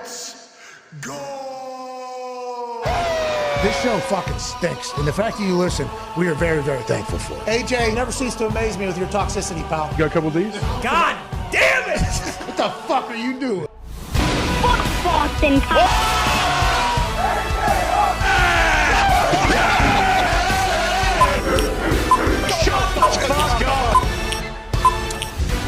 Let's go! This show fucking stinks, and the fact that you listen, we are very, very thankful for it. AJ, you never cease to amaze me with your toxicity, pal. You got a couple of these? God damn it! What the fuck are you doing? Fuck Boston.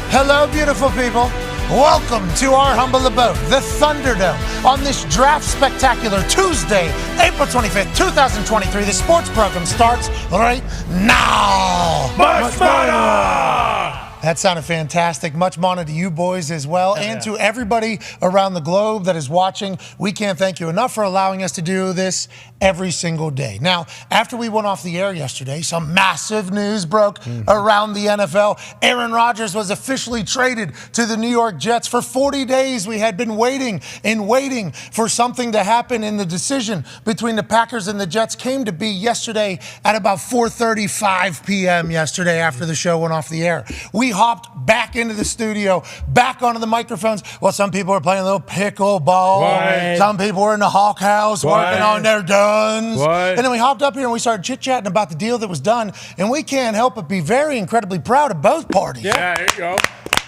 Hello, beautiful people. Welcome to our humble abode, the Thunderdome, on this draft spectacular Tuesday, April 25th, 2023. The sports program starts right now. Much better! That sounded fantastic. Much honor to you boys as well, and to everybody around the globe that is watching. We can't thank you enough for allowing us to do this every single day. Now, after we went off the air yesterday, some massive news broke around the NFL. Aaron Rodgers was officially traded to the New York Jets. For 40 days, we had been waiting and waiting for something to happen, and the decision between the Packers and the Jets came to be yesterday at about 4:35 p.m. yesterday after the show went off the air. We hopped back into the studio, back onto the microphones. Well, some people were playing a little pickleball. What? Some people were in the Hawk House working on their guns. What? And then we hopped up here and we started chit-chatting about the deal that was done. And we can't help but be very incredibly proud of both parties. Yeah, there you go.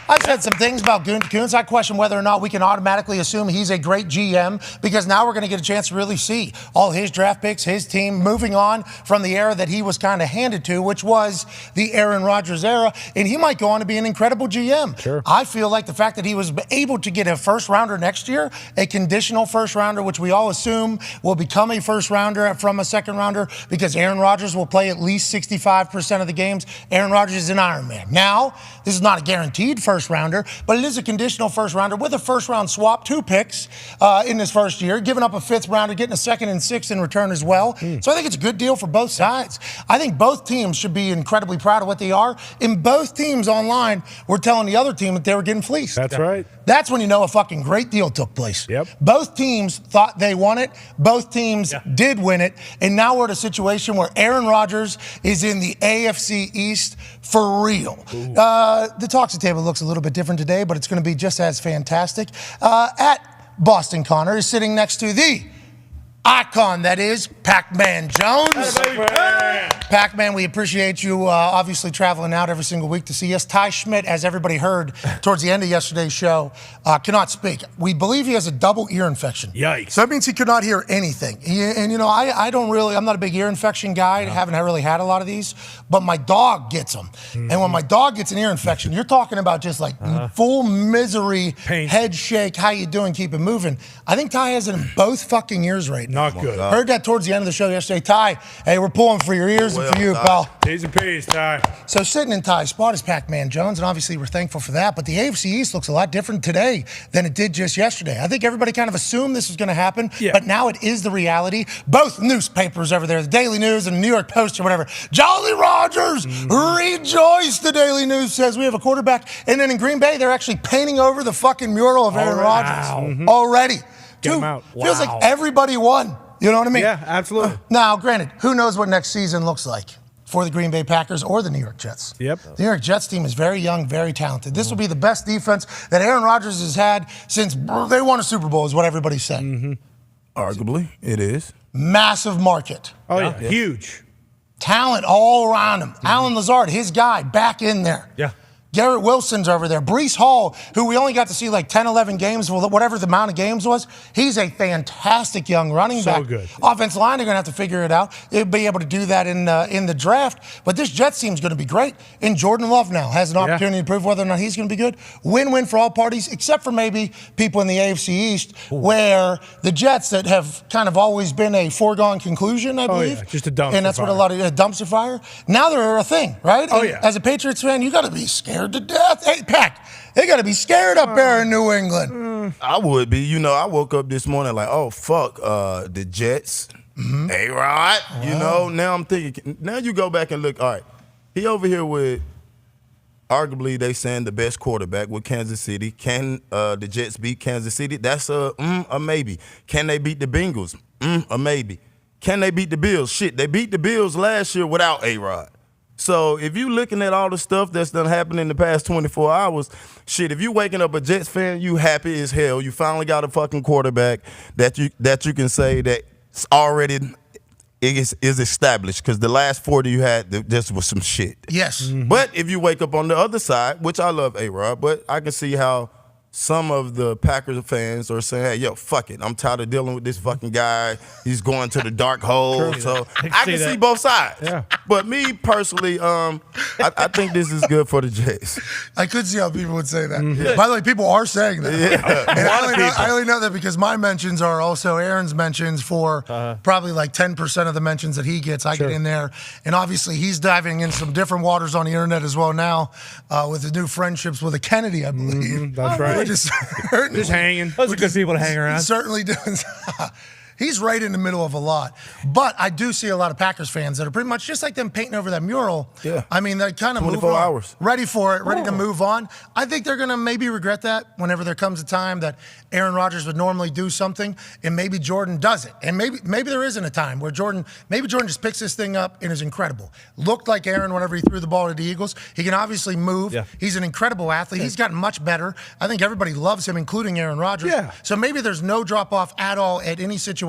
I've said some things about Gutekunst. I question whether or not we can automatically assume he's a great GM, because now we're going to get a chance to really see all his draft picks, his team, moving on from the era that he was kind of handed to, which was the Aaron Rodgers era, and he might go on to be an incredible GM. Sure. I feel like the fact that he was able to get a first-rounder next year, a conditional first-rounder, which we all assume will become a first-rounder from a second-rounder, because Aaron Rodgers will play at least 65% of the games. Aaron Rodgers is an Iron Man. Now, this is not a guaranteed first-rounder, but it is a conditional first-rounder with a first-round swap, 2 picks in this first year, giving up a 5th rounder, getting a 2nd and 6th in return as well. So I think it's a good deal for both sides. I think both teams should be incredibly proud of what they are. And both teams online were telling the other team that they were getting fleeced. That's right. That's when you know a fucking great deal took place. Yep. Both teams thought they won it. Both teams did win it. And now we're at a situation where Aaron Rodgers is in the AFC East for real. The Talks Table looks a little bit different today, but it's going to be just as fantastic. At Boston Connor is sitting next to the icon that is Pac-Man Jones. Pac-Man, we appreciate you obviously traveling out every single week to see us. Ty Schmidt, as everybody heard towards the end of yesterday's show, cannot speak. We believe he has a double ear infection. Yikes. So that means he could not hear anything. And you know, I'm not a big ear infection guy. I haven't really had a lot of these, but my dog gets them. And when my dog gets an ear infection, you're talking about just like full misery, pain, head shake, how you doing, keep it moving. I think Ty has it in both fucking ears right now. Not good. Heard that towards the end of the show yesterday. Ty, hey, we're pulling for your ears and for you, pal. T's and P's, Ty. So sitting in Ty's spot is Pac-Man Jones, and obviously we're thankful for that. But the AFC East looks a lot different today than it did just yesterday. I think everybody kind of assumed this was going to happen, but now it is the reality. Both newspapers over there, the Daily News and the New York Post or whatever, Jolly Rodgers, rejoice, the Daily News says we have a quarterback. And then in Green Bay, they're actually painting over the fucking mural of Aaron Rodgers already. Get him out. Feels like everybody won. You know what I mean? Yeah, absolutely. Now, granted, who knows what next season looks like for the Green Bay Packers or the New York Jets. Yep. The New York Jets team is very young, very talented. This will be the best defense that Aaron Rodgers has had since they won a Super Bowl, is what everybody's saying. Arguably, it is. Massive market. Oh, yeah. Huge. Talent all around him. Alan Lazard, his guy, back in there. Yeah. Garrett Wilson's over there. Breece Hall, who we only got to see like 10, 11 games, whatever the amount of games was, he's a fantastic young running back. So good. Offensive line, they're going to have to figure it out. They'll be able to do that in the draft. But this Jets team's going to be great. And Jordan Love now has an opportunity to prove whether or not he's going to be good. Win-win for all parties, except for maybe people in the AFC East, where the Jets that have kind of always been a foregone conclusion, I believe. Oh, yeah. Just a dumpster And that's what a fire. lot of dumpster fire. Now they're a thing, right? Oh, And yeah. as a Patriots fan, you got to be scared to death. Hey, Pac, they got to be scared up there in New England. I would be. You know, I woke up this morning like, oh, fuck, the Jets, A-Rod. You know, now I'm thinking, now you go back and look, all right, he over here with, arguably they saying the best quarterback with Kansas City. Can the Jets beat Kansas City? That's a maybe. Can they beat the Bengals? A maybe. Can they beat the Bills? Shit, they beat the Bills last year without A-Rod. So if you looking at all the stuff that's done happened in the past 24 hours, shit, if you waking up a Jets fan, you happy as hell. You finally got a fucking quarterback that you can say that's already is established, because the last 40 you had just was some shit. Yes. But if you wake up on the other side, which I love A-Rod, but I can see how some of the Packers fans are saying, hey, yo, fuck it. I'm tired of dealing with this fucking guy. He's going to the dark hole. So I can see both sides. Yeah. But me personally, I think this is good for the Jets. I could see how people would say that. By the way, people are saying that. Yeah. And I only know that because my mentions are also Aaron's mentions for probably like 10% of the mentions that he gets. I get in there. And obviously, he's diving in some different waters on the internet as well now with his new friendships with a Kennedy, I believe. That's right. Just hanging. Those are good people to hang around. Certainly doing. He's right in the middle of a lot. But I do see a lot of Packers fans that are pretty much just like them painting over that mural. Yeah. I mean, they kind of move on. 24 hours. Ready for it, ready to move on. I think they're going to maybe regret that whenever there comes a time that Aaron Rodgers would normally do something, and maybe Jordan does it. And maybe there isn't a time where Jordan just picks this thing up and is incredible. Looked like Aaron whenever he threw the ball to the Eagles. He can obviously move. Yeah. He's an incredible athlete. He's gotten much better. I think everybody loves him, including Aaron Rodgers. Yeah. So maybe there's no drop-off at all at any situation,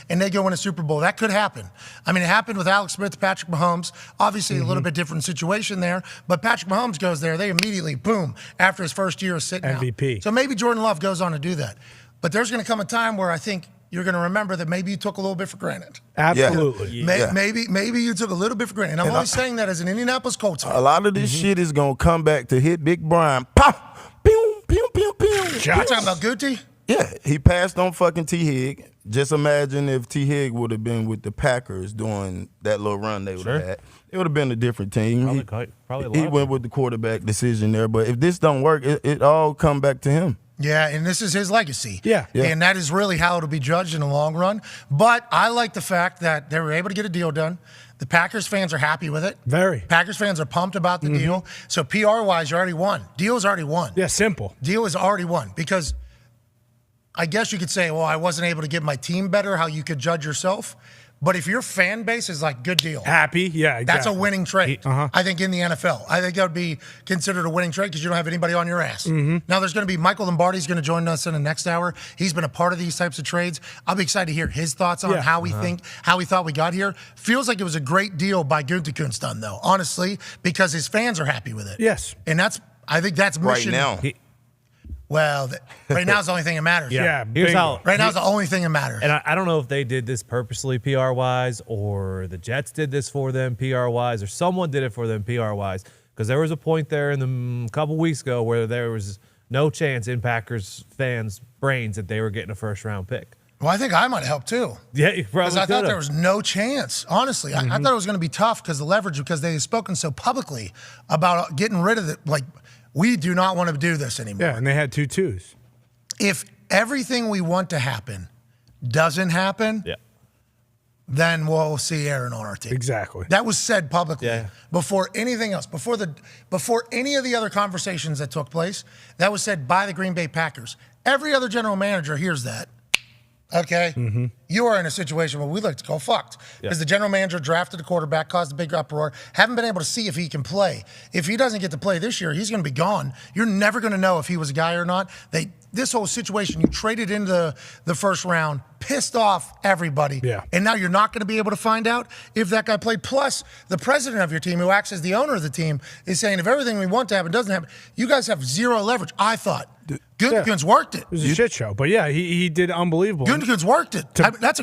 and they go win a Super Bowl. That could happen. I mean, it happened with Alex Smith, Patrick Mahomes. Obviously, a little bit different situation there, but Patrick Mahomes goes there. They immediately, boom, after his first year of sitting MVP. out. So maybe Jordan Love goes on to do that. But there's going to come a time where I think you're going to remember that maybe you took a little bit for granted. Absolutely. Yeah. Maybe you took a little bit for granted. And I'm only saying that as an Indianapolis Colts fan. A lot of this shit is going to come back to hit Big Brian. Pop! Pew, pew, pew, pew. You're talking about Guti? Yeah, he passed on fucking T. Hig. Just imagine if T. Hig would have been with the Packers doing that little run they would have had. It would have been a different team. Probably he went with the quarterback decision there. But if this don't work, it all come back to him. Yeah, and this is his legacy. Yeah. And that is really how it'll be judged in the long run. But I like the fact that they were able to get a deal done. The Packers fans are happy with it. Very. Packers fans are pumped about the deal. So PR-wise, you already won. Deal's already won. Yeah, simple. Deal is already won because I guess you could say, well, I wasn't able to give my team better, how you could judge yourself. But if your fan base is like, good deal. Happy, yeah, exactly. That's a winning trade, I think, in the NFL. I think that would be considered a winning trade because you don't have anybody on your ass. Now, there's going to be Michael Lombardi's going to join us in the next hour. He's been a part of these types of trades. I'll be excited to hear his thoughts on how we thought we got here. Feels like it was a great deal by Gutekunst done, though, honestly, because his fans are happy with it. Yes. And I think that's mission. Right now. Well, right now is the only thing that matters. Yeah. Here's how. Right now is the only thing that matters. And I don't know if they did this purposely PR-wise or the Jets did this for them PR-wise or someone did it for them PR-wise, because there was a point there in the couple weeks ago where there was no chance in Packers fans' brains that they were getting a first-round pick. Well, I think I might help too. Yeah, you probably Because I thought could've. there was no chance. Honestly, I thought it was going to be tough because the leverage, because they had spoken so publicly about getting rid of it. Like, we do not want to do this anymore. Yeah, and they had 2 twos. If everything we want to happen doesn't happen, then we'll see Aaron on our team. Exactly. That was said publicly Yeah. before anything else, before any of the other conversations that took place. That was said by the Green Bay Packers. Every other general manager hears that. Okay, you are in a situation where we like to go fucked because the general manager drafted a quarterback, caused a big uproar, haven't been able to see if he can play. If he doesn't get to play this year, he's going to be gone. You're never going to know if he was a guy or not. This whole situation, you traded into the first round, pissed off everybody. Yeah. And now you're not going to be able to find out if that guy played. Plus, the president of your team, who acts as the owner of the team, is saying if everything we want to happen doesn't happen, you guys have zero leverage. I thought. Gutekunst worked it. It was a shit show. But yeah, he did unbelievable. Gutekunst worked it. That's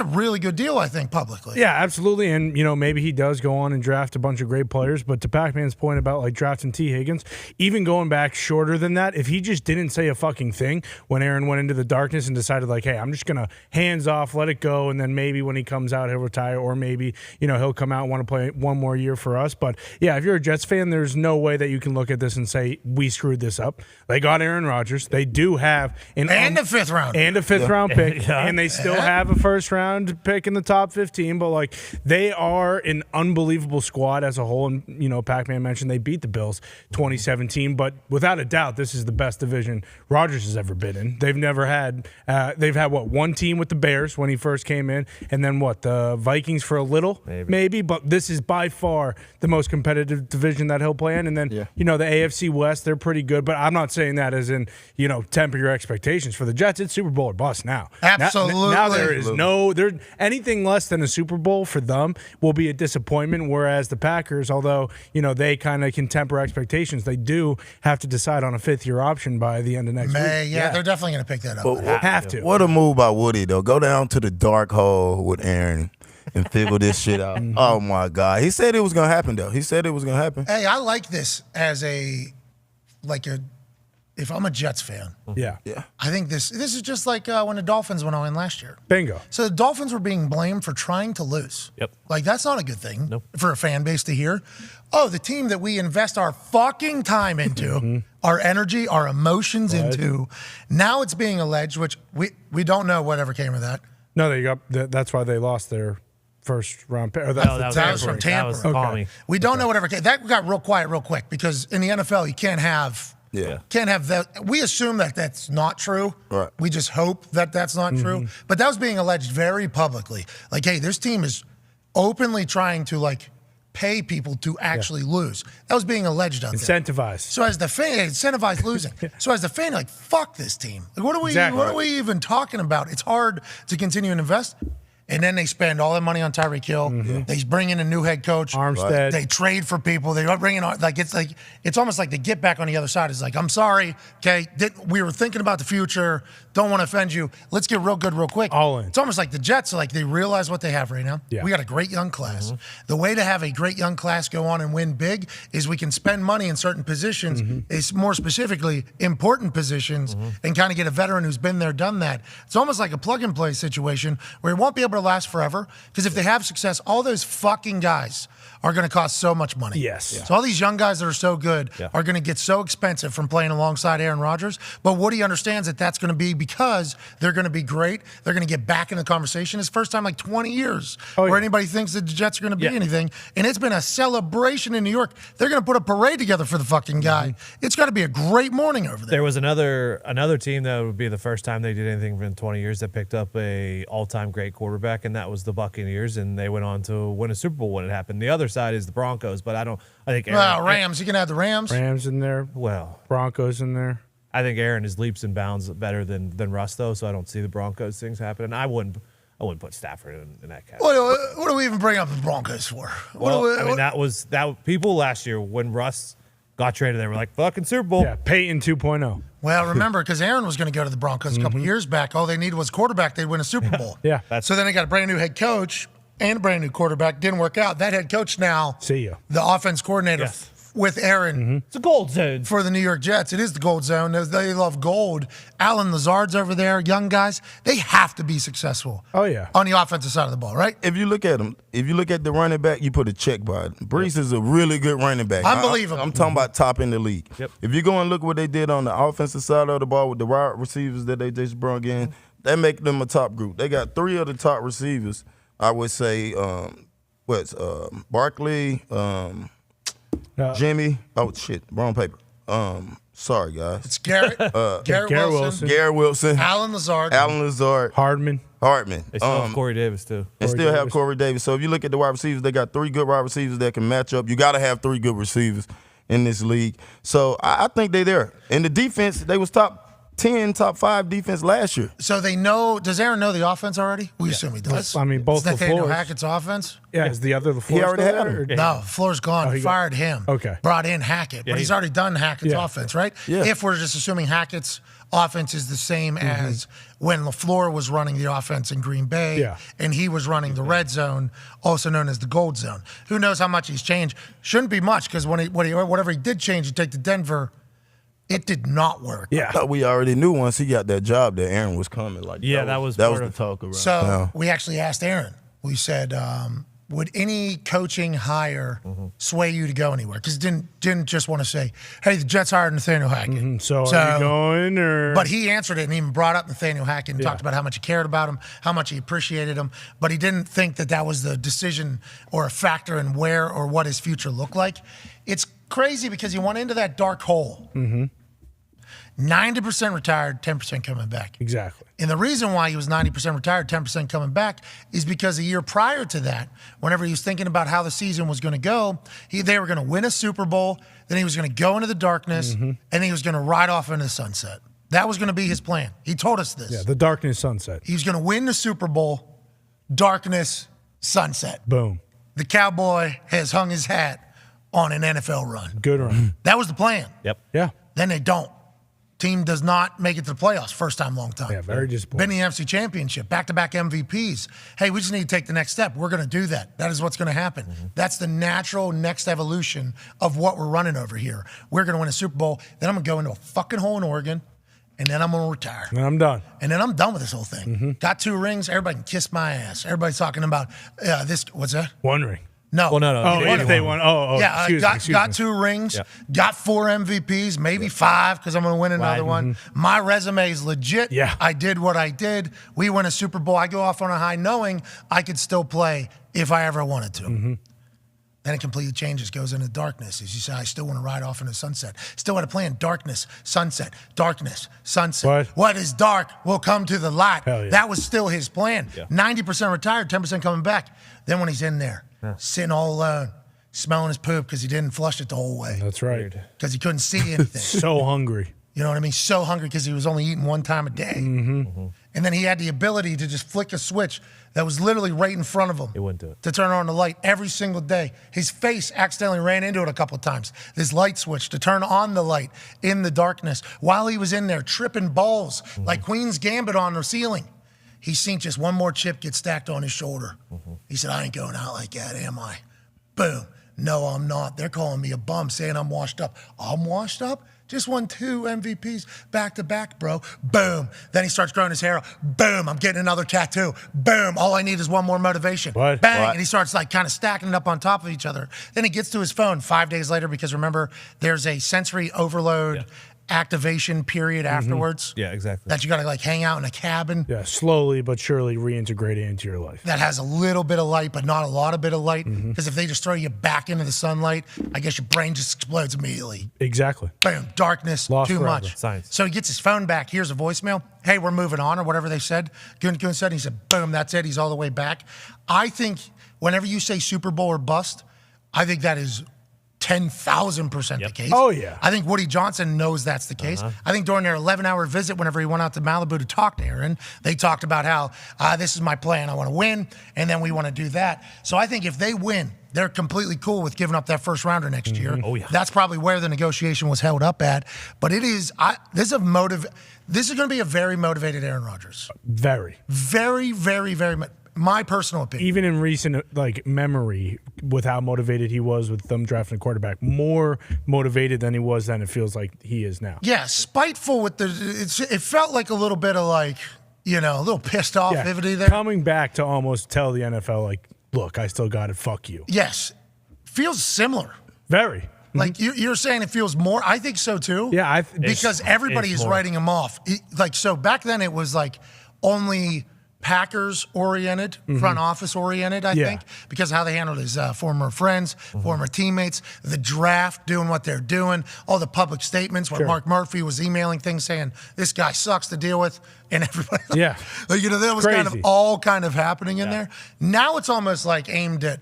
a really good deal, I think, publicly. Yeah, absolutely. And, maybe he does go on and draft a bunch of great players. But to Pac-Man's point about, like, drafting T. Higgins, even going back shorter than that, if he just didn't say a fucking thing when Aaron went into the darkness and decided, like, hey, I'm just going to hands off, let it go, and then maybe when he comes out, he'll retire, or maybe, he'll come out and want to play one more year for us. But, yeah, if you're a Jets fan, there's no way that you can look at this and say, we screwed this up. They got got Aaron Rodgers. They do have and a 5th round. And a 5th round pick. And they still have a 1st round pick in the top 15. But, like, they are an unbelievable squad as a whole. And, you know, Pac-Man mentioned they beat the Bills 2017. But without a doubt, this is the best division Rodgers has ever been in. They've never had they've had, one team with the Bears when he first came in. And then, the Vikings for a little, maybe. But this is by far the most competitive division that he'll play in. And then, you know, the AFC West, they're pretty good. But I'm not saying that as in, you know, temper your expectations. For the Jets, it's Super Bowl or bust now. Absolutely. Now there is anything less than a Super Bowl for them will be a disappointment, whereas the Packers, although, you know, they kind of can temper expectations, they do have to decide on a 5th-year option by the end of next week. Yeah, they're definitely going to pick that up. But have to. What a move by Woody, though. Go down to the dark hole with Aaron and figure this shit out. Oh, my God. He said it was going to happen, though. He said it was going to happen. Hey, I like this as if I'm a Jets fan. Yeah. I think this is just like when the Dolphins went on last year. Bingo. So the Dolphins were being blamed for trying to lose. Yep. Like, that's not a good thing Nope. for a fan base to hear. Oh, the team that we invest our fucking time into, our energy, our emotions into, now it's being alleged, which we don't know whatever came of that. No, that's why they lost their 1st round pick. That was from Tampa. That was Tommy. We don't know whatever came. That got real quiet real quick because in the NFL, you can't have that. We assume that that's not true. Right. We just hope that that's not true. But that was being alleged very publicly. Like, hey, this team is openly trying to, like, pay people to actually lose. That was being alleged out there. Incentivized. So as the fan, incentivized losing. So as the fan, you're like, fuck this team. Like, what are we even talking about? It's hard to continue and invest. And then they spend all that money on Tyree Hill. They bring in a new head coach. Armstead. They trade for people. They bring in it's almost like the get back on the other side is like, I'm sorry, okay, we were thinking about the future. Don't want to offend you. Let's get real good real quick. All in. It's almost like the Jets are like they realize what they have right now. Yeah. We got a great young class. The way to have a great young class go on and win big is we can spend money in certain positions, is more specifically important positions, and kind of get a veteran who's been there, done that. It's almost like a plug and play situation where it won't be able to last forever because if they have success, all those fucking guys are going to cost so much money. Yes. Yeah. So all these young guys that are so good are going to get so expensive from playing alongside Aaron Rodgers. But Woody understands that that's going to be because they're going to be great. They're going to get back in the conversation. It's the first time like 20 years where anybody thinks that the Jets are going to be anything. And it's been a celebration in New York. They're going to put a parade together for the fucking guy. It's got to be a great morning over there. There was another team that would be the first time they did anything in 20 years that picked up a all-time great quarterback, and that was the Buccaneers, and they went on to win a Super Bowl when it happened. The other side is the Broncos, but I think Aaron, Rams. You can have the Rams. Rams in there. Well, Broncos in there. I think Aaron is leaps and bounds better than Russ, though, so I don't see the Broncos things happening. I wouldn't put Stafford in that category. What do we even bring up the Broncos for? That people last year when Russ got traded, they were like, fucking Super Bowl. Yeah, Peyton 2.0. Well, remember, because Aaron was going to go to the Broncos a couple years back. All they needed was quarterback. They'd win a Super Bowl. Yeah. So then they got a brand new head coach and a brand new quarterback. Didn't work out. That head coach now, see you, the offense coordinator with Aaron. It's a gold zone for the New York Jets. It is the gold zone. They love gold. Alan Lazard's over there, young guys. They have to be successful. Oh, yeah. On the offensive side of the ball, right? If you look at them, if you look at the running back, you put a check by it. Brees is a really good running back. Unbelievable. I'm talking about top in the league. Yep. If you go and look what they did on the offensive side of the ball with the wide receivers that they just brought in, that make them a top group. They got 3 of the top receivers. I would say, Barkley, Jimmy. Oh shit, wrong paper. Sorry guys. It's Garrett Wilson. Garrett Wilson. Alan Lazard. Hardman. They still have Corey Davis too. And still have Corey Davis. So if you look at the wide receivers, they got 3 good wide receivers that can match up. You got to have 3 good receivers in this league. So I think they're there. And the defense, they was top 10, top 5 defense last year. So they know. Does Aaron know the offense already? We assume he does. I mean, both Nathaniel LaFleur's. Hackett's offense. Yeah, is the other LaFleur? He already still had there, him. or- No, Floor's gone. he Fired him. Okay. Brought in Hackett, but he's already done Hackett's offense, right? Yeah. If we're just assuming Hackett's offense is the same as when LaFleur was running the offense in Green Bay, and he was running the red zone, also known as the gold zone. Who knows how much he's changed? Shouldn't be much because whatever he did change, he take to Denver. It did not work. Yeah. But we already knew once he got that job that Aaron was coming. Like that was the talk around. So we actually asked Aaron. We said, would any coaching hire sway you to go anywhere? Because didn't just want to say, hey, the Jets hired Nathaniel Hackett. So are you going or? But he answered it and even brought up Nathaniel Hackett and talked about how much he cared about him, how much he appreciated him. But he didn't think that was the decision or a factor in where or what his future looked like. It's crazy because he went into that dark hole. 90% retired, 10% coming back. Exactly. And the reason why he was 90% retired, 10% coming back is because a year prior to that, whenever he was thinking about how the season was going to go, they were going to win a Super Bowl, then he was going to go into the darkness, and he was going to ride off into the sunset. That was going to be his plan. He told us this. Yeah, the darkness sunset. He was going to win the Super Bowl, darkness, sunset. Boom. The Cowboy has hung his hat on an NFL run. Good run. That was the plan. Yep. Yeah. Then they don't. Team does not make it to the playoffs. First time, long time. Yeah, very disappointing. Been in the NFC Championship, back-to-back MVPs. Hey, we just need to take the next step. We're going to do that. That is what's going to happen. That's the natural next evolution of what we're running over here. We're going to win a Super Bowl. Then I'm going to go into a fucking hole in Oregon, and then I'm going to retire. And I'm done. And then I'm done with this whole thing. Got 2 rings. Everybody can kiss my ass. Everybody's talking about this. What's that? 1 ring. No. Well, no. Oh, if they won. Yeah, excuse got me. 2 rings, Yep. got 4 MVPs, maybe 5 because I'm going to win another one. My resume is legit. Yeah. I did what I did. We win a Super Bowl. I go off on a high knowing I could still play if I ever wanted to. Then it completely changes, goes into darkness. As you say, I still want to ride off into sunset. Still had a plan, darkness, sunset. What is dark will come to the light. Hell yeah. That was still his plan. 90% retired, 10% coming back. Then when he's in there, sitting all alone, smelling his poop because he didn't flush it the whole way. That's right. Because he couldn't see anything. So hungry. You know what I mean? So hungry because he was only eating 1 time a day. And then he had the ability to just flick a switch that was literally right in front of him. He wouldn't do it. To turn on the light every single day. His face accidentally ran into it a couple of times. This light switch to turn on the light in the darkness while he was in there tripping balls like Queen's Gambit on the ceiling. He seen just one more chip get stacked on his shoulder. He said, I ain't going out like that, am I? Boom. No, I'm not. They're calling me a bum, saying I'm washed up. I'm washed up? Just won 2 MVPs back to back, bro. Boom. Then he starts growing his hair out. Boom. I'm getting another tattoo. Boom. All I need is one more motivation. What? Bang. What? And he starts like kind of stacking it up on top of each other. Then he gets to his phone 5 days later because remember, there's a sensory overload activation period afterwards. Yeah, exactly. That you got to like hang out in a cabin. Yeah, slowly but surely reintegrate it into your life. That has a little bit of light, but not a lot of bit of light. Because if they just throw you back into the sunlight, I guess your brain just explodes immediately. Exactly. Bam, darkness, Lost too forever. much. Science. So he gets his phone back. Here's a voicemail. Hey, we're moving on, or whatever they said. Gutekunst said, he said, boom, that's it. He's all the way back. I think whenever you say Super Bowl or bust, I think that is 10,000% the case. Oh, yeah. I think Woody Johnson knows that's the case. I think during their 11-hour visit, whenever he went out to Malibu to talk to Aaron, they talked about how this is my plan. I want to win, and then we want to do that. So I think if they win, they're completely cool with giving up that first rounder next year. Oh, yeah. That's probably where the negotiation was held up at. But it is this is going to be a very motivated Aaron Rodgers. Very. Very, very, very much. My personal opinion. Even in recent memory, with how motivated he was with them drafting a quarterback, more motivated than he was then it feels like he is now. Yeah, spiteful with it felt like a little bit of like, a little pissed off vividity there. Coming back to almost tell the NFL, like, look, I still got it, fuck you. Yes. Feels similar. Very. Like you're saying it feels more. I think so too. Yeah, because everybody is more. writing him off. So back then it was like only Packers oriented, front office oriented, I think, because of how they handled his former friends, former teammates, the draft, doing what they're doing, all the public statements where Mark Murphy was emailing things saying this guy sucks to deal with, and everybody, that was kind of all kind of happening in there. Now it's almost like aimed at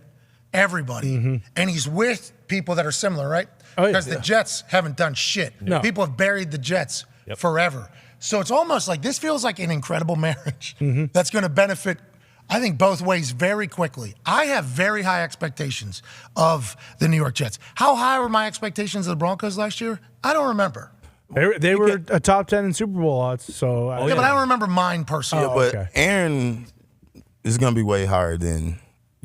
everybody, and he's with people that are similar, right? Because the Jets haven't done shit. No. People have buried the Jets forever. So it's almost like this feels like an incredible marriage that's going to benefit, I think, both ways very quickly. I have very high expectations of the New York Jets. How high were my expectations of the Broncos last year? I don't remember. They were a top 10 in Super Bowl odds. So but I don't remember mine personally. But Aaron is going to be way higher than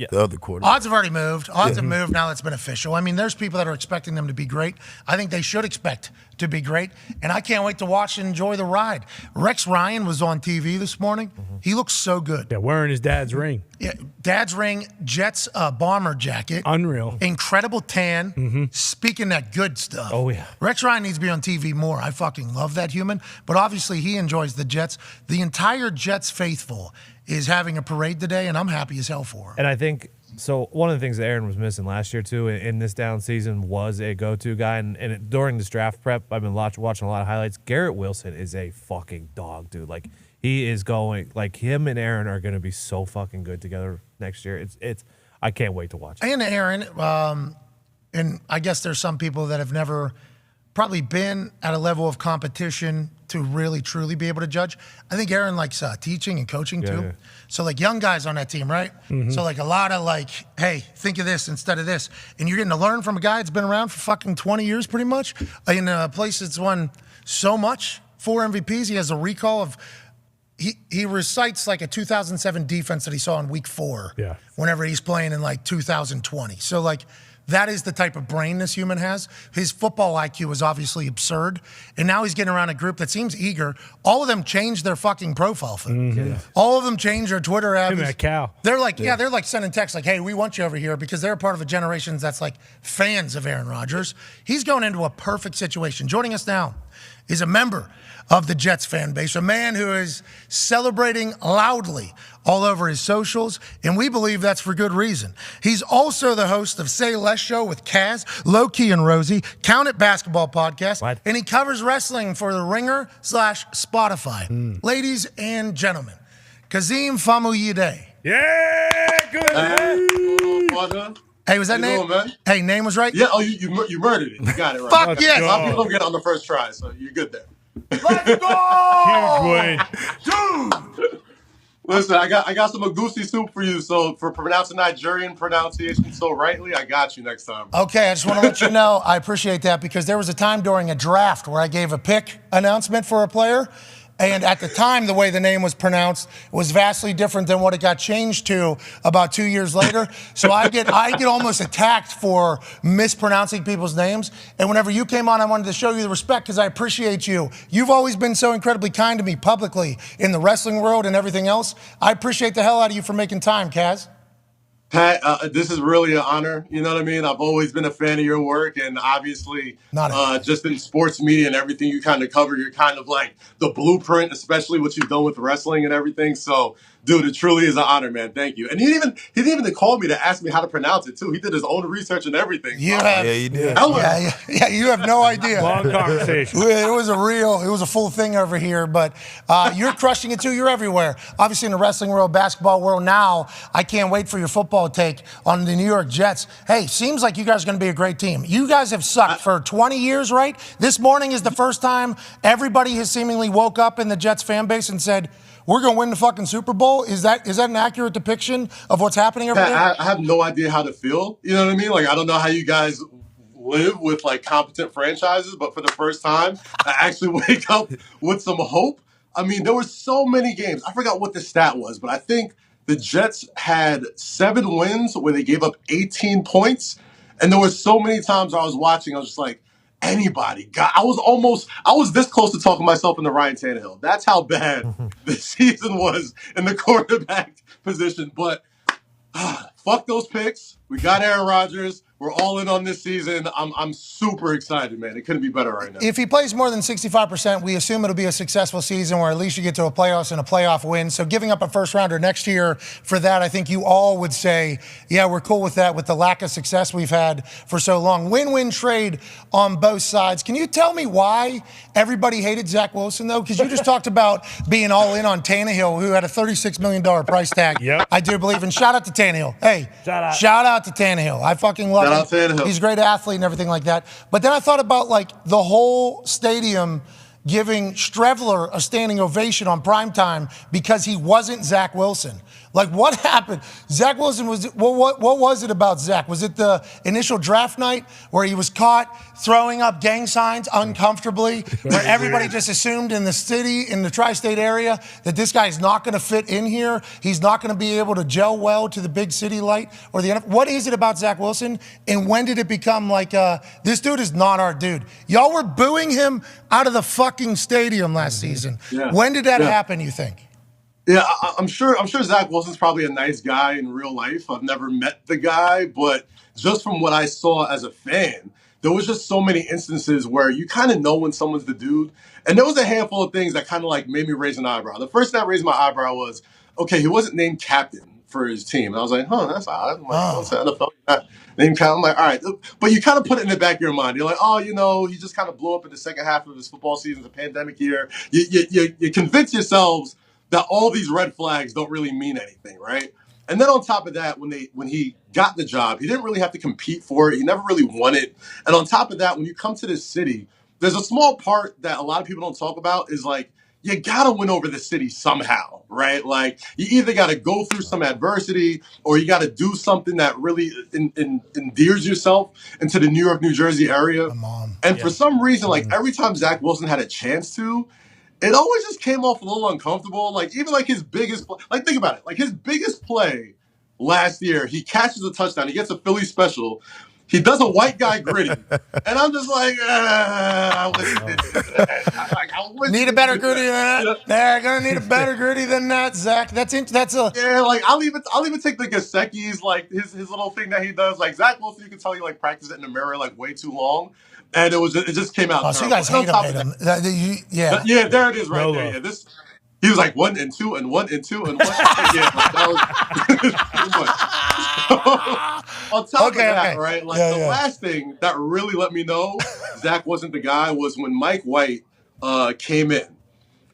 the other quarterback. Odds have already moved. Odds have moved now that's been official. I mean, there's people that are expecting them to be great. I think they should expect to be great. And I can't wait to watch and enjoy the ride. Rex Ryan was on TV this morning. He looks so good. Yeah, wearing his dad's ring. Yeah, dad's ring, Jets bomber jacket. Unreal. Incredible tan. Speaking that good stuff. Oh, yeah. Rex Ryan needs to be on TV more. I fucking love that human. But obviously he enjoys the Jets. The entire Jets faithful is having a parade today, and I'm happy as hell for him. And I think so. One of the things that Aaron was missing last year too in this down season was a go-to guy. And during this draft prep, I've been watching a lot of highlights. Garrett Wilson is a fucking dog, dude. Like he is going. Like him and Aaron are going to be so fucking good together next year. It's. I can't wait to watch it. And Aaron, and I guess there's some people that have never probably been at a level of competition to really truly be able to judge. I think Aaron likes teaching and coaching too. Yeah. So like young guys on that team, right? So like a lot of like, hey, think of this instead of this. And you're getting to learn from a guy that's been around for fucking 20 years pretty much in a place that's won so much, 4 MVPs. He has a recall of, he recites like a 2007 defense that he saw in week 4 whenever he's playing in like 2020. So like, that is the type of brain this human has. His football IQ is obviously absurd. And now he's getting around a group that seems eager. All of them changed their fucking profile photo. All of them changed their Twitter app. They're like, they're like sending texts like, hey, we want you over here because they're part of a generation that's like fans of Aaron Rodgers. He's going into a perfect situation. Joining us now is a member of the Jets fan base, a man who is celebrating loudly all over his socials, and we believe that's for good reason. He's also the host of Say Less Show with Kaz, Low Key and Rosie, Count It Basketball Podcast, and he covers wrestling for the Ringer/Spotify. Ladies and gentlemen, Kazeem Famuyide. Yeah, good. Hey, was that name? Doing, hey, name was right? Yeah, oh, you murdered it. You got it right. Fuck yes. A lot of people don't get it on the first try, so you're good there. Let's go! Huge win. Dude! Listen, I got some Agusi soup for you, so for pronouncing Nigerian pronunciation so rightly, I got you next time. Okay, I just want to let you know, I appreciate that because there was a time during a draft where I gave a pick announcement for a player, and at the time, the way the name was pronounced was vastly different than what it got changed to about 2 years later. So I get almost attacked for mispronouncing people's names. And whenever you came on, I wanted to show you the respect because I appreciate you. You've always been so incredibly kind to me publicly in the wrestling world and everything else. I appreciate the hell out of you for making time, Kaz. Pat, this is really an honor. You know what I mean? I've always been a fan of your work, and obviously, just in sports media and everything you kind of cover, you're kind of like the blueprint, especially what you've done with wrestling and everything. So, dude, it truly is an honor, man. Thank you. And he didn't even call me to ask me how to pronounce it too. He did his own research and everything. Yeah, he did. Yeah, you have no idea. Long conversation. It was a full thing over here, but you're crushing it too. You're everywhere. Obviously in the wrestling world, basketball world now, I can't wait for your football take on the New York Jets. Hey, seems like you guys are going to be a great team. You guys have sucked for 20 years, right? This morning is the first time everybody has seemingly woke up in the Jets fan base and said, we're going to win the fucking Super Bowl. Is that an accurate depiction of what's happening over there? I have no idea how to feel. You know what I mean? Like, I don't know how you guys live with like competent franchises, but for the first time, I actually wake up with some hope. I mean, there were so many games. I forgot what the stat was, but I think the Jets had 7 wins where they gave up 18 points. And there were so many times I was watching, I was just like, anybody. God, I was this close to talking myself into Ryan Tannehill. That's how bad the season was in the quarterback position. But fuck those picks. We got Aaron Rodgers. We're all in on this season. I'm super excited, man. It couldn't be better right now. If he plays more than 65%, we assume it'll be a successful season where at least you get to a playoffs and a playoff win. So giving up a first rounder next year for that, I think you all would say, yeah, we're cool with that with the lack of success we've had for so long. Win-win trade on both sides. Can you tell me why everybody hated Zach Wilson, though? Because you just talked about being all in on Tannehill, who had a $36 million price tag. Yep. I do believe. And shout out to Tannehill. Hey, shout out to Tannehill. I fucking love him. He's a great athlete and everything like that. But then I thought about like the whole stadium giving Strevler a standing ovation on primetime because he wasn't Zach Wilson. Like, what happened? Zach Wilson what was it about Zach? Was it the initial draft night where he was caught throwing up gang signs uncomfortably, where everybody just assumed in the city, in the tri-state area, that this guy's not going to fit in here? He's not going to be able to gel well to the big city light or the NFL. What is it about Zach Wilson? And when did it become like, this dude is not our dude? Y'all were booing him out of the fucking stadium last season. Yeah. When did that happen, you think? Yeah, I'm sure Zach Wilson's probably a nice guy in real life. I've never met the guy, but just from what I saw as a fan, there was just so many instances where you kind of know when someone's the dude. And there was a handful of things that kind of like made me raise an eyebrow. The first thing that raised my eyebrow was, okay, he wasn't named captain for his team. And I was like, that's odd. I'm like, what's the NFL? Not named captain. I'm like, all right. But you kind of put it in the back of your mind. You're like, he just kind of blew up in the second half of his football season, the pandemic year. You convince yourselves that all these red flags don't really mean anything, right? And then on top of that, when he got the job, he didn't really have to compete for it. He never really won it. And on top of that, when you come to this city, there's a small part that a lot of people don't talk about is like, you got to win over the city somehow, right? Like, you either got to go through some adversity or you got to do something that really endears yourself into the New York, New Jersey area. And for some reason, like every time Zach Wilson had a chance to, it always just came off a little uncomfortable. Like, even like his biggest play, like, think about it. Like, his biggest play last year, he catches a touchdown. He gets a Philly special. He does a white guy gritty. And I'm just like, need a better gritty than that. They're going to need a better gritty than that, Zach. That's yeah, like, I'll even take the Gesicki's, like, his little thing that he does. Like, Zach Wilson, you can tell he, like, practiced it in the mirror, like, way too long. And it just came out. Oh, so you guys hate him. Yeah, there it is right there. Yeah, he was like 1 and 2 and 1 and 2 and 1. Yeah, like, that was on top of that, right? Like the last thing that really let me know Zach wasn't the guy was when Mike White came in.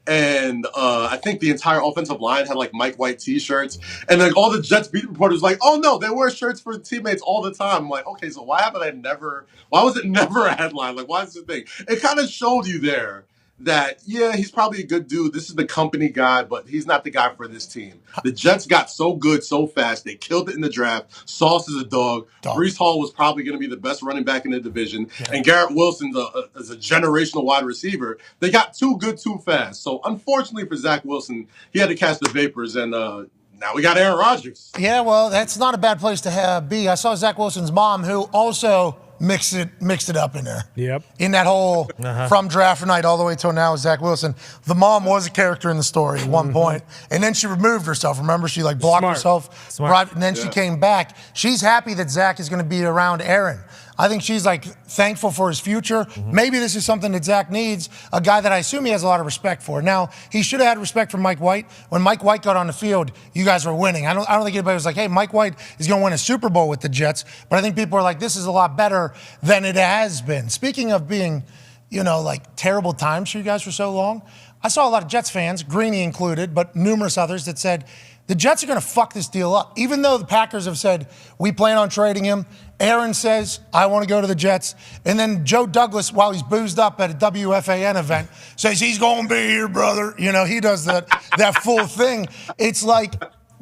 And I think the entire offensive line had like Mike White T-shirts, and like all the Jets beat reporters like, "Oh no, they wear shirts for teammates all the time." I'm like, okay, so why was it never a headline? Like, why is this a thing? It kind of showed you there that he's probably a good dude. This is the company guy, but he's not the guy for this team. The Jets got so good so fast; they killed it in the draft. Sauce is a dog. Breece Hall was probably going to be the best running back in the division, and Garrett Wilson's is a generational wide receiver. They got too good too fast. So unfortunately for Zach Wilson, he had to catch the vapors, and now we got Aaron Rodgers. Yeah, well, that's not a bad place to be. I saw Zach Wilson's mom, who also mixed it up in there. Yep. In that whole from draft night all the way till now with Zach Wilson. The mom was a character in the story at one point. And then she removed herself. Remember, she like blocked herself. Smart. And then she came back. She's happy that Zach is going to be around Aaron. I think she's like thankful for his future. Maybe this is something that Zach needs, a guy that I assume he has a lot of respect for. Now, he should have had respect for Mike White. When Mike White got on the field, you guys were winning. I don't think anybody was like, hey, Mike White is going to win a Super Bowl with the Jets. But I think people are like, this is a lot better than it has been. Speaking of being, like terrible times for you guys for so long, I saw a lot of Jets fans, Greeny included, but numerous others that said, the Jets are going to fuck this deal up. Even though the Packers have said, we plan on trading him. Aaron says, I want to go to the Jets. And then Joe Douglas, while he's boozed up at a WFAN event, says he's going to be here, brother. He does that full thing. It's like,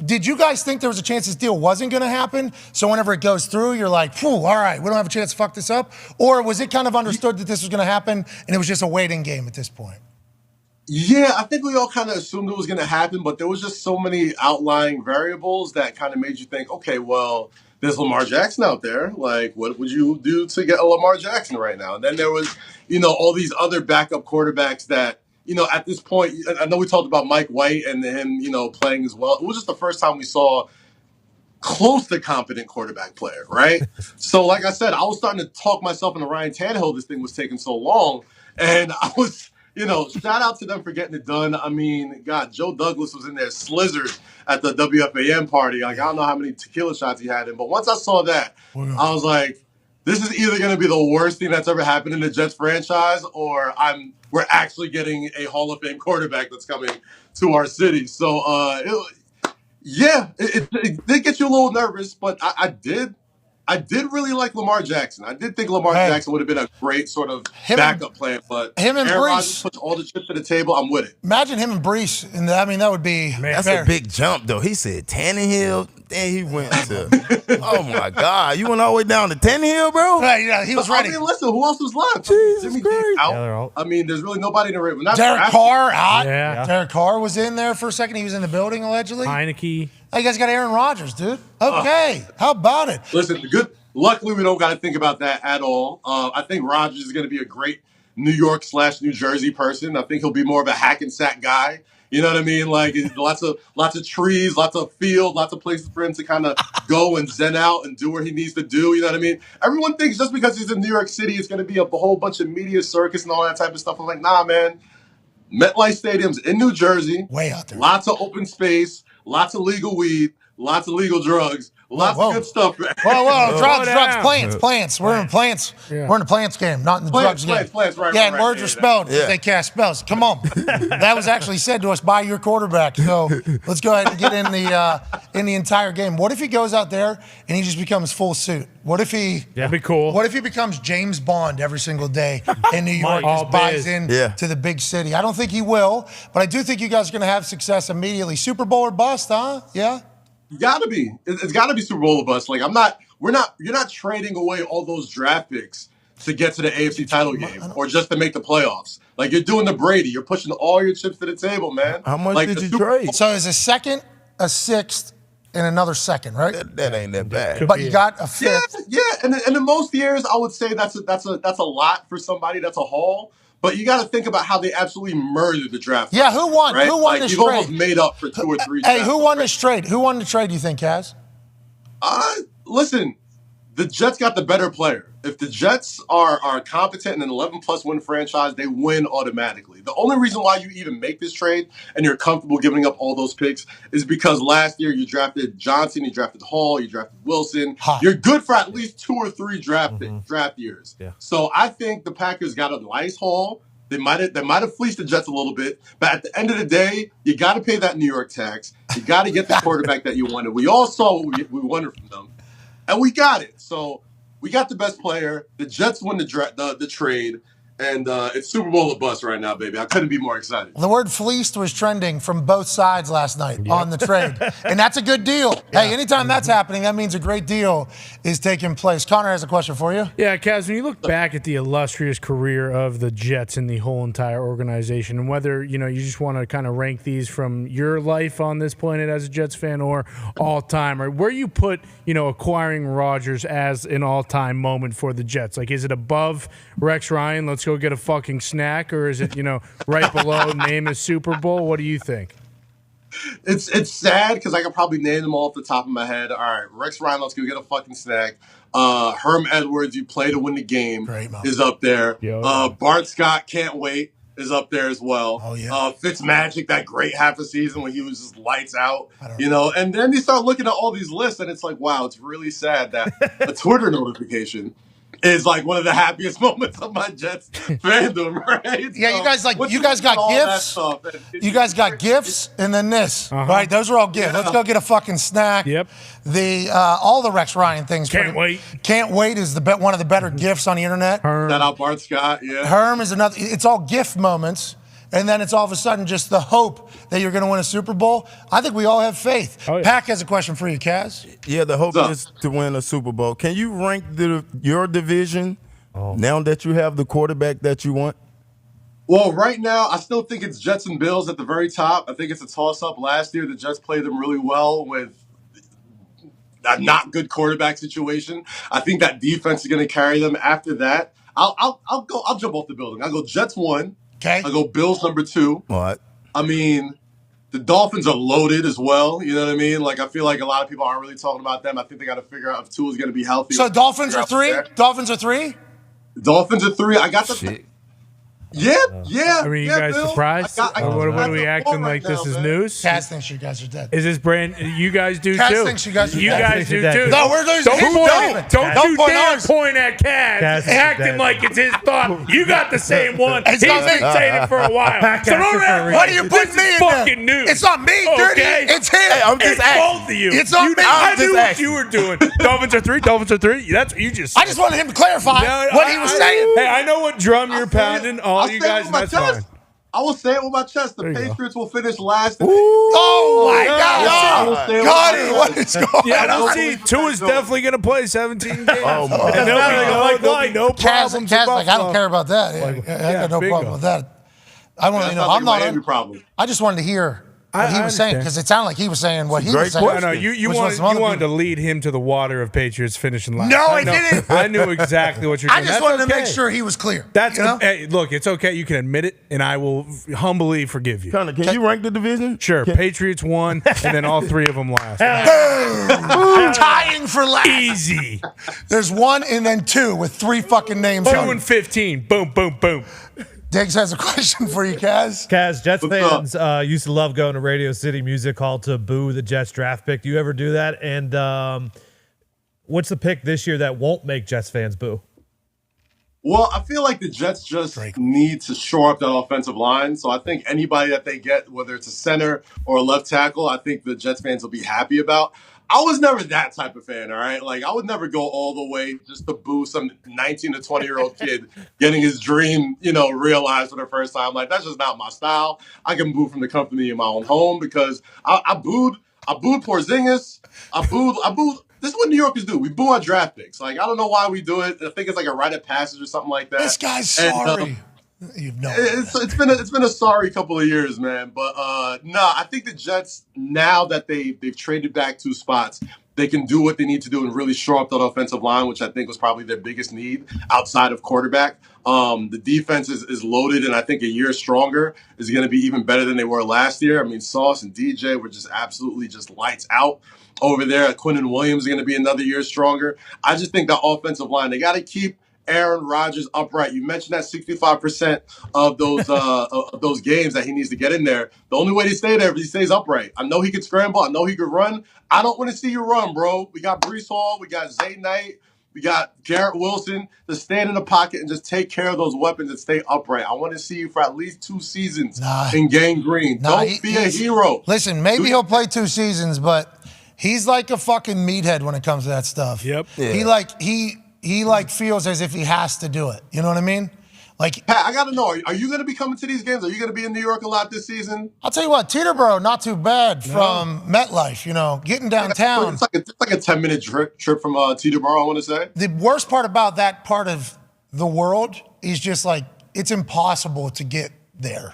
did you guys think there was a chance this deal wasn't going to happen? So whenever it goes through, you're like, phew, all right, we don't have a chance to fuck this up? Or was it kind of understood that this was going to happen and it was just a waiting game at this point? Yeah, I think we all kind of assumed it was going to happen, but there was just so many outlying variables that kind of made you think, okay, well, there's Lamar Jackson out there. Like, what would you do to get a Lamar Jackson right now? And then there was, all these other backup quarterbacks that, at this point, I know we talked about Mike White and him, playing as well. It was just the first time we saw close to competent quarterback player, right? So, like I said, I was starting to talk myself into Ryan Tannehill. This thing was taking so long. And I was... shout out to them for getting it done. I mean, God, Joe Douglas was in there slizzard at the WFAN party. Like, I don't know how many tequila shots he had in, but once I saw that, I was like, this is either going to be the worst thing that's ever happened in the Jets franchise, or we're actually getting a Hall of Fame quarterback that's coming to our city. So, it did get you a little nervous, but I did I did really like Lamar Jackson. I did think Lamar Jackson would have been a great sort of backup plan, but him and Aaron Brees Rodgers puts all the chips at the table. I'm with it. Imagine him and Brees, and I mean that would be. That's a big jump, though. He said Tannehill, then he went to. Oh my God, you went all the way down to Tannehill, bro. Right, yeah, he was ready. I mean, listen, who else was left? Jesus Christ. Out. I mean, there's really nobody in the race. Derek Carr out. Yeah. Derek Carr was in there for a second. He was in the building allegedly. Heineke. Oh, you guys got Aaron Rodgers, dude. Okay, how about it? Listen, good. Luckily, we don't got to think about that at all. I think Rodgers is going to be a great New York/New Jersey person. I think he'll be more of a hack and sack guy. You know what I mean? Like lots of trees, lots of field, lots of places for him to kind of go and zen out and do what he needs to do. You know what I mean? Everyone thinks just because he's in New York City, it's going to be a whole bunch of media circus and all that type of stuff. I'm like, nah, man. MetLife Stadium's in New Jersey. Way out there. Lots of open space, lots of legal weed, lots of legal drugs, lots of good stuff. Whoa, drugs, plants. We're in plants. Yeah. We're in the plants game, not in the drugs game. Plants, right. Yeah, and words are spelled. They cast spells. Come on. That was actually said to us by your quarterback. So let's go ahead and get in the entire game. What if he goes out there and he just becomes full suit? What if he? That'd be cool. What if he becomes James Bond every single day in New York? Just buys in to the big city. I don't think he will, but I do think you guys are going to have success immediately. Super Bowl or bust, huh? Yeah. Gotta be. It's gotta be Super Bowl or bust. Like you're not trading away all those draft picks to get to the AFC title game or just to make the playoffs. Like you're doing the Brady. You're pushing all your chips to the table, man. How much did you trade? So it's a second, a sixth, and another second, right? That ain't that bad. But you got a fifth. Yeah. And in most years, I would say that's a lot for somebody. That's a haul. But you got to think about how they absolutely murdered the draft. Yeah, who won? Right? Who won this you've trade? Almost made up for 2 or 3. Hey, who won this trade? Who won the trade? You think, Kaz? Listen, the Jets got the better player. If the Jets are competent and an 11-plus win franchise, they win automatically. The only reason why you even make this trade and you're comfortable giving up all those picks is because last year you drafted Johnson, you drafted Hall, you drafted Wilson. You're good for at least 2 or 3 draft years. Yeah. So I think the Packers got a nice haul. They might have fleeced the Jets a little bit, but at the end of the day, you got to pay that New York tax. You got to get the quarterback that you wanted. We all saw what we wanted from them, and we got it. So we got the best player. The Jets won the trade, and it's Super Bowl or bust right now, baby. I couldn't be more excited. The word fleeced was trending from both sides last night on the trade, and that's a good deal. Hey, anytime that's happening, that means a great deal is taking place. Connor has a question for you. Yeah, Kaz, when you look back at the illustrious career of the Jets and the whole entire organization, and whether you just want to kind of rank these from your life on this planet as a Jets fan or all time, or where you put acquiring Rodgers as an all-time moment for the Jets, like is it above Rex Ryan? Let's go get a fucking snack, or is it right below name a Super Bowl? What do you think? It's sad because I could probably name them all off the top of my head. All right, Rex Ryan, let's go get a fucking snack. Herm Edwards, you play to win the game, is up there. Bart Scott, can't wait, is up there as well. Oh yeah. Fitzmagic, that great half a season when he was just lights out. And then you start looking at all these lists, and it's like, wow, it's really sad that a Twitter notification is like one of the happiest moments of my Jets fandom, right? Yeah, so, you guys got gifts. You guys got gifts, and then this, right? Those are all gifts. Yeah. Let's go get a fucking snack. Yep. All the Rex Ryan things. Can't wait. Can't wait is one of the better gifts on the internet. Shout out Bart Scott. Yeah. Herm is another. It's all gift moments. And then it's all of a sudden just the hope that you're going to win a Super Bowl. I think we all have faith. Oh, yeah. Pac has a question for you, Kaz. Yeah, the hope is to win a Super Bowl. Can you rank your division now that you have the quarterback that you want? Well, right now, I still think it's Jets and Bills at the very top. I think it's a toss-up. Last year, the Jets played them really well with a not good quarterback situation. I think that defense is going to carry them. After that, I'll jump off the building. I'll go Jets 1. Okay. I go Bills number 2. What? I mean, the Dolphins are loaded as well. You know what I mean? Like, I feel like a lot of people aren't really talking about them. I think they got to figure out if Tua's going to be healthy. So Dolphins are 3? Dolphins are 3? Dolphins are 3. I got the... Shit. Yeah. I mean, you guys Bill. surprised? What are we acting like this is news? Kaz thinks you guys are dead. Is this brand? You guys do Kaz too. Thinks you guys are you dead. guys do too. No, we're losing. Don't you dare point at Kaz acting like it's his thought. You got the same one. He's been saying it for a while. So don't act Why do you put me in there? fucking news. It's not me, Dirty. It's him. Hey, I'm just asking. Both of you. It's on me. I I'm knew just what asking. you were doing. Dolphins are 3. Dolphins are 3. That's what you just. I just wanted him to clarify No, what he was saying. Hey, I know what drum you're pounding. All you guys, and that's fine. I will say it with my chest. The There you go. Patriots will finish last. Oh my I will God. say it with Cody, my what chest. is going Yeah, on? we'll see. Tua's definitely going to play 17 games. Oh, my And there'll be no Kaz, problems. Kaz with like, I don't Buffalo. care about that. Like, I got no bingo. problem with that. I want to That know. sounds like I'm a not. Miami problem. I just wanted to hear what he I was saying understand. because it sounded like he was saying what he was great saying. Well, no, you which was some other wanted to people. lead him to the water of Patriots finishing last. No, I know. didn't. I knew exactly what you're I doing. just That's wanted to okay. make sure he was clear. That's you know? hey, look, it's okay. You can admit it, and I will humbly forgive you. Connor, can you rank the division? Sure, Patriots won, and then all 3 of them last. Tying for last. Easy. There's 1 and then 2 with 3 fucking names 2 on and it. 15. Boom, boom, boom. Diggs has a question for you, Kaz. Kaz, Jets What's fans used to love going to Radio City Music Hall to boo the Jets draft pick. Do you ever do that? And what's the pick this year that won't make Jets fans boo? Well, I feel like the Jets just need to shore up that offensive line. So I think anybody that they get, whether it's a center or a left tackle, I think the Jets fans will be happy about. I was never that type of fan, all right? Like, I would never go all the way just to boo some 19 to 20-year-old kid getting his dream, realized for the first time. Like, that's just not my style. I can boo from the company in my own home because I booed Porzingis. I booed. This is what New Yorkers do. We boo our draft picks. Like, I don't know why we do it. I think it's like a rite of passage or something like that. This guy's And, sorry. You've known. it's been a sorry couple of years, man. But I think the Jets, now that they've traded back 2 spots, they can do what they need to do and really shore up that offensive line, which I think was probably their biggest need outside of quarterback. The defense is loaded, and I think a year stronger is going to be even better than they were last year. I mean, Sauce and DJ were just absolutely just lights out over there. Quinnen Williams is going to be another year stronger. I just think the offensive line, they got to keep Aaron Rodgers upright. You mentioned that 65% of those games that he needs to get in there. The only way to stay there is if he stays upright. I know he can scramble. I know he can run. I don't want to see you run, bro. We got Breece Hall. We got Zay Knight. We got Garrett Wilson to stand in the pocket and just take care of those weapons and stay upright. I want to see you for at least 2 seasons in Gang Green. Don't be a hero. Listen, maybe he'll play 2 seasons, but he's like a fucking meathead when it comes to that stuff. Yep. Yeah. He feels as if he has to do it. You know what I mean? Like, Pat, I got to know, are you going to be coming to these games? Are you going to be in New York a lot this season? I'll tell you what, Teterboro, not too bad from MetLife, getting downtown. It's like a 10-minute trip from Teterboro, I want to say. The worst part about that part of the world is just like, it's impossible to get there,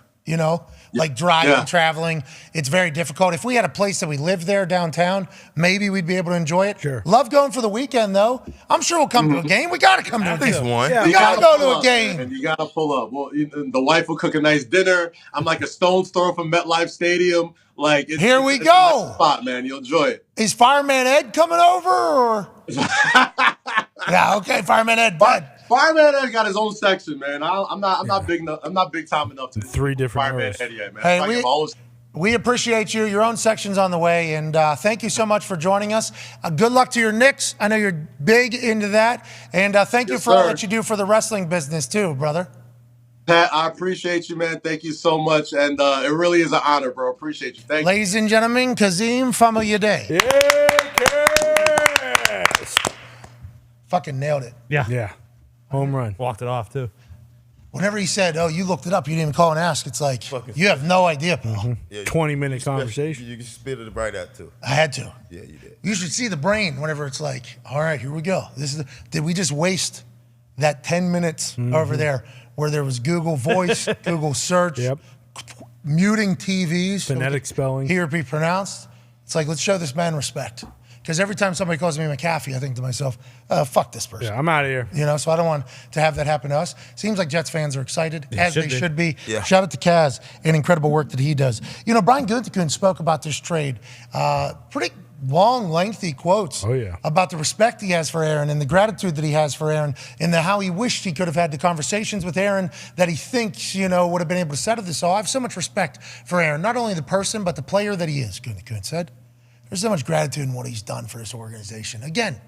Like driving, traveling, it's very difficult. If we had a place that we lived there downtown, maybe we'd be able to enjoy it. Sure. Love going for the weekend, though. I'm sure we'll come to a game. We got to come to a least game. one. We got to go to a game. And you got to pull up. Well, the wife will cook a nice dinner. I'm like a stone's throw from MetLife Stadium. Like, Here we it's go. a nice spot, man. You'll enjoy it. Is Fireman Ed coming over? Or? Yeah, okay, Fireman Ed. Fireman Ed got his own section, man. I'm not big time enough to 3 different Fireman rows. Ed yet, man. Hey, we appreciate you. Your own section's on the way, and thank you so much for joining us. Good luck to your Knicks. I know you're big into that, and thank you for all that you do for the wrestling business too, brother. Pat, I appreciate you, man. Thank you so much, and it really is an honor, bro. Appreciate you. Thank you. Ladies and gentlemen, Kazeem Family-Day. Yes. Fucking nailed it. Yeah. Home run. Walked it off, too. Whenever he said, "Oh, you looked it up, you didn't even call and ask," it's like you have no idea, pal. Yeah, 20-minute conversation. You can spit it right out too. I had to. Yeah, you did. You should see the brain whenever it's like, "All right, here we go." Did we just waste that 10 minutes over there where there was Google Voice, Google Search, muting TVs, Phonetic spelling. Hear it be pronounced. It's like, let's show this man respect. Because every time somebody calls me McAfee, I think to myself, fuck this person. Yeah, I'm out of here. So I don't want to have that happen to us. Seems like Jets fans are excited, as they should be. Yeah. Shout out to Kaz and incredible work that he does. Brian Gutekunst spoke about this trade. Pretty long, lengthy quotes about the respect he has for Aaron and the gratitude that he has for Aaron and how he wished he could have had the conversations with Aaron that he thinks, would have been able to settle this all. I have so much respect for Aaron, not only the person, but the player that he is, Gutekunst said. There's so much gratitude in what he's done for this organization. Again,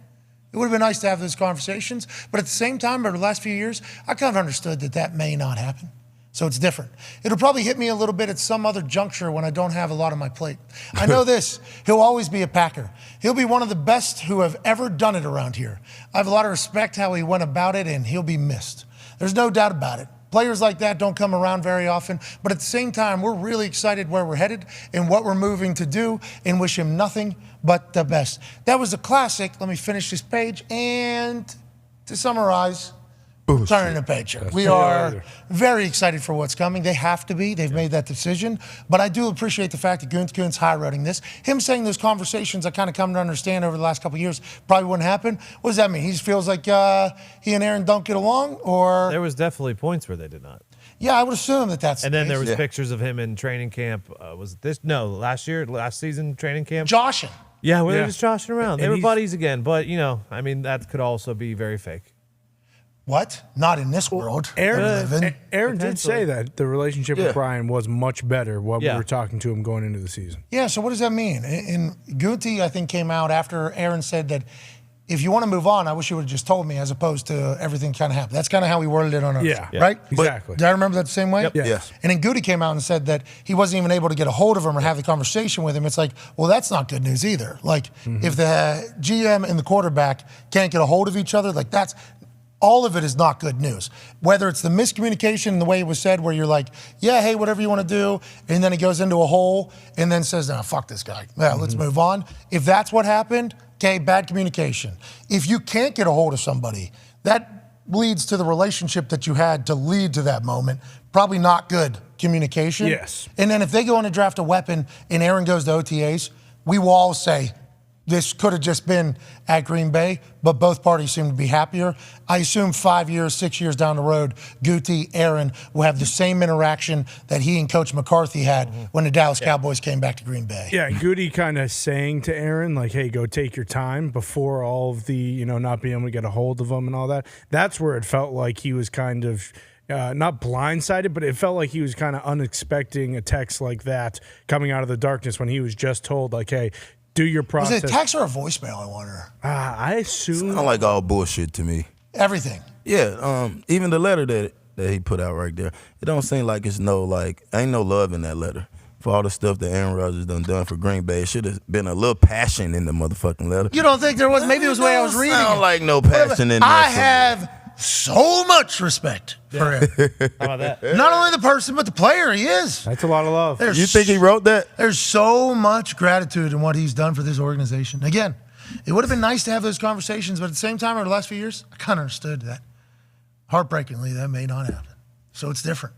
it would have been nice to have those conversations, but at the same time, over the last few years, I kind of understood that may not happen. So it's different. It'll probably hit me a little bit at some other juncture when I don't have a lot on my plate. I know this. He'll always be a Packer. He'll be one of the best who have ever done it around here. I have a lot of respect how he went about it, and he'll be missed. There's no doubt about it. Players like that don't come around very often, but at the same time, we're really excited where we're headed and what we're moving to do and wish him nothing but the best. That was a classic. Let me finish this page. And to summarize, turning the page. We are very excited for what's coming. They have to be. They've made that decision. But I do appreciate the fact that Gutekunst high-roading this. Him saying those conversations I kind of come to understand over the last couple of years probably wouldn't happen. What does that mean? He just feels like he and Aaron don't get along? Or There was definitely points where they did not. Yeah, I would assume that that's And the then there case. was pictures of him in training camp. Was it this? No, last season training camp. Joshing. Yeah, where they're Yeah. just joshing around. They And were he's- buddies again, but I mean, that could also be very fake. What? Not in this world. Aaron, we live in. Aaron did say that the relationship with Brian was much better when we Yeah. were talking to him going into the season. Yeah, so what does that mean? And Guti, I think, came out after Aaron said that if you want to move on, I wish you would have just told me as opposed to everything kind of happened. That's kind of how he worded it on ours, Yeah. right? Exactly. Did I remember that the same way? Yep. Yes. Yes. And then Guti came out and said that he wasn't even able to get a hold of him or have the conversation with him. It's like, well, that's not good news either. Like, if the GM and the quarterback can't get a hold of each other, like that's all of it is not good news. Whether it's the miscommunication in the way it was said, where you're like, yeah, hey, whatever you want to do, and then it goes into a hole and then says, no, fuck this guy. Yeah, let's move on. If that's what happened, okay, bad communication. If you can't get a hold of somebody, that leads to the relationship that you had to lead to that moment. Probably not good communication. Yes. And then if they go in to draft a weapon and Aaron goes to OTAs, we will all say, this could have just been at Green Bay, but both parties seem to be happier. I assume 5 years, 6 years down the road, Guti, Aaron will have the same interaction that he and Coach McCarthy had when the Dallas Cowboys came back to Green Bay. Yeah, and Goody kind of saying to Aaron, like, hey, go take your time before all of the, not being able to get a hold of him and all that. That's where it felt like he was kind of not blindsided, but it felt like he was kind of unexpecting a text like that coming out of the darkness when he was just told, like, hey, do your Was process. it a text or a voicemail, I wonder? I assume. Sound like all bullshit to me. Everything. Yeah, even the letter that he put out right there, it don't seem like it's ain't no love in that letter. For all the stuff that Aaron Rodgers done for Green Bay, it should have been a little passion in the motherfucking letter. You don't think there was? Maybe it was the way I was reading Sound it. like no passion in there. I have so much respect for him. How about that? Not only the person, but the player he is. That's a lot of love. There's You think he wrote that? There's so much gratitude in what he's done for this organization. Again, it would have been nice to have those conversations, but at the same time, over the last few years, I kind of understood that. Heartbreakingly, that may not happen. So it's different.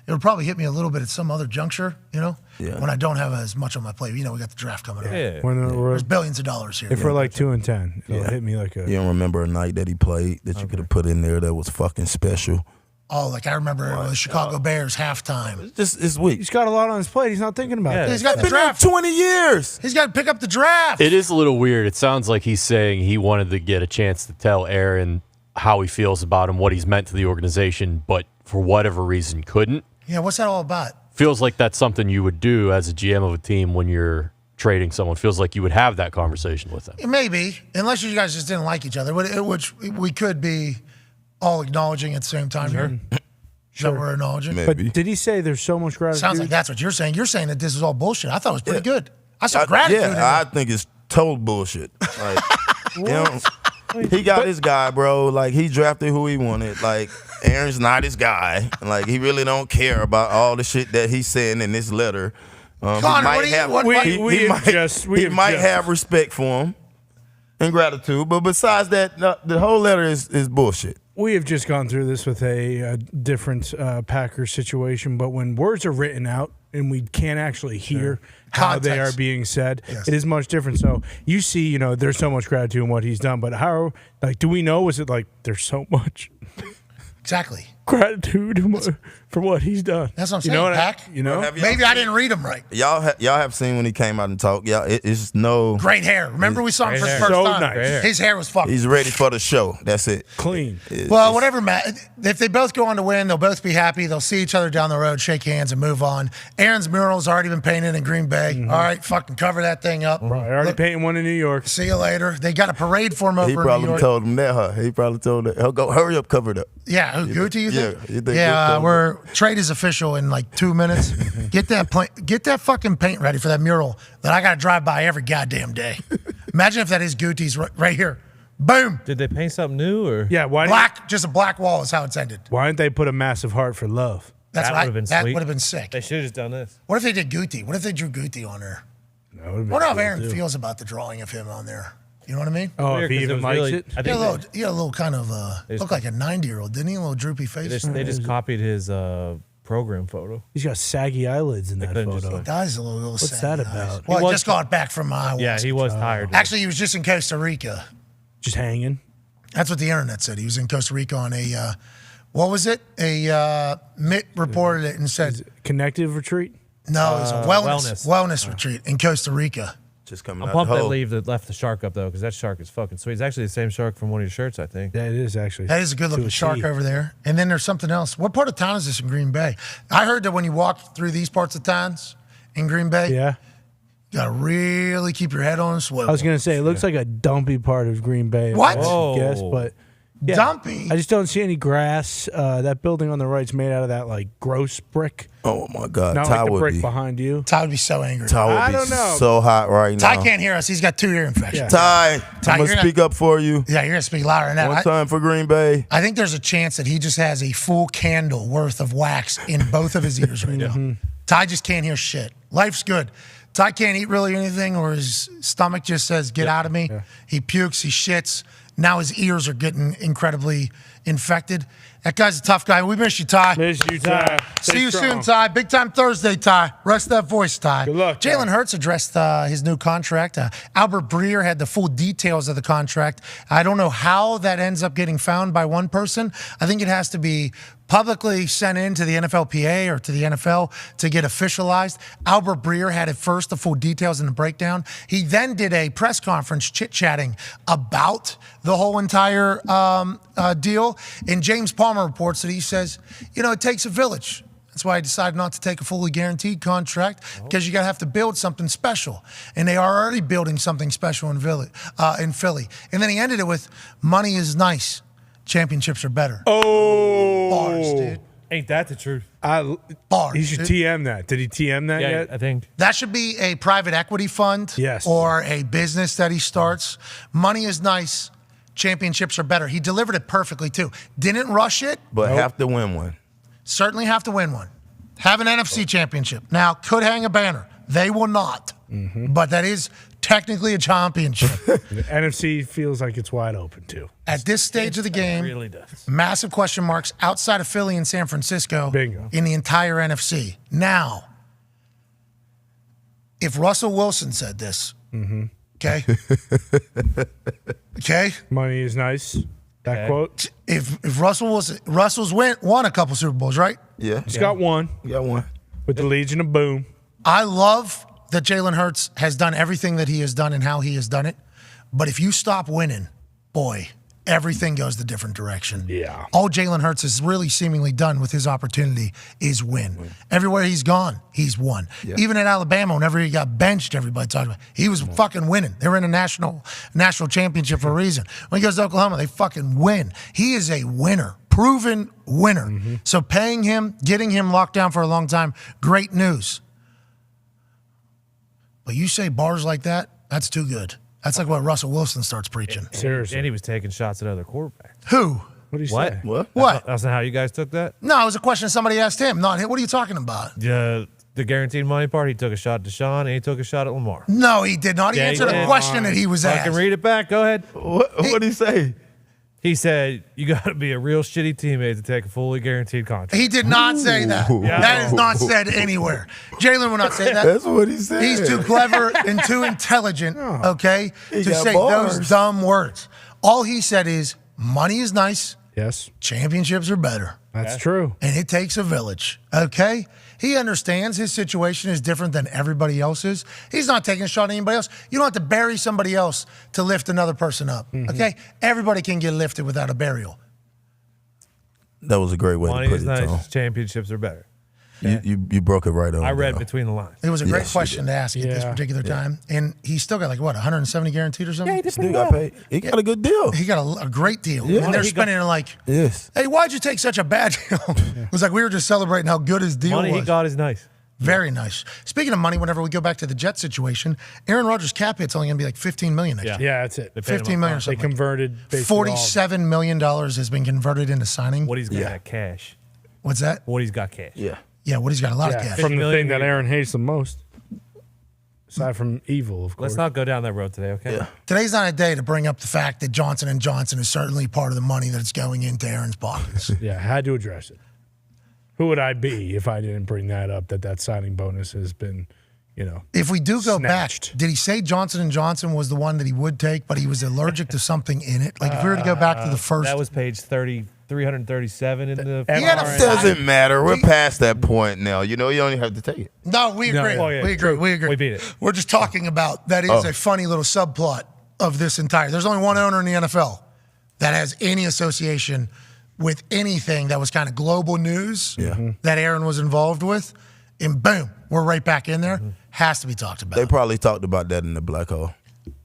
It would probably hit me a little bit at some other juncture, Yeah. when I don't have as much on my plate. We got the draft coming up. Yeah. When There's billions of dollars here. if we're like 2-10, it'll hit me like a. You don't remember a night that he played that you could have put in there that was fucking special? Oh, like I remember the Chicago Bears halftime. It's weak. He's got a lot on his plate. He's not thinking about Yeah. it. He's got the Been there draft. 20 years. He's got to pick up the draft. It is a little weird. It sounds like he's saying he wanted to get a chance to tell Aaron how he feels about him, what he's meant to the organization, but for whatever reason couldn't. Yeah, what's that all about? Feels like that's something you would do as a GM of a team when you're trading someone. Feels like you would have that conversation with them. Maybe, unless you guys just didn't like each other, which we could be all acknowledging at the same time here. Is that what we're acknowledging? But Maybe. did he say there's so much gratitude? Sounds like that's what you're saying. You're saying that this is all bullshit. I thought it was pretty good. I saw gratitude in Yeah, I it. think it's total bullshit. Like, he got his guy, bro. Like, he drafted who he wanted. Like, Aaron's not his guy. Like, he really don't care about all the shit that he's saying in this letter. Connor, what do you- what- We have might just- have respect for him and gratitude, but besides that, the whole letter is bullshit. We have just gone through this with a different Packers situation, but when words are written out and we can't actually hear how they are Context. being said, Yes. it is much different. So you see, there's so much gratitude in what he's done, but how, do we know? Is it like there's so much Exactly. gratitude for what he's done? That's what I'm You know saying, what Pack. Have y'all Maybe I seen- didn't read them right. Y'all have seen when he came out and talked. Yeah, it's no. Great hair. Remember we saw him for the Great first hair. So time. nice. Great hair. His hair was fucking. He's ready for the show. That's it. Clean. Well, whatever, Matt. If they both go on to win, they'll both be happy. They'll see each other down the road, shake hands, and move on. Aaron's mural's already been painted in Green Bay. All right, fucking cover that thing up. I already painted one in New York. See you later. They got a parade for him over He in New probably York. told him that, huh? He probably told that. He'll go, hurry up, cover it up. Yeah, who, Guti, you think? excited? You think Yeah, Gutekunst- trade is official in like 2 minutes. Get that fucking paint ready for that mural that I got to drive by every goddamn day. Imagine if that is Gutey's right here. Boom. Did they paint something new or? Yeah, Just a black wall is how it's ended. Why didn't they put a massive heart for love? That's That right. would've been That sweet. would have been sick. They should have just done this. What if they did Gutey? What if they drew Gutey on there? That would've been I wonder how cool, Aaron too. feels about the drawing of him on there. You know what I mean? Oh, Weird, if he 'cause it even was likes really- it. I He had think a little kind of just- looked like a 90-year-old, didn't he? A little droopy face. they just copied his program photo. He's got saggy eyelids in that couldn't just photo. look- Guy's a little What's sad that about? Well, He he was- just got back from Iowa. Yeah, he was tired. Actually, he was just in Costa Rica. Just hanging. That's what the internet said. He was in Costa Rica on a, what was it? Mitt reported it and said, Connective retreat. no, it was a wellness retreat in Costa Rica. Just coming I'm out pumped the that hole. leave that left the shark up though, because that shark is fucking sweet. It's actually the same shark from one of your shirts, I think. That is actually. That is a good looking shark over there. And then there's something else. What part of town is this in Green Bay? I heard that when you walk through these parts of towns in Green Bay, Yeah. you gotta really keep your head on a swivel. I was gonna say it looks like a dumpy part of Green Bay. What? I guess, but yeah. Dumpy? I just don't see any grass. That building on the right's made out of that like gross brick. Oh my God, Not Ty like the would brick be. behind you. Ty would be so angry. Ty would I be don't know. so hot right now. Ty can't hear us. He's got 2 ear infections. Ty, Ty, I'm you're gonna gonna- speak up for you. Yeah, you're gonna speak louder than that. One time for Green Bay. I think there's a chance that he just has a full candle worth of wax in both of his ears right now. Ty just can't hear shit. Life's good. Ty can't eat really anything, or his stomach just says, get out of me. He pukes, he shits. Now his ears are getting incredibly infected. That guy's a tough guy. We miss you, Ty. Miss you, Ty. Stay See you strong. soon, Ty. Big time Thursday, Ty. Rest that voice, Ty. Good luck, Ty. Jalen Hurts addressed his new contract. Albert Breer had the full details of the contract. I don't know how that ends up getting found by one person. I think it has to be publicly sent in to the NFLPA or to the NFL to get officialized. Albert Breer had at first the full details and the breakdown. He then did a press conference chit-chatting about the whole entire deal. And James Palmer reports that he says, you know, it takes a village. That's why I decided not to take a fully guaranteed contract, because you gotta have to build something special, and they are already building something special in Philly. And then he ended it with, "Money is nice, championships are better." Oh, Bars, dude. Ain't that the truth? Bars. He should dude. TM that. Did he TM that Yeah, yet? I think. That should be a private equity fund, Yes. or a business that he starts. Money is nice, championships are better. He delivered it perfectly too. Didn't rush it. But have to win one. Certainly have to win one. Have an NFC championship. Now, could hang a banner. They will not. But that is technically a championship. The NFC feels like it's wide open too. At this stage of the game, Really does. massive question marks outside of Philly and San Francisco Bingo. in the entire NFC. Now, if Russell Wilson said this, okay? Okay? Money is nice. That Okay. quote. If Russell's won a couple Super Bowls, right? Yeah. He's got one You got one. with the Legion of Boom. I love that Jalen Hurts has done everything that he has done and how he has done it. But if you stop winning, boy, everything goes the different direction. Yeah. All Jalen Hurts has really seemingly done with his opportunity is win. Everywhere he's gone, he's won. Even at Alabama, whenever he got benched, everybody talked about it. He was fucking winning. They were in a national championship for a reason. When he goes to Oklahoma, they fucking win. He is a winner. Proven winner. So paying him, getting him locked down for a long time, great news. But you say bars like that, that's too good. That's like what Russell Wilson starts preaching. Seriously. And he was taking shots at other quarterbacks. Who? What do you What? say? What? What? That's not how you guys took that? No, it was a question somebody asked him. Not him. What are you talking about? The guaranteed money part, he took a shot at Deshaun and he took a shot at Lamar. No, he did not. He Yeah, he answered a did. question that he was I asked. can read it back. Go ahead. What did he say? He said, you got to be a real shitty teammate to take a fully guaranteed contract. He did not say that. That is not said anywhere. Jalen will not say that. That's what he said. He's too clever and too intelligent, okay, He to got say bars. those dumb words. All he said is, money is nice, Yes, championships are better. that's true. And it takes a village, okay? He understands his situation is different than everybody else's. He's not taking a shot at anybody else. You don't have to bury somebody else to lift another person up, okay? Everybody can get lifted without a burial. That was a great way Money to put is it, Tom. nice. Championships are better. You broke it right on. I read though. between the lines. It was a great Yes, you question to ask at this particular time. And he still got like, what, 170 guaranteed or something? Yeah, he did Still pretty got well. paid. He got a good deal. He got a great deal. Yeah. And they're He spending it like, Yes. hey, why'd you take such a bad deal? It was like we were just celebrating how good his deal Money was. he got is nice. Very nice. Speaking of money, whenever we go back to the Jets situation, Aaron Rodgers' cap hit's only going to be like $15 million next year. Yeah, that's it. They paid him 15 million or up front. They something. converted basically all of it. $47 million has been converted into signing. What he's got cash. What's that? What he's got cash. Yeah. Yeah, Woody's got a lot of Yeah, cash. from the million thing that a year. Aaron hates the most. Aside from evil, of course. Let's not go down that road today, okay? Yeah. Today's not a day to bring up the fact that Johnson & Johnson is certainly part of the money that's going into Aaron's pockets. Yeah, I had to address it. Who would I be if I didn't bring that up, that signing bonus has been, If we do go Snatched. back, did he say Johnson & Johnson was the one that he would take, but he was allergic to something in it? Like if we were to go back to the first. That was page 337 in the. He had a MRNA. Doesn't matter. We're past that point now. You only have to take it. No, we agree. Oh, yeah, we agree. We agree. We beat it. We're just talking about that is a funny little subplot of this entire. There's only one owner in the NFL that has any association with anything that was kind of global news that Aaron was involved with, and boom, we're right back in there. Has to be talked about. They probably talked about that in the black hole.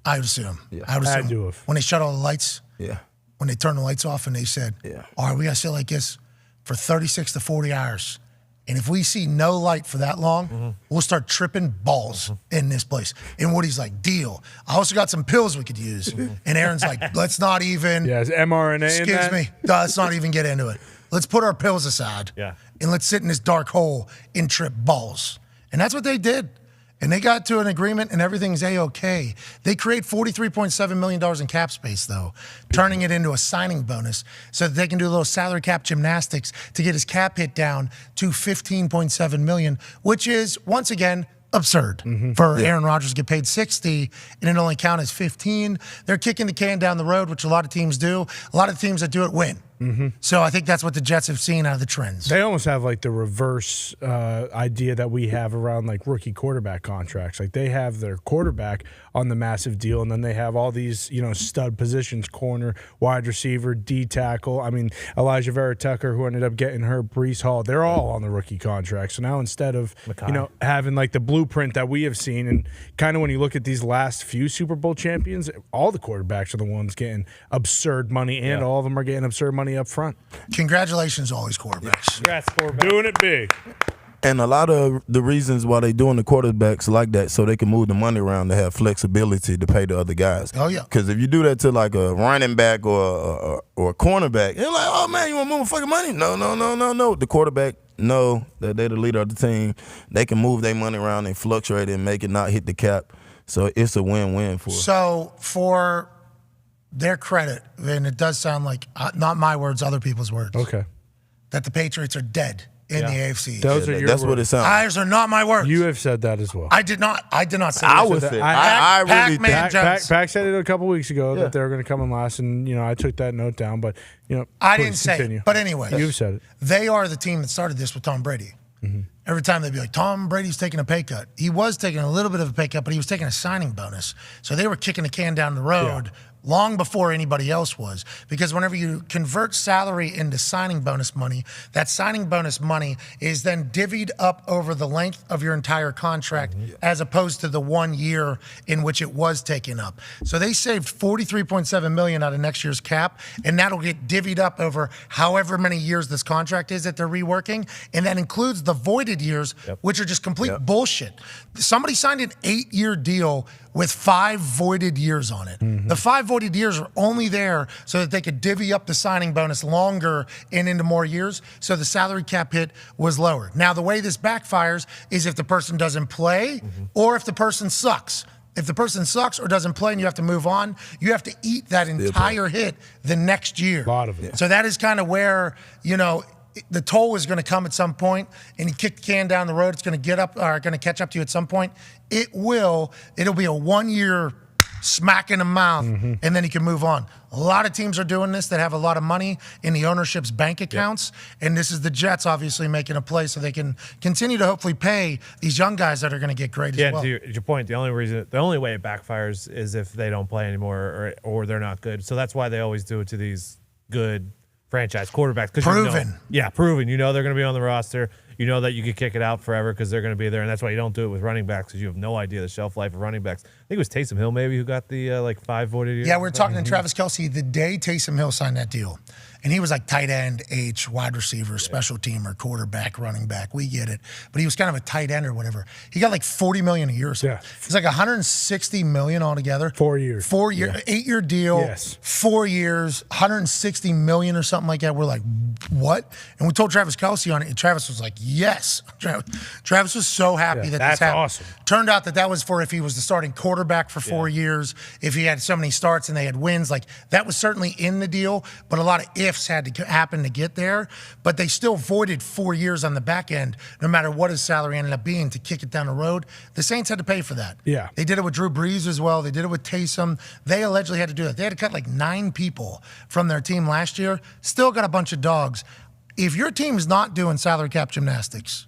I would assume. Yeah. I would Had assume. to have. When they shut all the lights, Yeah. when they turned the lights off and they said, all right, we got to sit like this for 36 to 40 hours. And if we see no light for that long, we'll start tripping balls in this place. And Woody's like, deal. I also got some pills we could use. And Aaron's like, let's not even. Yeah, is mRNA in Excuse that? me. No, let's not even get into it. Let's put our pills aside. Yeah. And let's sit in this dark hole and trip balls. And that's what they did. And they got to an agreement and everything's A-OK. They create $43.7 million in cap space, though, turning it into a signing bonus so that they can do a little salary cap gymnastics to get his cap hit down to $15.7 million, which is, once again, absurd for Aaron Rodgers to get paid $60 and it only count as $15. They're kicking the can down the road, which a lot of teams do. A lot of teams that do it win. So I think that's what the Jets have seen out of the trends. They almost have like the reverse idea that we have around like rookie quarterback contracts. Like they have their quarterback on the massive deal, and then they have all these stud positions: corner, wide receiver, D tackle. I mean, Elijah Vera Tucker, who ended up getting hurt, Breece Hall. They're all on the rookie contract. So now instead of having like the blueprint that we have seen, and kind of when you look at these last few Super Bowl champions, all the quarterbacks are the ones getting absurd money, and all of them are getting absurd money up front. Congratulations, all these quarterbacks. Congrats, quarterback. Doing it big. And a lot of the reasons why they doing the quarterbacks like that, so they can move the money around to have flexibility to pay the other guys. Oh, yeah. Because if you do that to like a running back or a cornerback, you're like, oh man, you want more fucking money? No. The quarterback know that they're the leader of the team. They can move their money around and fluctuate it and make it not hit the cap. So it's a win-win for. So for their credit, and it does sound like, not my words, other people's words, Okay. that the Patriots are dead in the AFC. Those are your That's what it words. sounds. Those are not my words. You have said that as well. I did not say I this. would that. say. I- I really Pac-Man think. Jones. Pac said it a couple weeks ago Yeah. that they were going to come in last, and I took that note down. But I please didn't say continue. it. But anyway, You've said it. they are the team that started this with Tom Brady. Every time they'd be like, Tom Brady's taking a pay cut. He was taking a little bit of a pay cut, but he was taking a signing bonus. So they were kicking the can down the road long before anybody else was. Because whenever you convert salary into signing bonus money, that signing bonus money is then divvied up over the length of your entire contract as opposed to the 1 year in which it was taken up. So they saved $43.7 million out of next year's cap, and that'll get divvied up over however many years this contract is that they're reworking. And that includes the voided years, which are just complete bullshit. Somebody signed an 8-year deal with 5 voided years on it. The 5 voided years are only there so that they could divvy up the signing bonus longer and into more years, so the salary cap hit was lower. Now, the way this backfires is if the person doesn't play or if the person sucks. If the person sucks or doesn't play and you have to move on, you have to eat that entire hit the next year. A lot of it. So that is kind of where, the toll is going to come at some point, and you kick the can down the road. It's going to get up, or going to catch up to you at some point. It will. It'll be a 1 year smack in the mouth, and then you can move on. A lot of teams are doing this that have a lot of money in the ownership's bank accounts, and this is the Jets obviously making a play so they can continue to hopefully pay these young guys that are going to get great as well. To your point, the only way it backfires is if they don't play anymore or they're not good. So that's why they always do it to these good franchise quarterbacks. Proven. Proven. You know they're going to be on the roster. you know that you could kick it out forever because they're going to be there, and that's why you don't do it with running backs because you have no idea the shelf life of running backs. I think it was Taysom Hill maybe who got the 5 voided years. Yeah, we were talking to Travis Kelce the day Taysom Hill signed that deal. And he was like tight end, H, wide receiver, special teamer, quarterback, running back. We get it. But he was kind of a tight end or whatever. He got like $40 million a year or something. Yeah. It's like $160 million altogether. 4 years. 4 year, 8-year deal. Yes. 4 years, $160 million or something like that. We're like, what? And we told Travis Kelce on it, and Travis was like, yes. Travis was so happy that that's this happened. awesome. Turned out that was for if he was the starting quarterback for 4 years, if he had so many starts and they had wins. Like, that was certainly in the deal, but a lot of ifs had to happen to get there. But they still voided 4 years on the back end, no matter what his salary ended up being, to kick it down the road. The Saints had to pay for that. Yeah. They did it with Drew Brees as well. They did it with Taysom. They allegedly had to do it. They had to cut like 9 people from their team last year. Still got a bunch of dogs. If your team's not doing salary cap gymnastics,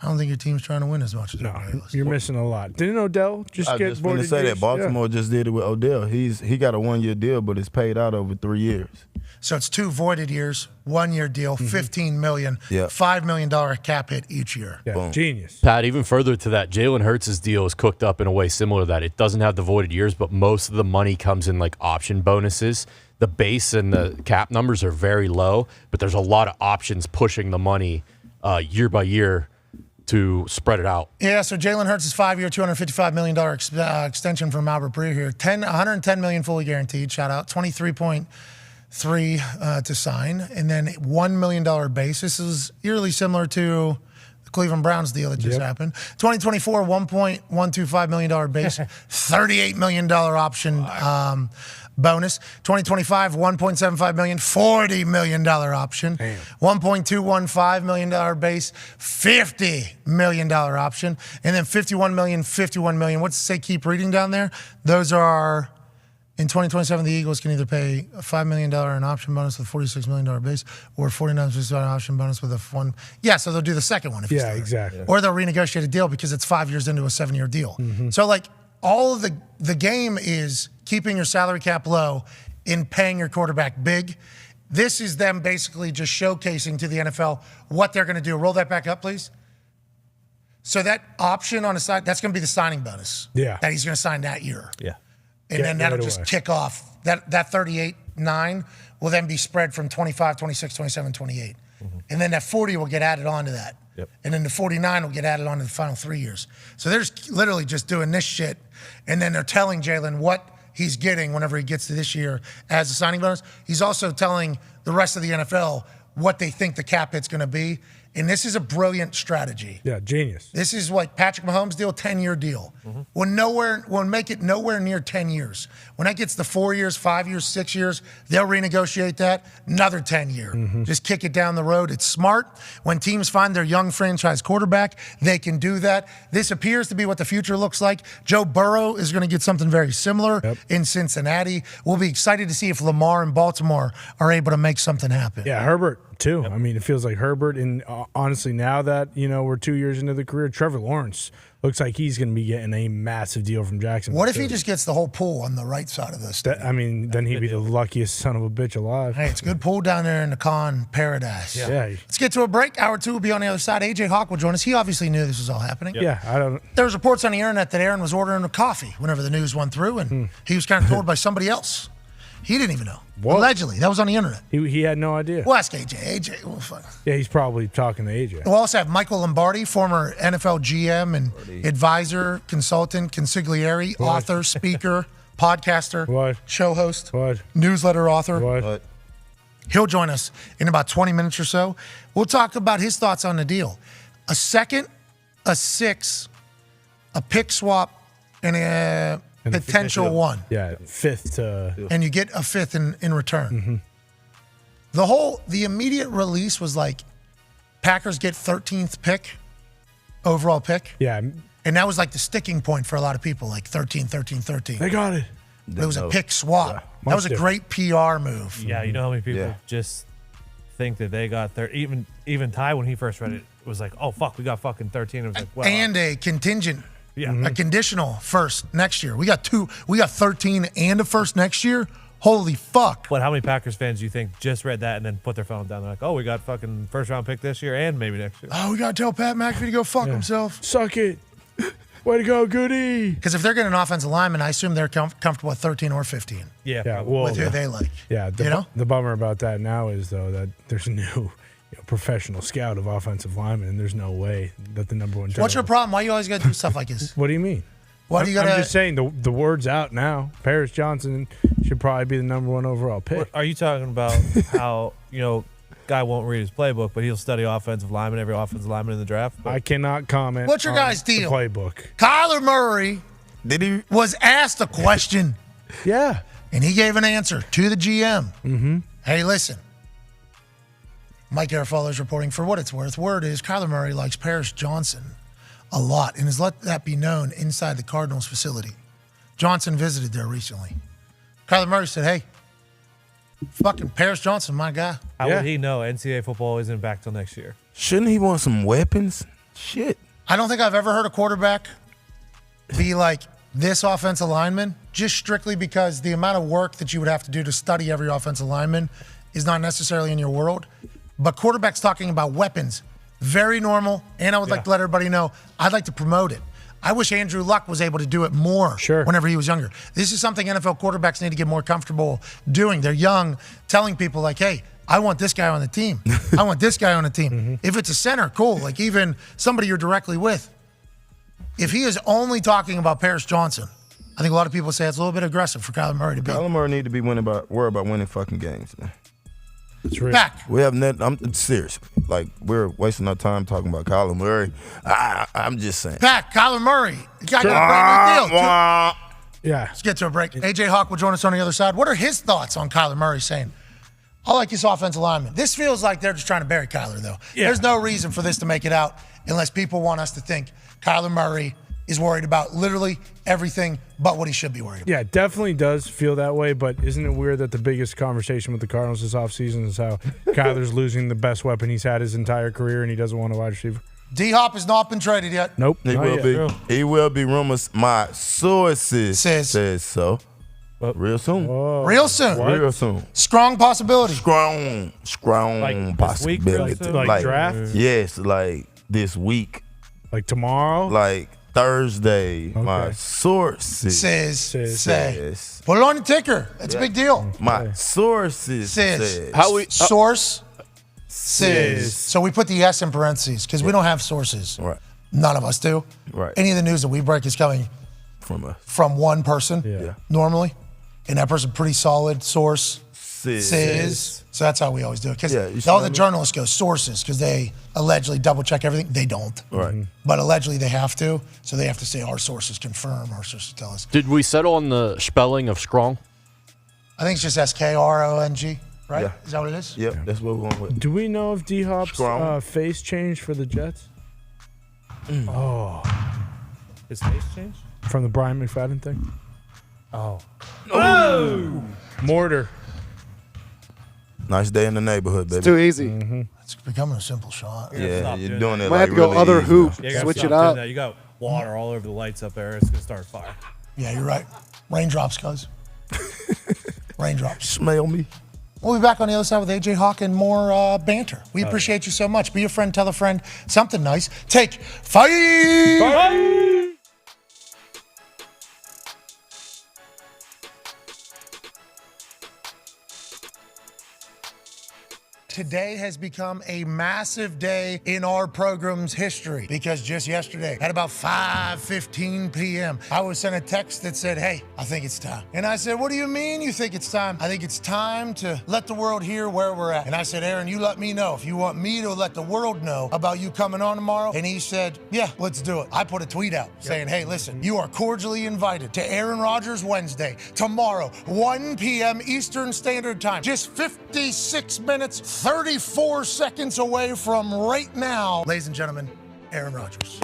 I don't think your team's trying to win as much as everybody else. You're missing a lot. Didn't Odell just I get just going to voided say years? that Baltimore just did it with Odell. He got a 1-year deal, but it's paid out over 3 years. So it's 2 voided years, 1-year deal, $15 million, Yeah. $5 million cap hit each year. Yeah, Boom. genius. Pat, even further to that, Jalen Hurts' deal is cooked up in a way similar to that. It doesn't have the voided years, but most of the money comes in like option bonuses. The base and the cap numbers are very low, but there's a lot of options pushing the money year by year to spread it out. Yeah, so Jalen Hurts' 5-year, $255 million extension from Albert Breer here. $110 million fully guaranteed, shout out. 23.3 to sign. And then $1 million base. This is eerily similar to the Cleveland Browns deal that just happened. 2024, $1.125 million base. $38 million option bonus. 2025, $1.75 million, $40 million option. Damn. $1.215 million base, $50 million option. And then $51 million. What's it say? Keep reading down there. Those are, in 2027, the Eagles can either pay a $5 million in option bonus with $46 million base or $49 million option bonus with a one. Yeah, so they'll do the second one if it's Yeah, there. exactly. Or they'll renegotiate a deal because it's 5 years into a 7-year deal. So, like, all of the game is keeping your salary cap low and paying your quarterback big. This is them basically just showcasing to the NFL what they're going to do. Roll that back up, please. So that option on the side, that's going to be the signing bonus. Yeah. That he's going to sign that year. Yeah. And Yeah, then that'll right just away. kick off. That 38.9 will then be spread from 25, 26, 27, 28. And then that 40 will get added on to that. Yep. And then the 49 will get added on to the final 3 years. So they're just literally just doing this shit. And then they're telling Jalen what he's getting whenever he gets to this year as a signing bonus. He's also telling the rest of the NFL what they think the cap hit's going to be. And this is a brilliant strategy. Yeah, genius. This is what Patrick Mahomes' deal, 10-year deal. We'll make it nowhere near 10 years. When that gets to 4 years, 5 years, 6 years, they'll renegotiate that, another 10-year. Just kick it down the road. It's smart. When teams find their young franchise quarterback, they can do that. This appears to be what the future looks like. Joe Burrow is going to get something very similar in Cincinnati. We'll be excited to see if Lamar and Baltimore are able to make something happen. Yeah, Herbert too. I mean, it feels like Herbert, and honestly, now that we're 2 years into the career, Trevor Lawrence looks like he's going to be getting a massive deal from Jacksonville. What if he just gets the whole pool on the right side of this? Then he'd be the luckiest son of a bitch alive. Hey, it's a good pool down there in the con paradise. Yeah. Let's get to a break. Hour 2 will be on the other side. AJ Hawk will join us. He obviously knew this was all happening. Yeah, I don't. There was reports on the internet that Aaron was ordering a coffee whenever the news went through, and he was kind of told by somebody else. He didn't even know. What? Allegedly. That was on the internet. He had no idea. We'll ask AJ. AJ, well, fuck. Yeah, he's probably talking to AJ. We'll also have Michael Lombardi, former NFL GM and advisor, consultant, consigliere, author, speaker, podcaster, What? show host, What? newsletter author. What? He'll join us in about 20 minutes or so. We'll talk about his thoughts on the deal. A second, a 6, a pick swap, and a potential 1. Yeah, 5th to. And you get a 5th in return. The immediate release was like, Packers get 13th pick, overall pick. Yeah, And that was like the sticking point for a lot of people, like 13. they got it. It was a pick swap. Yeah, that was a much great PR move. Yeah, you know how many people just think that they got there. Even Ty, when he first read it, was like, "Oh fuck, we got fucking 13." It was like, well, And a contingent, yeah, a conditional first next year. We got 13 and a first next year. Holy fuck. But how many Packers fans do you think just read that and then put their phone down? They're like, oh, we got fucking first round pick this year and maybe next year. Oh, we got to tell Pat McAfee to go fuck himself. Suck it. Way to go, Goody. Because if they're getting an offensive lineman, I assume they're comfortable at 13 or 15 Yeah. Well, with who they like. Yeah. You know? The bummer about that now is, though, that there's a new professional scout of offensive linemen, and there's no way that the number one. What's your problem? Why you always got to do stuff like this? What do you mean? Why do you got to? I'm just saying the word's out now. Paris Johnson should probably be the number one overall pick. Are you talking about how, guy won't read his playbook, but he'll study offensive lineman, every offensive lineman in the draft? But I cannot comment. What's your on guys' the deal? playbook. Kyler Murray was asked a question. Yeah. And he gave an answer to the GM. Mm-hmm. Hey, listen. Mike Garafolo is reporting for what it's worth. Word is Kyler Murray likes Paris Johnson a lot and has let that be known inside the Cardinals facility. Johnson visited there recently. Kyler Murray said, hey, fucking Paris Johnson, my guy. How would he know NCAA football isn't back till next year? Shouldn't he want some weapons? Shit. I don't think I've ever heard a quarterback be like this offensive lineman, just strictly because the amount of work that you would have to do to study every offensive lineman is not necessarily in your world. But quarterbacks talking about weapons, very normal. And I would like to let everybody know, I'd like to promote it. I wish Andrew Luck was able to do it more whenever he was younger. This is something NFL quarterbacks need to get more comfortable doing. They're young, telling people like, hey, I want this guy on the team. I want this guy on the team. Mm-hmm. If it's a center, cool. Like even somebody you're directly with. If he is only talking about Paris Johnson, I think a lot of people say it's a little bit aggressive for Kyler Murray to be. Kyler Murray need to be worried about winning fucking games, man. That's real. Back. We have I'm serious. Like, we're wasting our time talking about Kyler Murray. I'm just saying. Back, Kyler Murray. You got a brand new deal. Yeah. Let's get to a break. AJ Hawk will join us on the other side. What are his thoughts on Kyler Murray saying, I like his offensive lineman? This feels like they're just trying to bury Kyler, though. Yeah. There's no reason for this to make it out unless people want us to think Kyler Murray is worried about literally everything but what he should be worried about. Yeah, it definitely does feel that way, but isn't it weird that the biggest conversation with the Cardinals this offseason is how Kyler's losing the best weapon he's had his entire career and he doesn't want a wide receiver? D-Hop has not been traded yet. Nope. He will be. He will be. Rumors. My sources says so. Real soon. Whoa. Real soon. What? Real soon. Strong possibility. Strong Like possibility. this week, like draft? Yes, like this week. Like tomorrow? Like Thursday. My sources Says. Put it on the ticker. That's a big deal. My sources Says. says. Says. So we put the S in parentheses because we don't have sources. Right. None of us do. Right. Any of the news that we break is coming From us. from one person Yeah. normally. And that person, pretty solid source. Says. So that's how we always do it. Because Yeah, you see all what the I mean? journalists go sources because they allegedly double check everything. They don't. Right. But allegedly they have to. So they have to say our sources confirm, our sources tell us. Did we settle on the spelling of strong? I think it's just S-K-R-O-N-G, right? Yeah. Is that what it is? Yep, that's what we're going with. Do we know if D-Hop's Strong. face changed for the Jets? Oh. His face changed? From the Brian McFadden thing? Oh. Mortar. Nice day in the neighborhood, baby. It's too easy. It's becoming a simple shot. Yeah, Stop you're doing doing that. it Might like have to go really other easy hoop. now. You gotta Switch stop it doing up. that. You got water all over the lights up there. It's gonna start a fire. Yeah, you're right. Raindrops, guys. Raindrops. Smell me. We'll be back on the other side with AJ Hawk and more banter. We appreciate you so much. Be a friend, tell a friend. Something nice. Take 5. Today has become a massive day in our program's history because just yesterday at about 5:15 p.m., I was sent a text that said, hey, I think it's time. And I said, what do you mean you think it's time? I think it's time to let the world hear where we're at. And I said, Aaron, you let me know if you want me to let the world know about you coming on tomorrow. And he said, yeah, let's do it. I put a tweet out saying, hey, listen, you are cordially invited to Aaron Rodgers Wednesday, tomorrow, 1 p.m. Eastern Standard Time. Just 56 minutes, 34 seconds away from right now. Ladies and gentlemen, Aaron Rodgers.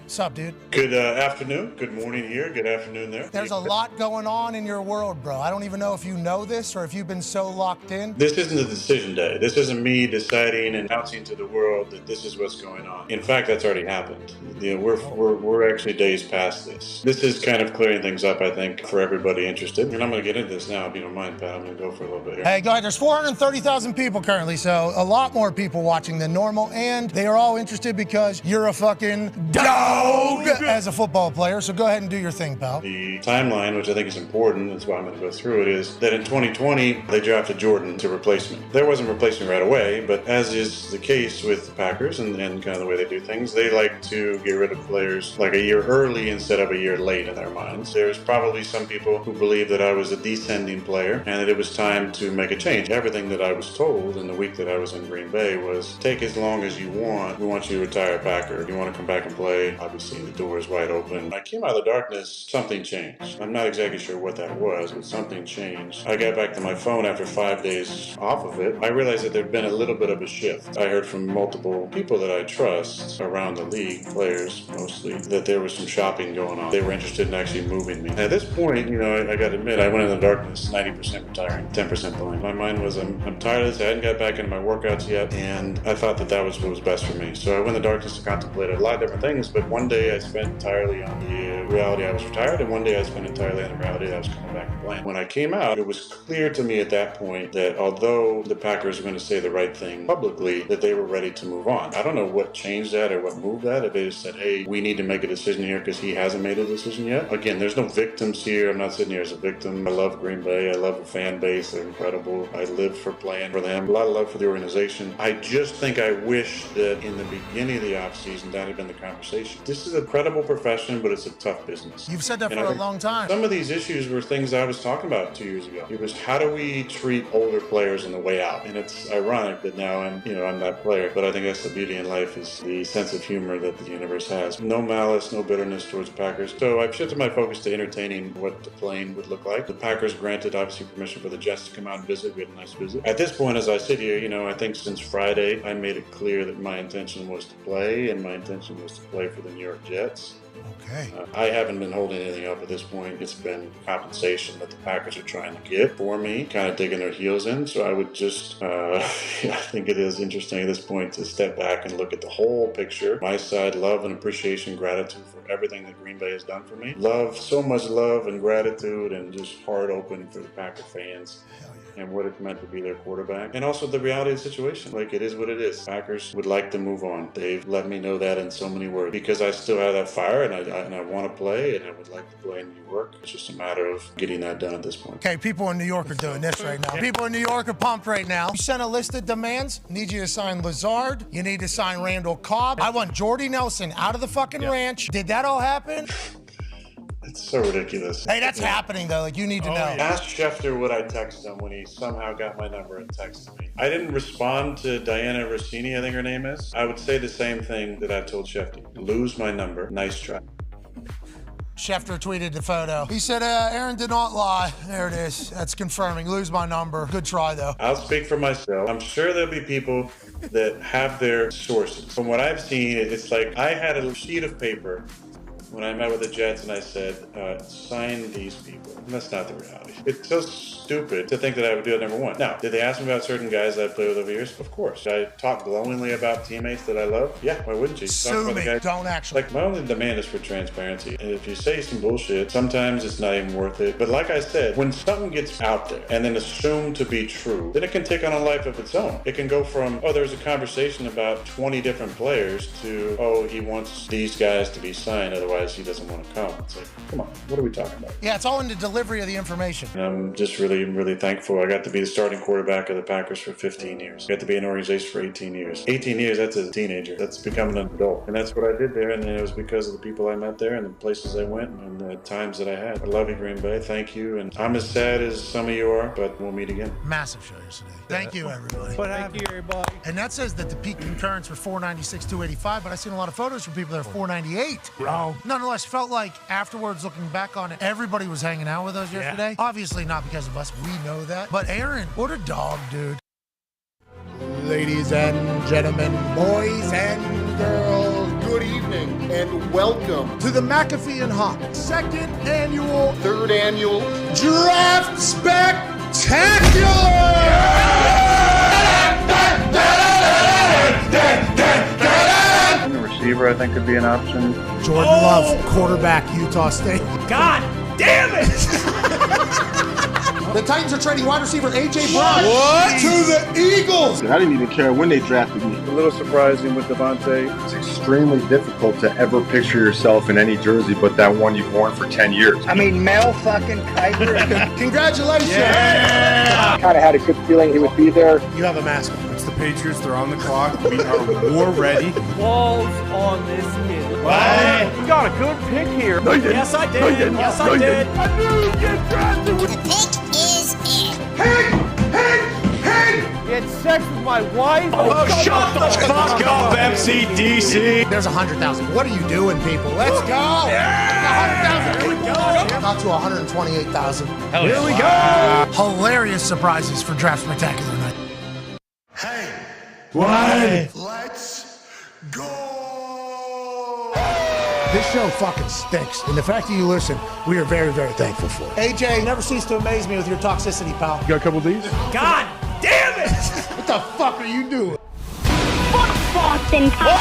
What's up, dude? Good afternoon. Good morning here. Good afternoon there. There's a lot going on in your world, bro. I don't even know if you know this or if you've been so locked in. This isn't a decision day. This isn't me deciding and announcing to the world that this is what's going on. In fact, that's already happened. You know, we're actually days past this. This is kind of clearing things up, I think, for everybody interested. And I'm going to get into this now, if you don't mind, Pat. I'm going to go for a little bit here. Hey, go ahead. There's 430,000 people currently, so a lot more people watching than normal, and they are all interested because you're a fucking dog as a football player. So go ahead and do your thing, pal. The timeline, which I think is important, that's why I'm going to go through it, is that in 2020, they drafted Jordan to replace me. There wasn't replacement right away, but as is the case with the Packers and kind of the way they do things, they like to get rid of players like a year early instead of a year late in their minds. There's probably some people who believe that I was a descending player and that it was time to make a change. Everything that I was told in the week that I was in Green Bay was, take as long as you want. We want you to retire, Packer. You want to come back and play? Obviously, the door is wide open. When I came out of the darkness, something changed. I'm not exactly sure what that was, but something changed. I got back to my phone after 5 days off of it. I realized that there'd been a little bit of a shift. I heard from multiple people that I trust around the league, players mostly, that there was some shopping going on. They were interested in actually moving me. At this point, you know, I got to admit, I went in the darkness, 90% retiring, 10% playing. My mind was, I'm tired of this. I hadn't got back into my workouts yet, and I thought that was what was best for me. So I went in the darkness to contemplate a lot of different things, but one day I spent entirely on the reality I was retired, and one day I spent entirely on the reality that I was coming back and playing. When I came out, it was clear to me at that point that although the Packers were going to say the right thing publicly, that they were ready to move on. I don't know what changed that or what moved that. If they just said, hey, we need to make a decision here because he hasn't made a decision yet. Again, there's no victims here. I'm not sitting here as a victim. I love Green Bay. I love the fan base. They're incredible. I live for playing for them. A lot of love for the organization. I just think I wish that in the beginning of the offseason, that had been the conversation. This is a credible profession, but it's a tough business. You've said that for a long time. Some of these issues were things I was talking about 2 years ago. It was, how do we treat older players on the way out? And it's ironic that now I'm that player, but I think that's the beauty in life, is the sense of humor that the universe has. No malice, no bitterness towards Packers. So I've shifted my focus to entertaining what the plane would look like. The Packers granted, obviously, permission for the Jets to come out and visit. We had a nice visit. At this point, as I sit here, I think since Friday, I made it clear that my intention was to play, and my intention was to play for the New York Jets. Okay. I haven't been holding anything up at this point. It's been compensation that the Packers are trying to get for me, kind of digging their heels in. So I would just, I think it is interesting at this point to step back and look at the whole picture. My side, love and appreciation, gratitude for everything that Green Bay has done for me. So much love and gratitude, and just heart open for the Packer fans. And what it's meant to be their quarterback. And also the reality of the situation. Like, it is what it is. Packers would like to move on. They've let me know that in so many words. Because I still have that fire, and I want to play, and I would like to play in New York. It's just a matter of getting that done at this point. Okay, people in New York are doing this right now. People in New York are pumped right now. You sent a list of demands. Need you to sign Lazard. You need to sign Randall Cobb. I want Jordy Nelson out of the fucking ranch. Did that all happen? It's so ridiculous. Hey, that's happening, though. Like, you need to know. Ask Schefter what I texted him when he somehow got my number and texted me. I didn't respond to Diana Rossini, I think her name is. I would say the same thing that I told Schefter. Lose my number. Nice try. Schefter tweeted the photo. He said, Aaron did not lie. There it is. That's confirming. Lose my number. Good try, though. I'll speak for myself. I'm sure there'll be people that have their sources. From what I've seen, it's like I had a sheet of paper when I met with the Jets and I said, sign these people. And that's not the reality. It's so stupid to think that I would do it, number one. Now, did they ask me about certain guys that I've played with over years? Of course. Did I talk glowingly about teammates that I love? Yeah, why wouldn't you? Sue me. Don't actually. Like, my only demand is for transparency. And if you say some bullshit, sometimes it's not even worth it. But like I said, when something gets out there and then assumed to be true, then it can take on a life of its own. It can go from, there's a conversation about 20 different players to, he wants these guys to be signed, otherwise he doesn't want to come. It's like, come on, what are we talking about? Yeah, it's all in the delivery of the information. And I'm just really, really thankful. I got to be the starting quarterback of the Packers for 15 years. I got to be in an organization for 18 years. 18 years, that's a teenager. That's becoming an adult. And that's what I did there, and it was because of the people I met there and the places I went and the times that I had. I love you, Green Bay. Thank you. And I'm as sad as some of you are, but we'll meet again. Massive show yesterday. Thank you, everybody. Thank you, everybody. And that says that the peak concurrence for 496, 285, but I've seen a lot of photos from people that are 498. Wow. Nonetheless, felt like afterwards, looking back on it, everybody was hanging out with us yesterday. Obviously not because of us. We know that. But Aaron, what a dog, dude. Ladies and gentlemen, boys and girls, good evening. evening, and welcome to the McAfee and Hawk second annual, third annual Draft Spectacular! The receiver, I think, could be an option. Jordan Love, quarterback, Utah State. God damn it! The Titans are trading wide receiver A.J. Brown to the Eagles. I didn't even care when they drafted me. A little surprising with Devontae. It's extremely difficult to ever picture yourself in any jersey but that one you've worn for 10 years. I mean, Mel fucking Kiper. Congratulations. I kind of had a good feeling he would be there. You have a mask. It's the Patriots. They're on the clock. We are war ready. Balls on this kid. What? We got a good pick here. No, you didn't. Yes, I did. No, you didn't. Yes, No, I you did. didn't. I knew you'd get drafted with The pick is in. He had sex with my wife. Oh, shut the fuck up, MCDC. There's 100,000. What are you doing, people? Let's go. 100,000. Here we go. Got to 128,000. Here we go. Hilarious surprises for Draft Spectacular night. Hey, What? let's go. This show fucking stinks. And the fact that you listen, we are very, very thankful for it. AJ, never cease to amaze me with your toxicity, pal. You got a couple of these? God damn it! What the fuck are you doing? Fuck Boston College.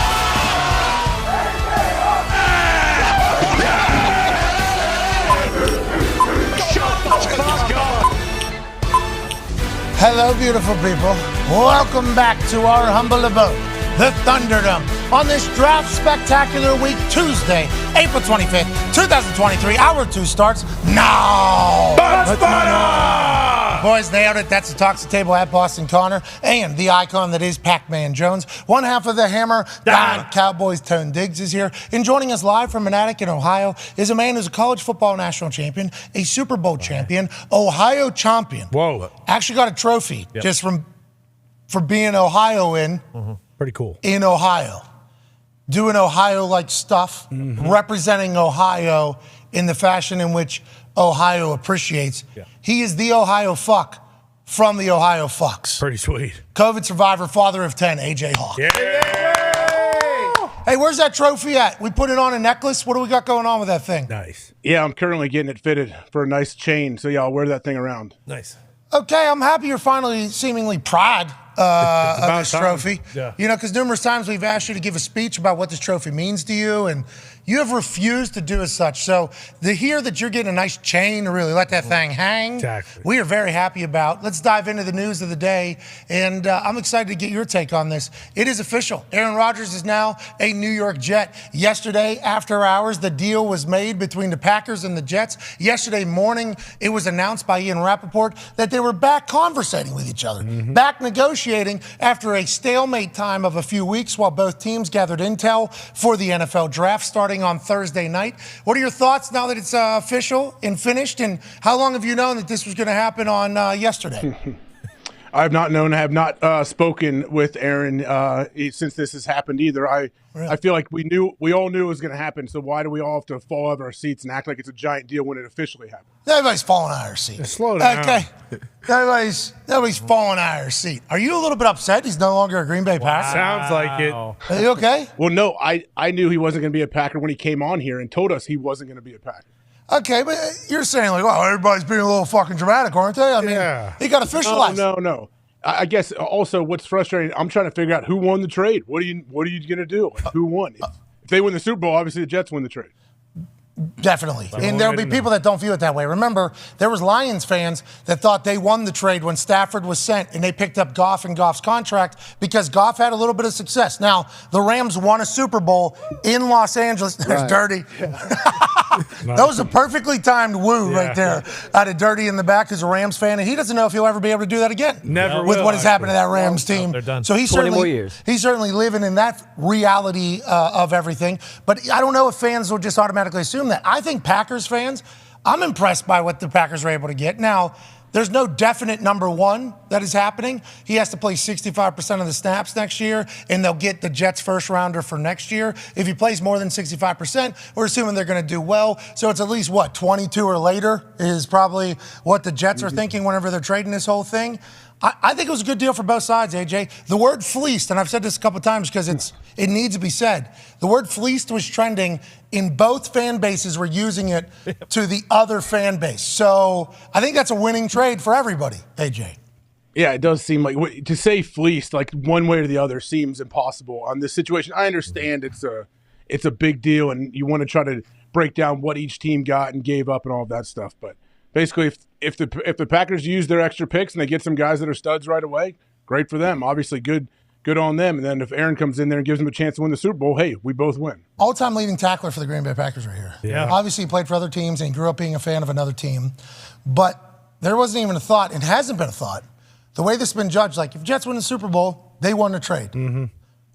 Hello, beautiful people. Welcome back to our humble abode, the Thunderdome, on this Draft Spectacular Week, Tuesday, April 25th, 2023. Hour 2 starts now. Boys, nailed it. That's the Talks the Table at Boston Connor and the icon that is Pac-Man Jones. One half of the Hammer, Dahn Cowboys, Tone Diggs is here. And joining us live from an attic in Ohio is a man who's a college football national champion, a Super Bowl champion, Ohio champion. Whoa. Actually got a trophy just for being Ohioan. Pretty cool. In Ohio, doing Ohio-like stuff, representing Ohio in the fashion in which Ohio appreciates. Yeah. He is the Ohio fuck from the Ohio fucks. Pretty sweet. COVID survivor, father of 10, AJ Hawk. Yeah. Hey, where's that trophy at? We put it on a necklace. What do we got going on with that thing? Nice. Yeah, I'm currently getting it fitted for a nice chain, so yeah, I'll wear that thing around. Nice. Okay, I'm happy you're finally seemingly proud of this time. trophy. Yeah. You know, because numerous times we've asked you to give a speech about what this trophy means to you, and you have refused to do as such. So to hear that you're getting a nice chain to really let that thing hang, Exactly. we are very happy about. Let's dive into the news of the day, and I'm excited to get your take on this. It is official. Aaron Rodgers is now a New York Jet. Yesterday, after hours, the deal was made between the Packers and the Jets. Yesterday morning, it was announced by Ian Rappaport that they were back conversating with each other, back negotiating after a stalemate time of a few weeks while both teams gathered intel for the NFL draft starting on Thursday night. What are your thoughts now that it's official and finished? And how long have you known that this was going to happen on yesterday? I have not known, I have not spoken with Aaron since this has happened either. I feel like we all knew it was going to happen, so why do we all have to fall out of our seats and act like it's a giant deal when it officially happened? Everybody's falling out of their seat. Slow down. Okay. Everybody's falling out of their seat. Are you a little bit upset he's no longer a Green Bay Packer? Sounds like it. Are you okay? Well, no, I knew he wasn't going to be a Packer when he came on here and told us he wasn't going to be a Packer. Okay, but you're saying like, well, everybody's being a little fucking dramatic, aren't they? I mean, he got officialized. No. I guess also what's frustrating, I'm trying to figure out who won the trade. What are you going to do? Like, who won? If they win the Super Bowl, obviously the Jets win the trade. Definitely. And there'll be people that don't view it that way. Remember, there was Lions fans that thought they won the trade when Stafford was sent and they picked up Goff and Goff's contract because Goff had a little bit of success. Now, the Rams won a Super Bowl in Los Angeles. There's Dirty. That was a perfectly timed woo right there out of Dirty in the back as a Rams fan. And he doesn't know if he'll ever be able to do that again. Never with will, what has happened to that Rams team. They're done. So he's 20 more years. He's certainly living in that reality of everything. But I don't know if fans will just automatically assume that. I think Packers fans, I'm impressed by what the Packers were able to get. Now, there's no definite number one that is happening. He has to play 65% of the snaps next year, and they'll get the Jets first rounder for next year. If he plays more than 65%, we're assuming they're going to do well. So it's at least, 22 or later is probably what the Jets are thinking whenever they're trading this whole thing. I think it was a good deal for both sides, AJ. The word fleeced, and I've said this a couple times because it needs to be said. The word fleeced was trending in both fan bases were using it to the other fan base. So I think that's a winning trade for everybody, AJ. Yeah, it does seem like to say fleeced like one way or the other seems impossible on this situation. I understand it's a big deal, and you want to try to break down what each team got and gave up and all of that stuff. But basically, if the Packers use their extra picks and they get some guys that are studs right away, great for them. Obviously, good on them. And then if Aaron comes in there and gives them a chance to win the Super Bowl, hey, we both win. All-time leading tackler for the Green Bay Packers right here. Yeah. Obviously, he played for other teams and he grew up being a fan of another team. But there wasn't even a thought, and hasn't been a thought, the way this has been judged, like if Jets win the Super Bowl, they won the trade. Mm-hmm.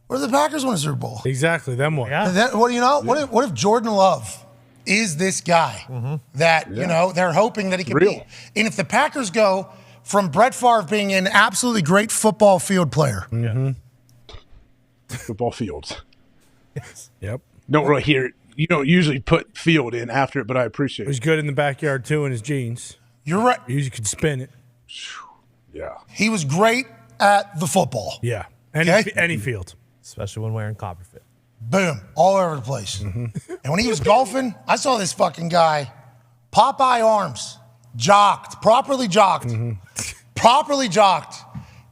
What if the Packers win the Super Bowl? Exactly, them one. And then, what if Jordan Love is this guy that, they're hoping that he can be? And if the Packers go from Brett Favre being an absolutely great football field player. Football fields. Yep. Don't really hear it. You don't usually put field in after it, but I appreciate it. He's good in the backyard, too, in his jeans. You're right. You could spin it. Yeah. He was great at the football. Yeah. Any field. Especially when wearing Copperfit. Boom. All over the place. And when he was golfing, I saw this fucking guy, Popeye arms, properly jocked,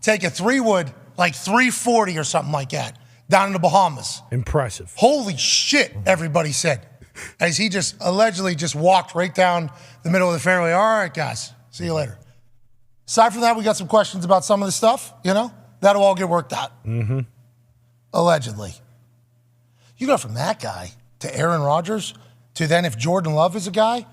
take a 3-wood, like 340 or something like that, down in the Bahamas. Impressive. Holy shit, everybody said. As he just allegedly just walked right down the middle of the fairway. All right, guys. See you later. Aside from that, we got some questions about some of the stuff, That'll all get worked out. Allegedly. You go from that guy to Aaron Rodgers to then if Jordan Love is a guy,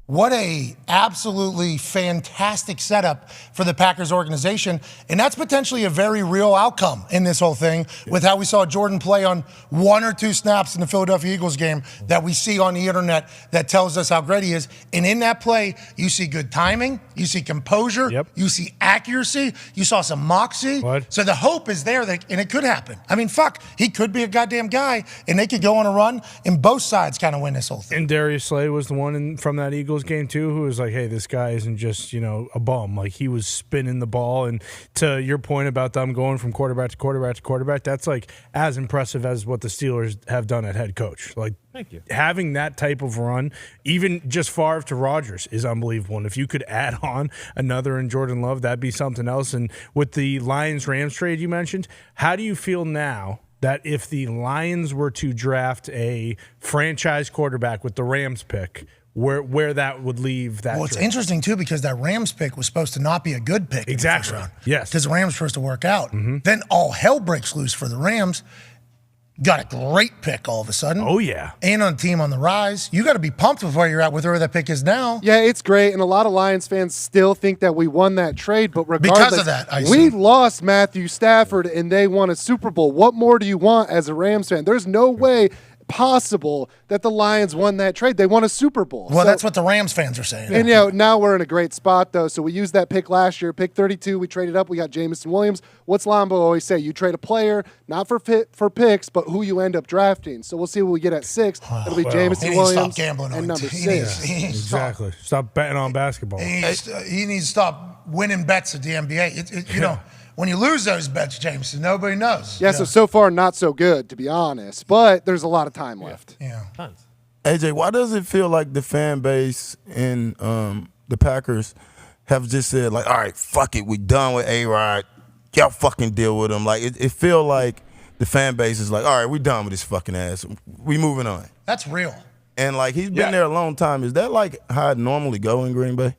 what a absolutely fantastic setup for the Packers organization. And that's potentially a very real outcome in this whole thing with how we saw Jordan play on 1 or 2 snaps in the Philadelphia Eagles game that we see on the internet that tells us how great he is. And in that play, you see good timing, you see composure, you see accuracy, you saw some moxie. So the hope is there, and it could happen. I mean, he could be a goddamn guy, and they could go on a run, and both sides kind of win this whole thing. And Darius Slay was the one from that Eagles game too, who was like, hey, this guy isn't just, a bum. Like, he was spinning the ball. And to your point about them going from quarterback to quarterback to quarterback, that's like as impressive as what the Steelers have done at head coach. Like, thank you. Having that type of run, even just Favre to Rodgers, is unbelievable. And if you could add on another in Jordan Love, that'd be something else. And with the Lions-Rams trade you mentioned, how do you feel now that if the Lions were to draft a franchise quarterback with the Rams pick, where that would leave that? Well, it's interesting, too, because that Rams pick was supposed to not be a good pick. Exactly. In the first round. Yes. Because the Rams were supposed to work out. Then all hell breaks loose for the Rams. Got a great pick all of a sudden. Oh, yeah. And on a team on the rise. You got to be pumped with where you're at with where that pick is now. Yeah, it's great. And a lot of Lions fans still think that we won that trade. But regardless, because of that, we lost Matthew Stafford and they won a Super Bowl. What more do you want as a Rams fan? There's no way possible that the Lions won that trade. They won a Super Bowl. Well, that's what the Rams fans are saying. And now we're in a great spot though. So we used that pick last year, pick 32. We traded up. We got Jameson Williams. What's Lombo always say? You trade a player not for picks, but who you end up drafting. So we'll see what we get at 6. It'll be Jameson Williams and number 6. Exactly. Stop betting on basketball. He needs to stop winning bets at the NBA. When you lose those bets, Jameson, nobody knows. Yeah, so far not so good, to be honest. But there's a lot of time left. Yeah. Tons. AJ, why does it feel like the fan base in the Packers have just said, like, all right, fuck it, we done with A-Rod. Y'all fucking deal with him. Like, it feel like the fan base is like, all right, we done with this fucking ass. We moving on. That's real. And, like, he's been there a long time. Is that, like, how it normally go in Green Bay?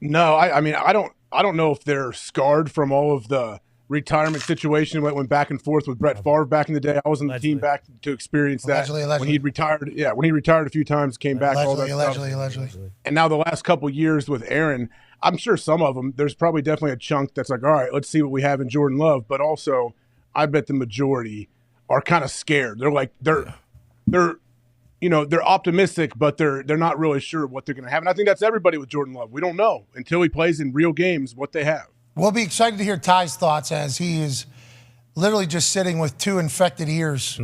No, I mean, I don't know if they're scarred from all of the retirement situation went back and forth with Brett Favre back in the day. I was on the team back to experience that when he retired. Yeah, when he retired a few times, came back. Allegedly. And now the last couple years with Aaron, I'm sure some of them, there's probably definitely a chunk that's like, all right, let's see what we have in Jordan Love. But also, I bet the majority are kind of scared. They're like they're optimistic, but they're not really sure what they're going to have. And I think that's everybody with Jordan Love. We don't know until he plays in real games what they have. We'll be excited to hear Ty's thoughts as he is literally just sitting with 2 infected ears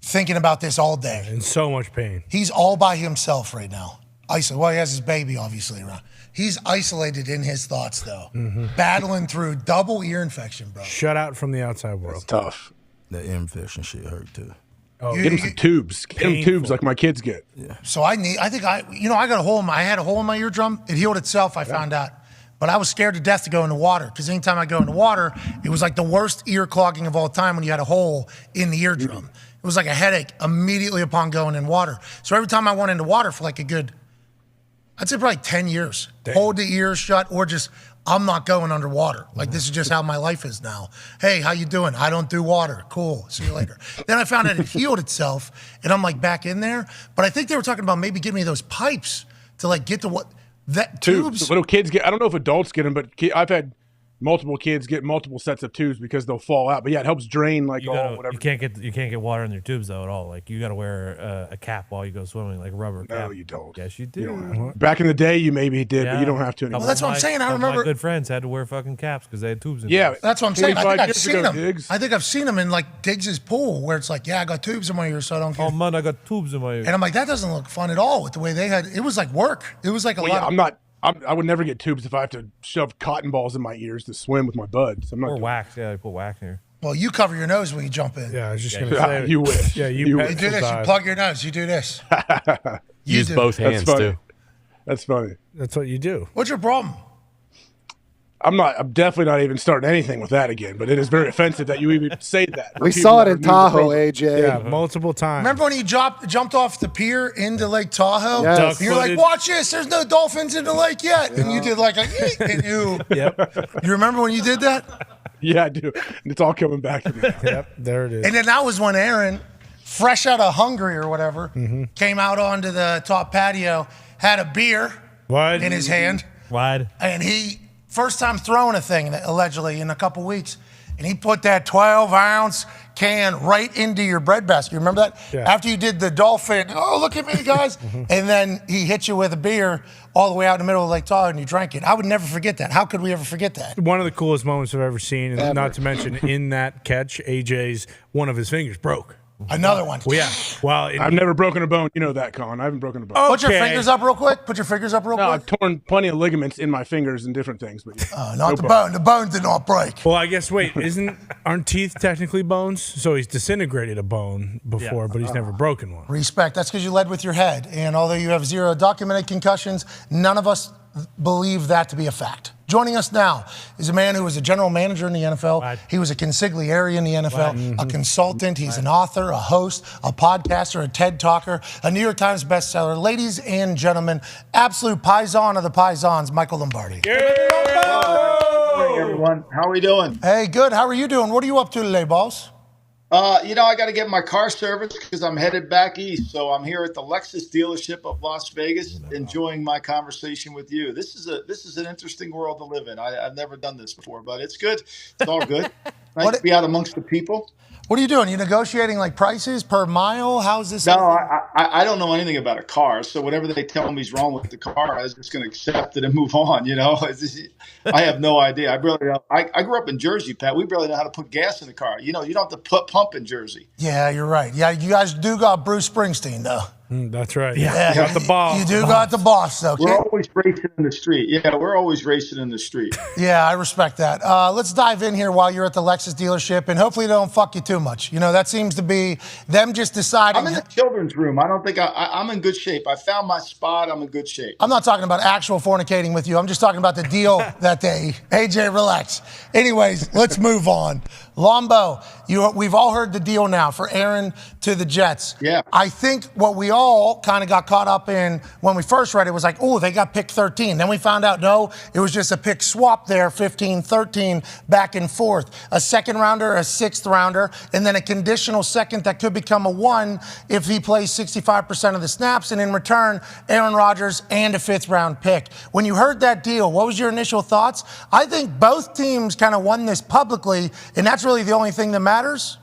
thinking about this all day. In so much pain. He's all by himself right now. isolated. Well, he has his baby, obviously, around. He's isolated in his thoughts, though. Battling through double ear infection, bro. Shut out from the outside world. It's tough. The ear infection shit hurt too. Oh, get him some tubes. Get him tubes like my kids get. Yeah. So I got a hole in I had a hole in my eardrum. It healed itself, I found out. But I was scared to death to go into water because anytime I go into water, it was like the worst ear clogging of all time when you had a hole in the eardrum. It was like a headache immediately upon going in water. So every time I went into water for like a good, I'd say probably 10 years, hold the ears shut or just, I'm not going underwater. Like, this is just how my life is now. Hey, how you doing? I don't do water. Cool. See you later. Then I found out it healed itself, and I'm like back in there. But I think they were talking about maybe giving me those pipes to like get to what that tubes. Little kids get. I don't know if adults get them, but I've had multiple kids get multiple sets of tubes because they'll fall out. But yeah, it helps drain whatever. You can't get water in your tubes though at all. Like you got to wear a cap while you go swimming, like a rubber cap. No, you don't. Yes, you do. You don't. Back in the day, you maybe did, but you don't have to anymore. Well, that's what I'm saying. I remember my good friends had to wear fucking caps because they had tubes in. Yeah, them. That's what I'm saying. I think I've seen them. Diggs. I think I've seen them in like Diggs' pool where it's like, yeah, I got tubes in my ear, so I don't care. Oh man, I got tubes in my ear. And I'm like, that doesn't look fun at all with the way they had. It was like work. It was like a lot. I would never get tubes if I have to shove cotton balls in my ears to swim with my buds. I'm not. Or wax. Yeah, you put wax in here. Well, you cover your nose when you jump in. Yeah, I was just going to say. You wish. Yeah, you do this. You plug your nose. You do this. Use both hands, too. That's funny. That's what you do. What's your problem? I'm definitely not even starting anything with that again, but it is very offensive that you even say that. We saw it in Tahoe, AJ. Yeah, multiple times. Remember when you jumped off the pier into Lake Tahoe? Yes. And you're like, watch this. There's no dolphins in the lake yet. And you did like a yeet, and you. Yep. You remember when you did that? Yeah, I do. And it's all coming back to me. Yep, there it is. And then that was when Aaron, fresh out of Hungary or whatever, came out onto the top patio, had a beer in his hand. Wide. And he, first time throwing a thing, allegedly, in a couple weeks, and he put that 12-ounce can right into your bread basket. You remember that? Yeah. After you did the dolphin, oh, look at me, guys. And then he hit you with a beer all the way out in the middle of Lake Tahoe, and you drank it. I would never forget that. How could we ever forget that? One of the coolest moments I've ever seen, and not to mention in that catch, AJ's, one of his fingers broke. Another one. Well, yeah. Well, I've never broken a bone. You know that, Colin. I haven't broken a bone. Put your fingers up real quick. Put your fingers up real No, quick. I've torn plenty of ligaments in my fingers and different things. But Not the bone. The bone did not break. Well, I guess, wait, aren't teeth technically bones? So he's disintegrated a bone before, but he's never broken one. Respect. That's because you led with your head. And although you have 0 documented concussions, none of us believe that to be a fact. Joining us now is a man who was a general manager in the NFL. Right. He was a consigliere in the NFL, a consultant. He's an author, a host, a podcaster, a TED talker, a New York Times bestseller. Ladies and gentlemen, absolute paisan of the paisans, Michael Lombardi. Good morning, everyone. How are we doing? Hey, good. How are you doing? What are you up to today, boss? I got to get my car serviced because I'm headed back east. So I'm here at the Lexus dealership of Las Vegas, enjoying my conversation with you. This is an interesting world to live in. I've never done this before, but it's good. It's all good. Nice to be out amongst the people. What are you doing? You negotiating like prices per mile? How's this? No, I don't know anything about a car. So whatever they tell me is wrong with the car, I was just going to accept it and move on. You know, I have no idea. I grew up in Jersey, Pat. We barely know how to put gas in the car. You know, you don't have to pump in Jersey. Yeah, you're right. Yeah, you guys do got Bruce Springsteen, though. That's right. Yeah, got the boss. You do got the boss, though. We're always racing in the street. Yeah, we're always racing in the street. Yeah, I respect that. Let's dive in here while you're at the Lexus dealership, and hopefully they don't fuck you too much. You know, that seems to be them just deciding. I'm in the children's room. I don't think I'm in good shape. I found my spot. I'm in good shape. I'm not talking about actual fornicating with you. I'm just talking about the deal that they. AJ, relax. Anyways, let's move on. Lombo, we've all heard the deal now for Aaron to the Jets. Yeah. I think what we all kind of got caught up in when we first read it was like, oh, they got pick 13. Then we found out, no, it was just a pick swap there, 15, 13, back and forth. A second rounder, a sixth rounder, and then a conditional second that could become a 1 if he plays 65% of the snaps, and in return, Aaron Rodgers and a fifth round pick. When you heard that deal, what was your initial thoughts? I think both teams kind of won this publicly, and that's really the only thing that matters.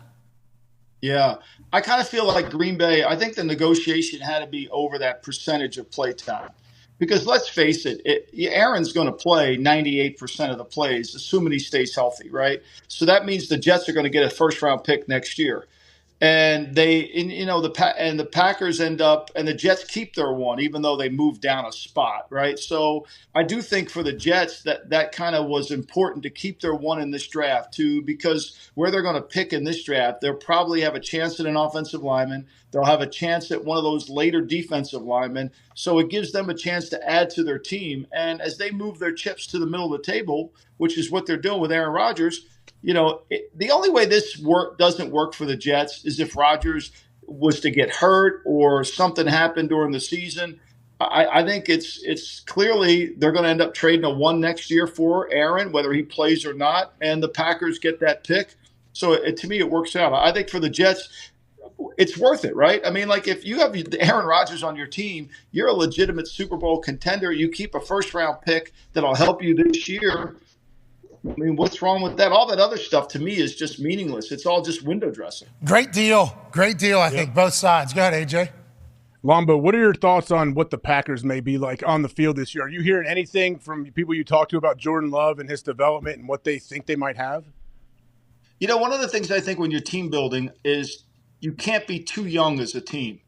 Yeah, I kind of feel like Green Bay, I think the negotiation had to be over that percentage of play time. Because let's face it, Aaron's going to play 98% of the plays, assuming he stays healthy, right? So that means the Jets are going to get a first-round pick next year. And the Packers end up, and the Jets keep their one, even though they moved down a spot, right? So I do think for the Jets that kind of was important to keep their one in this draft too, because where they're going to pick in this draft, they'll probably have a chance at an offensive lineman. They'll have a chance at one of those later defensive linemen. So it gives them a chance to add to their team. And as they move their chips to the middle of the table, which is what they're doing with Aaron Rodgers, the only way this doesn't work for the Jets is if Rodgers was to get hurt or something happened during the season. I think it's clearly they're going to end up trading a one next year for Aaron, whether he plays or not, and the Packers get that pick. So to me, it works out. I think for the Jets, it's worth it, right? I mean, like if you have Aaron Rodgers on your team, you're a legitimate Super Bowl contender. You keep a first-round pick that'll help you this year. I mean, what's wrong with that? All that other stuff to me is just meaningless. It's all just window dressing. Great deal. Great deal, I think, both sides. Go ahead, AJ. Lombo, what are your thoughts on what the Packers may be like on the field this year? Are you hearing anything from people you talk to about Jordan Love and his development and what they think they might have? One of the things I think when you're team building is you can't be too young as a team.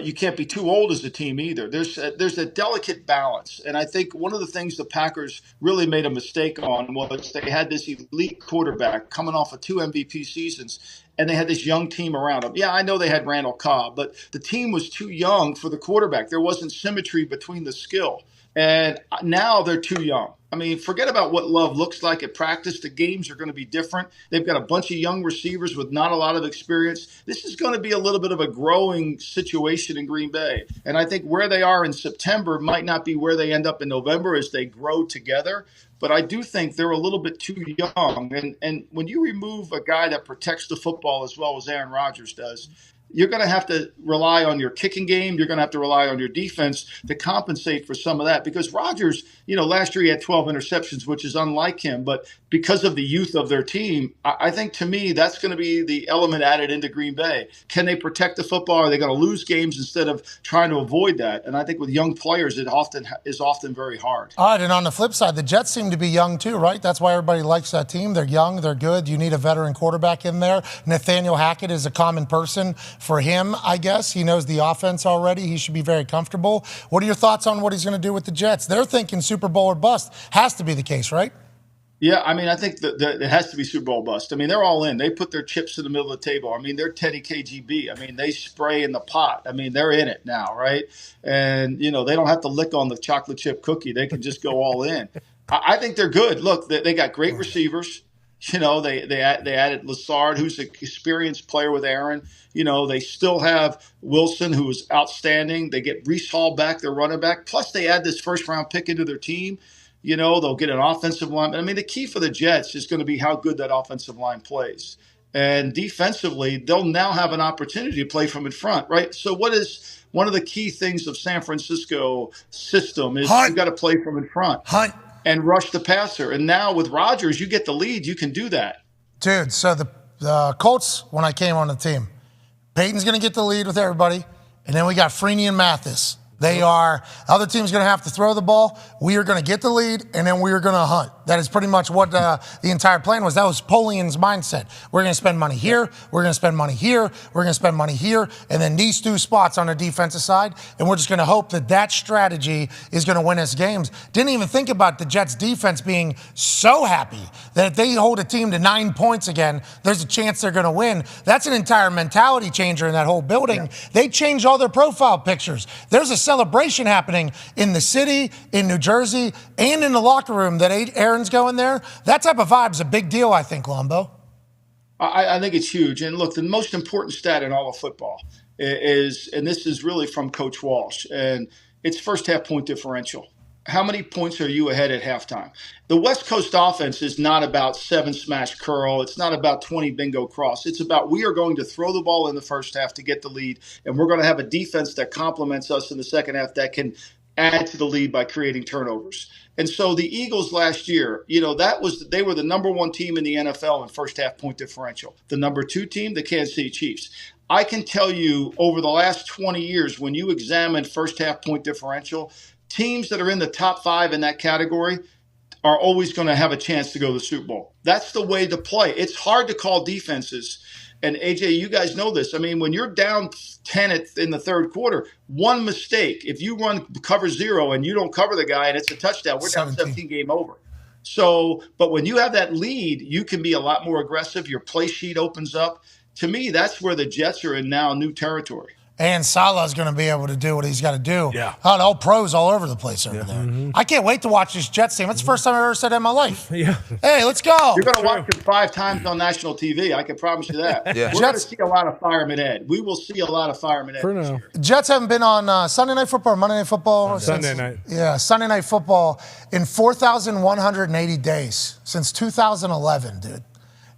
You can't be too old as a team either. There's a delicate balance. And I think one of the things the Packers really made a mistake on was they had this elite quarterback coming off of 2 MVP seasons, and they had this young team around him. Yeah, I know they had Randall Cobb, but the team was too young for the quarterback. There wasn't symmetry between the skill. And now they're too young. I mean, forget about what Love looks like at practice. The games are going to be different. They've got a bunch of young receivers with not a lot of experience. This is going to be a little bit of a growing situation in Green Bay. And I think where they are in September might not be where they end up in November as they grow together. But I do think they're a little bit too young. And when you remove a guy that protects the football as well as Aaron Rodgers does, you're going to have to rely on your kicking game. You're going to have to rely on your defense to compensate for some of that. Because Rodgers, last year he had 12 interceptions, which is unlike him. But because of the youth of their team, I think to me that's going to be the element added into Green Bay. Can they protect the football? Are they going to lose games instead of trying to avoid that? And I think with young players, it is often very hard. All right, and on the flip side, the Jets seem to be young too, right? That's why everybody likes that team. They're young, they're good. You need a veteran quarterback in there. Nathaniel Hackett is a common person. For him, I guess, he knows the offense already. He should be very comfortable. What are your thoughts on what he's going to do with the Jets? They're thinking Super Bowl or bust. Has to be the case, right? Yeah, I mean, I think that it has to be Super Bowl bust. I mean, they're all in. They put their chips in the middle of the table. I mean, they're Teddy KGB. I mean, they spray in the pot. I mean, they're in it now, right? And, they don't have to lick on the chocolate chip cookie. They can just go all in. I think they're good. Look, they got great receivers. They added Lazard, who's an experienced player with Aaron. They still have Wilson, who is outstanding. They get Breece Hall back, their running back. Plus, they add this first-round pick into their team. They'll get an offensive line. I mean, the key for the Jets is going to be how good that offensive line plays. And defensively, they'll now have an opportunity to play from in front, right? So what is one of the key things of San Francisco system is you've got to play from in front. And rush the passer. And now with Rodgers, you get the lead. You can do that. Dude, so the Colts, when I came on the team, Peyton's going to get the lead with everybody. And then we got Freeney and Mathis. Other team's going to have to throw the ball. We are going to get the lead, and then we are going to hunt. That is pretty much what the entire plan was. That was Polian's mindset. We're going to spend money here. We're going to spend money here. We're going to spend money here. And then these 2 spots on the defensive side. And we're just going to hope that strategy is going to win us games. Didn't even think about the Jets defense being so happy that if they hold a team to 9 points again, there's a chance they're going to win. That's an entire mentality changer in that whole building. Yeah. They changed all their profile pictures. There's a celebration happening in the city, in New Jersey, and in the locker room that Aaron's going there. That type of vibe is a big deal, I think, Lombo. I think it's huge. And look, the most important stat in all of football is, and this is really from Coach Walsh, and it's first half point differential. How many points are you ahead at halftime? The West Coast offense is not about 7 smash curl. It's not about 20 bingo cross. It's about we are going to throw the ball in the first half to get the lead, and we're going to have a defense that complements us in the second half that can add to the lead by creating turnovers. And so the Eagles last year, they were the number 1 team in the NFL in first half point differential. The number 2 team, the Kansas City Chiefs. I can tell you over the last 20 years, when you examine first half point differential, teams that are in the top 5 in that category are always going to have a chance to go to the Super Bowl. That's the way to play. It's hard to call defenses And AJ, you guys know this. I mean, when you're down 10 in the third quarter, one mistake, if you run cover 0 and you don't cover the guy and it's a touchdown, we're down 17, game over. So, but when you have that lead, you can be a lot more aggressive. Your play sheet opens up. To me, that's where the Jets are in now new territory. And Salah's going to be able to do what he's got to do. Yeah. Oh, all pros all over the place over there. Mm-hmm. I can't wait to watch this Jets team. That's the first time I've ever said that in my life. Yeah. Hey, let's go. You're going to watch them 5 times on national TV. I can promise you that. Yeah. We're going to see a lot of Fireman Ed. We will see a lot of Fireman Ed. For now. Jets haven't been on Sunday Night Football or Monday Night Football. Sunday night. Yeah, Sunday Night Football in 4,180 days since 2011, dude.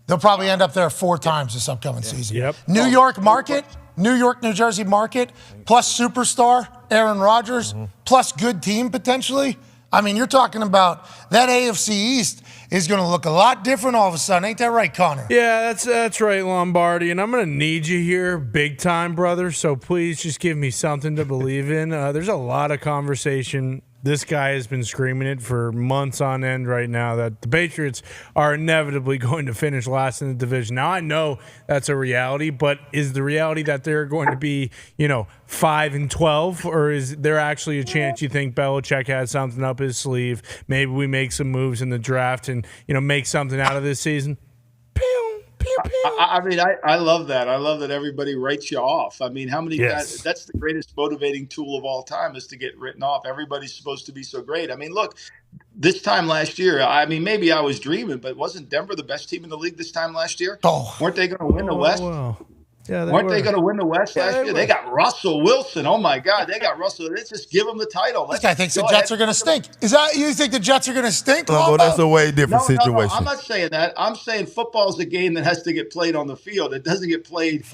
They'll probably end up there 4 times this upcoming season. Yep. New York market, New York, New Jersey market, plus superstar Aaron Rodgers, plus good team potentially. I mean, you're talking about that AFC East is going to look a lot different all of a sudden. Ain't that right, Connor? Yeah, that's right, Lombardi. And I'm going to need you here big time, brother. So please just give me something to believe in. There's a lot of conversation. This guy has been screaming it for months on end right now that the Patriots are inevitably going to finish last in the division. Now, I know that's a reality, but is the reality that they're going to be, 5-12, or is there actually a chance you think Belichick has something up his sleeve? Maybe we make some moves in the draft and, make something out of this season? I mean, I love that. I love that everybody writes you off. I mean, how many guys? That's the greatest motivating tool of all time is to get written off. Everybody's supposed to be so great. I mean, look, this time last year, I mean, maybe I was dreaming, but wasn't Denver the best team in the league this time last year? Oh. Weren't they going to win the West? Wow. Yeah, Weren't they going to win the West last year? They got Russell Wilson. Oh, my God. They got Russell. Let's just give them the title. This guy thinks the Jets are going to stink. Is that you think the Jets are going to stink? Well, that's a way different situation. No, I'm not saying that. I'm saying football is a game that has to get played on the field. It doesn't get played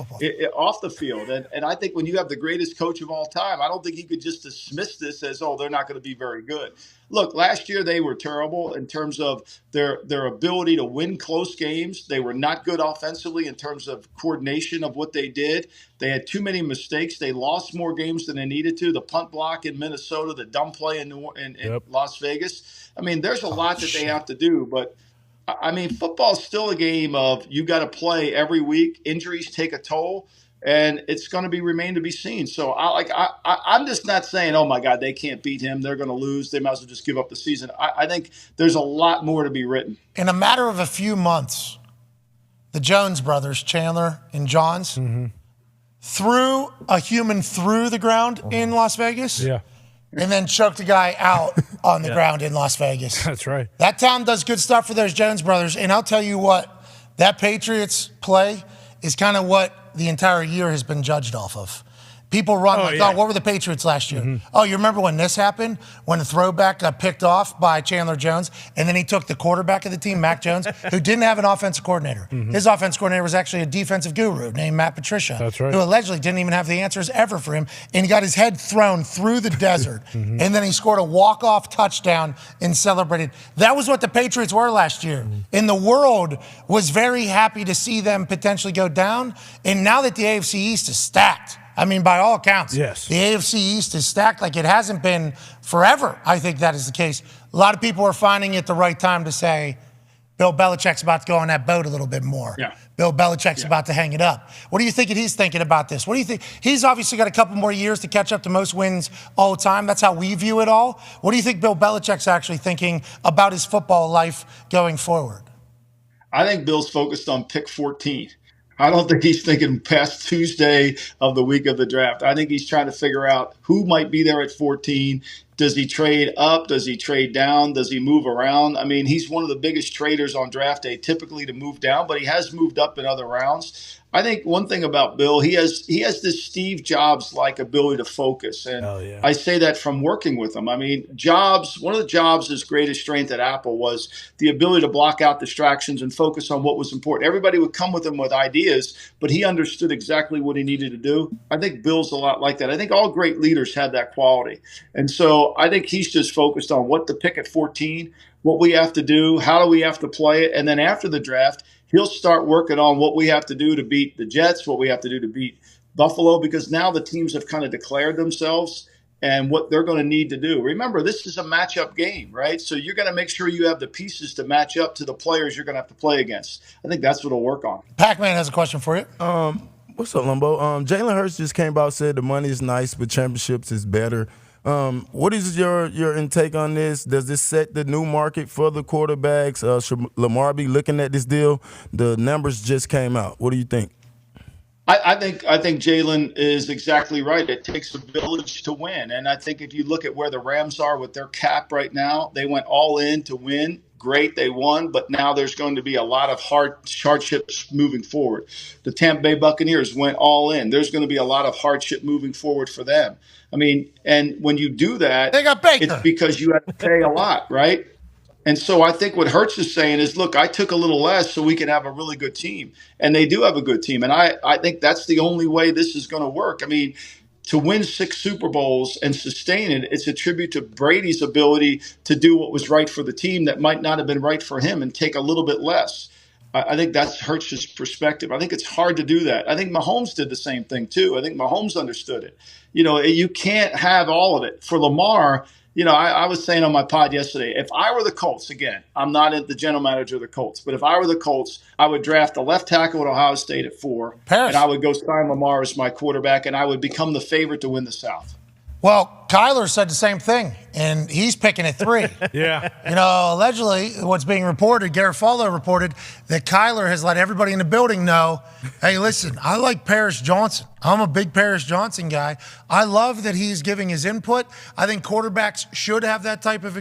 off the field. And I think when you have the greatest coach of all time, I don't think you could just dismiss this as, they're not going to be very good. Look, last year they were terrible in terms of their ability to win close games. They were not good offensively in terms of coordination of what they did. They had too many mistakes. They lost more games than they needed to. The punt block in Minnesota, the dumb play in Las Vegas. I mean, there's a lot that they have to do. But, I mean, football is still a game of you got to play every week. Injuries take a toll. And it's going to remain to be seen. So I'm just not saying, oh, my God, they can't beat him. They're going to lose. They might as well just give up the season. I think there's a lot more to be written. In a matter of a few months, the Jones brothers, Chandler and Johns, threw a human through the ground in Las Vegas. Yeah. And then choked a guy out on the ground in Las Vegas. That's right. That town does good stuff for those Jones brothers. And I'll tell you what, that Patriots play is kind of what the entire year has been judged off of. People run what were the Patriots last year? Oh, you remember when this happened? When the throwback got picked off by Chandler Jones, and then he took the quarterback of the team, Mac Jones, who didn't have an offensive coordinator. His offensive coordinator was actually a defensive guru named Matt Patricia, That's right. who allegedly didn't even have the answers ever for him, and he got his head thrown through the desert, and then he scored a walk-off touchdown and celebrated. That was what the Patriots were last year. And the world was very happy to see them potentially go down, and now that the AFC East is stacked, I mean, by all accounts, yes, the AFC East is stacked like it hasn't been forever. I think that is the case. A lot of people are finding it the right time to say, Bill Belichick's about to go on that boat a little bit more. Yeah. Bill Belichick's about to hang it up. What do you think he's thinking about this? What do you think? He's obviously got a couple more years to catch up to most wins all the time. That's how we view it all. What do you think Bill Belichick's actually thinking about his football life going forward? I think Bill's focused on pick 14. I don't think he's thinking past Tuesday of the week of the draft. I think he's trying to figure out who might be there at 14. Does he trade up? Does he trade down? Does he move around? I mean, he's one of the biggest traders on draft day, typically to move down, but he has moved up in other rounds. I think one thing about Bill, he has this Steve Jobs-like ability to focus. And I say that from working with him. I mean, one of the Jobs' greatest strength at Apple was the ability to block out distractions and focus on what was important. Everybody would come with him with ideas, but he understood exactly what he needed to do. I think Bill's a lot like that. I think all great leaders have that quality. And so I think he's just focused on what to pick at 14, what we have to do, how do we have to play it, and then after the draft, he'll start working on what we have to do to beat the Jets, what we have to do to beat Buffalo, because now the teams have kind of declared themselves. and what they're going to need to do. Remember, this is a matchup game, right? So you're going to make sure you have the pieces to match up to the players you're going to have to play against. I think that's what it'll work on. Pac-Man has a question for you. What's up, Lumbo? Jalen Hurts just came out, said the money is nice, but championships is better. What is your intake on this? Does this set the new market for the quarterbacks? Should Lamar be looking at this deal? The numbers just came out. What do you think? I think Jalen is exactly right. It takes a village to win. And I think if you look at where the Rams are with their cap right now, they went all in to win. Great, they won, but now there's going to be a lot of hardships moving forward. The Tampa Bay Buccaneers went all in. There's going to be a lot of hardship moving forward for them. I mean, and when you do that, they got Baker. It's because you have to pay a lot, right? And so I think what Hurts is saying is, look, I took a little less so we can have a really good team. And they do have a good team. And I think that's the only way this is going to work. I mean, to win 6 Super Bowls and sustain it, it's a tribute to Brady's ability to do what was right for the team that might not have been right for him and take a little bit less. I think that's Hurts' perspective. I think it's hard to do that. I think Mahomes did the same thing too. I think Mahomes understood it. You know, you can't have all of it. For Lamar, you know, I was saying on my pod yesterday, if I were the Colts, again, I'm not the general manager of the Colts, but if I were the Colts, I would draft a left tackle at Ohio State at 4, and I would go sign Lamar as my quarterback, and I would become the favorite to win the South. Well, Kyler said the same thing, and he's picking at 3. Yeah. You know, allegedly, what's being reported, Garofalo reported that Kyler has let everybody in the building know, hey, listen, I like Paris Johnson. I'm a big Paris Johnson guy. I love that he's giving his input. I think quarterbacks should have that type of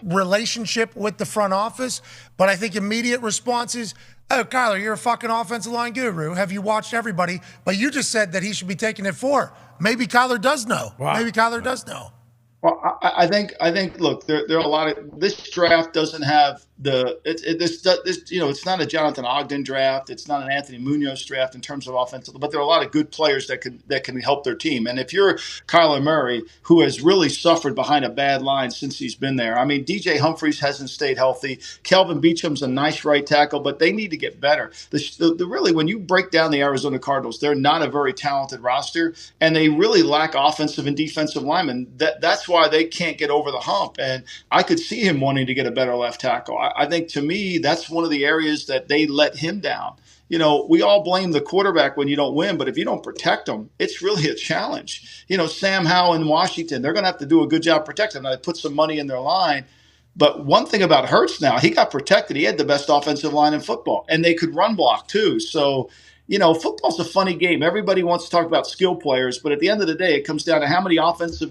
relationship with the front office. But I think immediate response is, oh, Kyler, you're a fucking offensive line guru. Have you watched everybody? But you just said that he should be taking it 4. Maybe Kyler does know. Wow. Maybe Kyler does know. Well, I think. Look, there are a lot of. This draft doesn't have it's not a Jonathan Ogden draft. It's not an Anthony Munoz draft in terms of offensive, but there are a lot of good players that can help their team. And if you're Kyler Murray, who has really suffered behind a bad line since he's been there, I mean, DJ Humphries hasn't stayed healthy. Kelvin Beacham's a nice right tackle, but they need to get better. Really, when you break down the Arizona Cardinals, they're not a very talented roster, and they really lack offensive and defensive linemen. That's why they can't get over the hump. And I could see him wanting to get a better left tackle. I think, to me, that's one of the areas that they let him down. You know, we all blame the quarterback when you don't win, but if you don't protect them, it's really a challenge. You know, Sam Howell in Washington, they're going to have to do a good job protecting them. They put some money in their line. But one thing about Hurts now, he got protected. He had the best offensive line in football, and they could run block too. So, you know, football's a funny game. Everybody wants to talk about skill players, but at the end of the day, it comes down to how many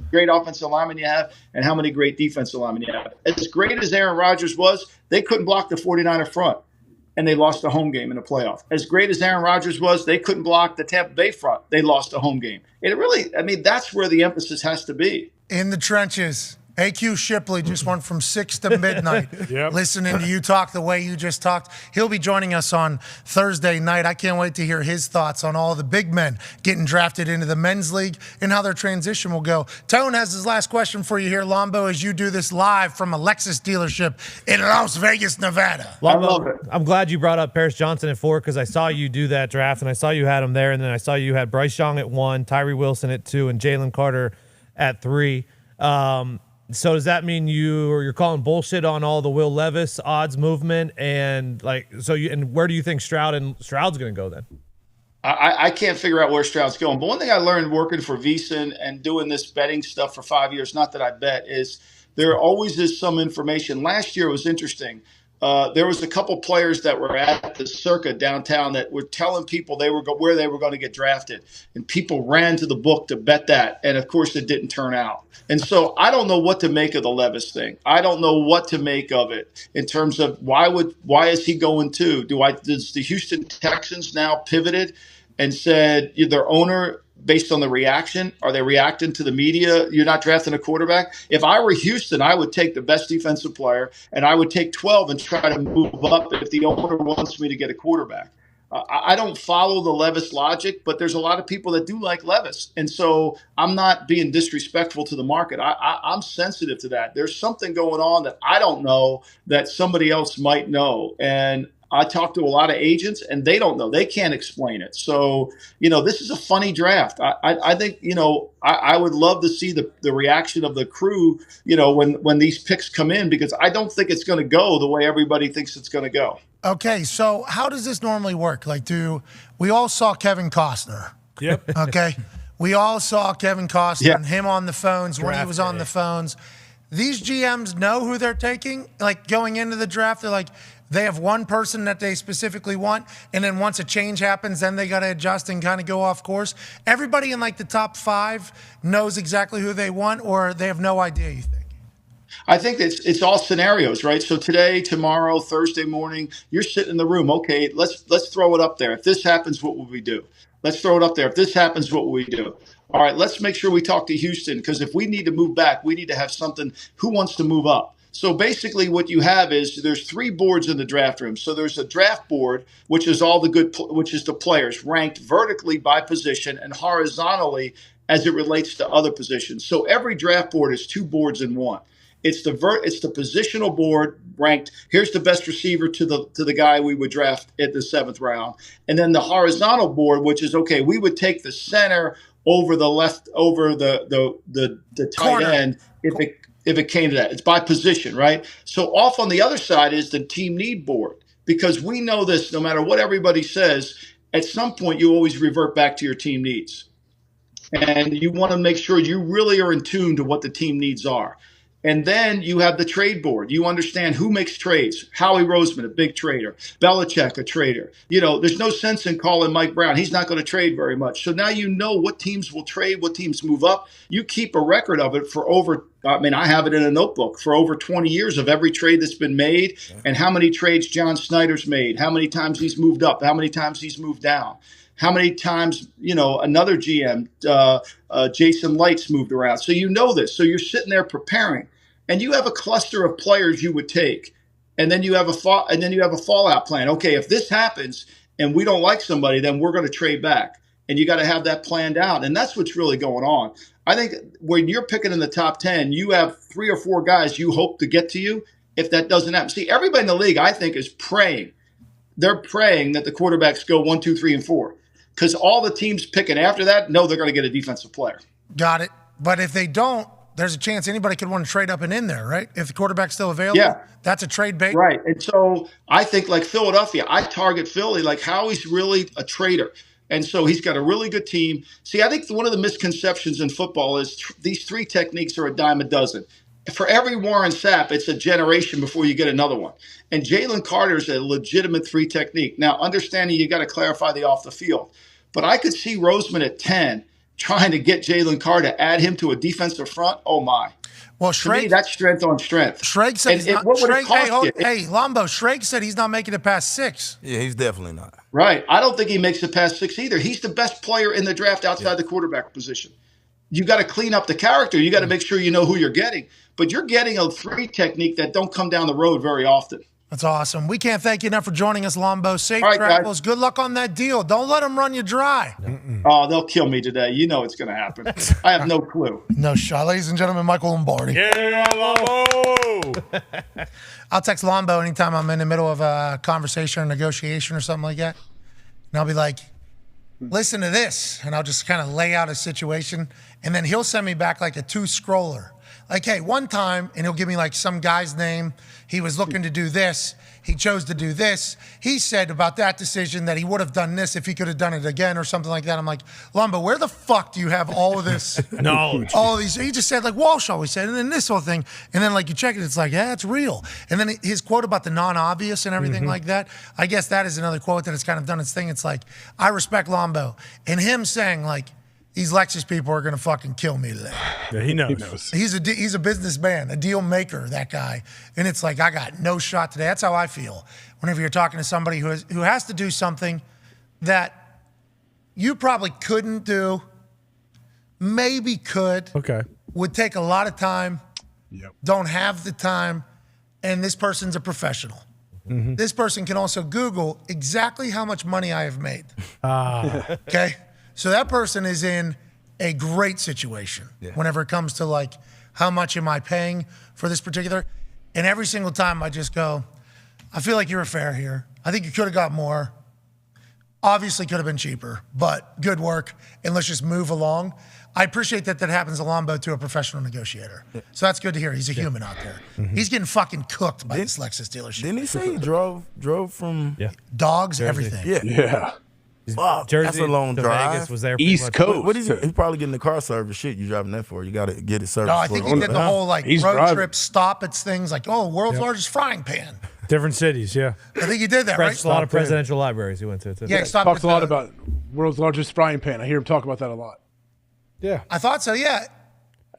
great offensive linemen you have and how many great defensive linemen you have. As great as Aaron Rodgers was, they couldn't block the 49er front, and they lost a home game in the playoff. As great as Aaron Rodgers was, they couldn't block the Tampa Bay front. They lost a home game. It really, I mean, that's where the emphasis has to be. In the trenches. AQ Shipley just went from 6 to midnight listening to you talk the way you just talked. He'll be joining us on Thursday night. I can't wait to hear his thoughts on all the big men getting drafted into the men's league and how their transition will go. Tone has his last question for you here, Lombo, as you do this live from a Lexus dealership in Las Vegas, Nevada. Lombo, I'm glad you brought up Paris Johnson at 4 because I saw you do that draft, and I saw you had him there, and then I saw you had Bryce Young at 1, Tyree Wilson at 2, and Jalen Carter at 3. So does that mean you're calling bullshit on all the Will Levis odds movement and and where do you think Stroud's going to go then? I can't figure out where Stroud's going. But one thing I learned working for VEASAN and doing this betting stuff for 5 years, not that I bet, is there always is some information. Last year was interesting. There was a couple players that were at the Circa downtown that were telling people where they were going to get drafted, and people ran to the book to bet that, and of course it didn't turn out. And so I don't know what to make of the Levis thing. I don't know what to make of it in terms of why is he going to? Does the Houston Texans now pivoted and said their owner, based on the reaction, are they reacting to the media? You're not drafting a quarterback. If I were Houston, I would take the best defensive player, and I would take 12 and try to move up if the owner wants me to get a quarterback. I don't follow the Levis logic, but there's a lot of people that do like Levis. And so I'm not being disrespectful to the market. I'm sensitive to that. There's something going on that I don't know that somebody else might know. And I talk to a lot of agents, and they don't know. They can't explain it. So, this is a funny draft. I think, I would love to see the reaction of the crew, when these picks come in, because I don't think it's going to go the way everybody thinks it's going to go. Okay, so how does this normally work? Like, we all saw Kevin Costner? Yep. Okay. We all saw Kevin Costner and him on the phones when he Draft was on day. the phones. These GMs know who they're taking? Like, going into the draft, they're like, they have one person that they specifically want, and then once a change happens, then they got to adjust and kind of go off course. Everybody in, like, the top 5 knows exactly who they want, or they have no idea, you think? I think it's all scenarios, right? So today, tomorrow, Thursday morning, you're sitting in the room. Okay, let's throw it up there. If this happens, what will we do? Let's throw it up there. If this happens, what will we do? All right, let's make sure we talk to Houston, because if we need to move back, we need to have something. Who wants to move up? So basically what you have is there's 3 boards in the draft room. So there's a draft board, which is which is the players ranked vertically by position and horizontally as it relates to other positions. So every draft board is 2 boards in one. It's the positional board ranked. Here's the best receiver to the guy we would draft at the 7th round, and then the horizontal board, which is okay. We would take the center over the left, over the tight Corner. end if it came to that. It's by position, right? So off on the other side is the team need board, because we know this. No matter what everybody says, at some point you always revert back to your team needs, and you want to make sure you really are in tune to what the team needs are. And then you have the trade board. You understand who makes trades. Howie Roseman, a big trader. Belichick, a trader. There's no sense in calling Mike Brown. He's not going to trade very much. So now you know what teams will trade, what teams move up. You keep a record of it for I have it in a notebook for over 20 years of every trade that's been made and how many trades John Snyder's made, how many times he's moved up, how many times he's moved down. How many times, another GM, Jason Lights moved around. So you know this. So you're sitting there preparing, and you have a cluster of players you would take, and then you have a fallout plan. Okay, if this happens and we don't like somebody, then we're going to trade back, and you got to have that planned out. And that's what's really going on. I think when you're picking in the top 10, you have 3 or 4 guys you hope to get to you. If that doesn't happen, see, everybody in the league, I think, is praying. They're praying that the quarterbacks go 1, 2, 3, and 4. Because all the teams picking after that know they're going to get a defensive player. Got it. But if they don't, there's a chance anybody could want to trade up and in there, right? If the quarterback's still available, yeah, that's a trade bait. Right. And so I think like Philadelphia, I target Philly, like Howie's really a trader. And so he's got a really good team. See, I think one of the misconceptions in football is these 3 techniques are a dime a dozen. For every Warren Sapp, it's a generation before you get another one. And Jalen Carter is a legitimate 3 technique. Now, understanding you got to clarify the off the field. But I could see Roseman at 10 trying to get Jalen Carter, add him to a defensive front. Oh, my. Well, to me, that's strength on strength. Schrag said Lombo, Schrag said he's not making it past 6. Yeah, he's definitely not. Right. I don't think he makes it past 6 either. He's the best player in the draft outside the quarterback position. You got to clean up the character. You got to make sure you know who you're getting. But you're getting a 3 technique that don't come down the road very often. That's awesome. We can't thank you enough for joining us, Lombo. Safe All right, travels. guys. Good luck on that deal. Don't let them run you dry. Oh, they'll kill me today. You know it's going to happen. I have no clue. No shot. Ladies and gentlemen, Michael Lombardi. Yeah, Lombo! I'll text Lombo anytime I'm in the middle of a conversation or negotiation or something like that. And I'll be like, listen to this. And I'll just kind of lay out a situation. And then he'll send me back like a 2-scroller. Like, hey, one time, and he'll give me like some guy's name. He was looking to do this. He chose to do this. He said about that decision that he would have done this if he could have done it again or something like that. I'm like, Lombo, where the fuck do you have all of this knowledge? All of these. He just said like Walsh always said, and then this whole thing. And then like you check it, it's like, yeah, it's real. And then his quote about the non-obvious and everything like that. I guess that is another quote that has kind of done its thing. It's like, I respect Lombo. And him saying like, these Lexus people are going to fucking kill me today. Yeah, he knows. He's a businessman, a deal maker, that guy. And it's like, I got no shot today. That's how I feel whenever you're talking to somebody who has to do something that you probably couldn't do, maybe could, would take a lot of time, don't have the time, and this person's a professional. This person can also Google exactly how much money I have made. Okay? So that person is in a great situation whenever it comes to like, how much am I paying for this particular? And every single time I just go, I feel like you're a fair here. I think you could have got more. Obviously could have been cheaper, but good work, and let's just move along. I appreciate that happens a Lombo to a professional negotiator. So that's good to hear. He's a human out there. Mm-hmm. He's getting fucking cooked by this Lexus dealership. Didn't he say he drove from dogs, Jersey. everything? Yeah. Fuck, Jersey that's a long to drive. Vegas was there East much. Coast. What is he? He's probably getting the car service. Shit, you driving that for? You got to get it serviced. No, I think he did the whole He's road driving. trip stop at things like, world's largest frying pan. Different cities, yeah. I think he did that, There's right? a lot of presidential libraries he went to. Too. Yeah, he stopped Talks at a lot the- about world's largest frying pan. I hear him talk about that a lot. Yeah. I thought so, yeah.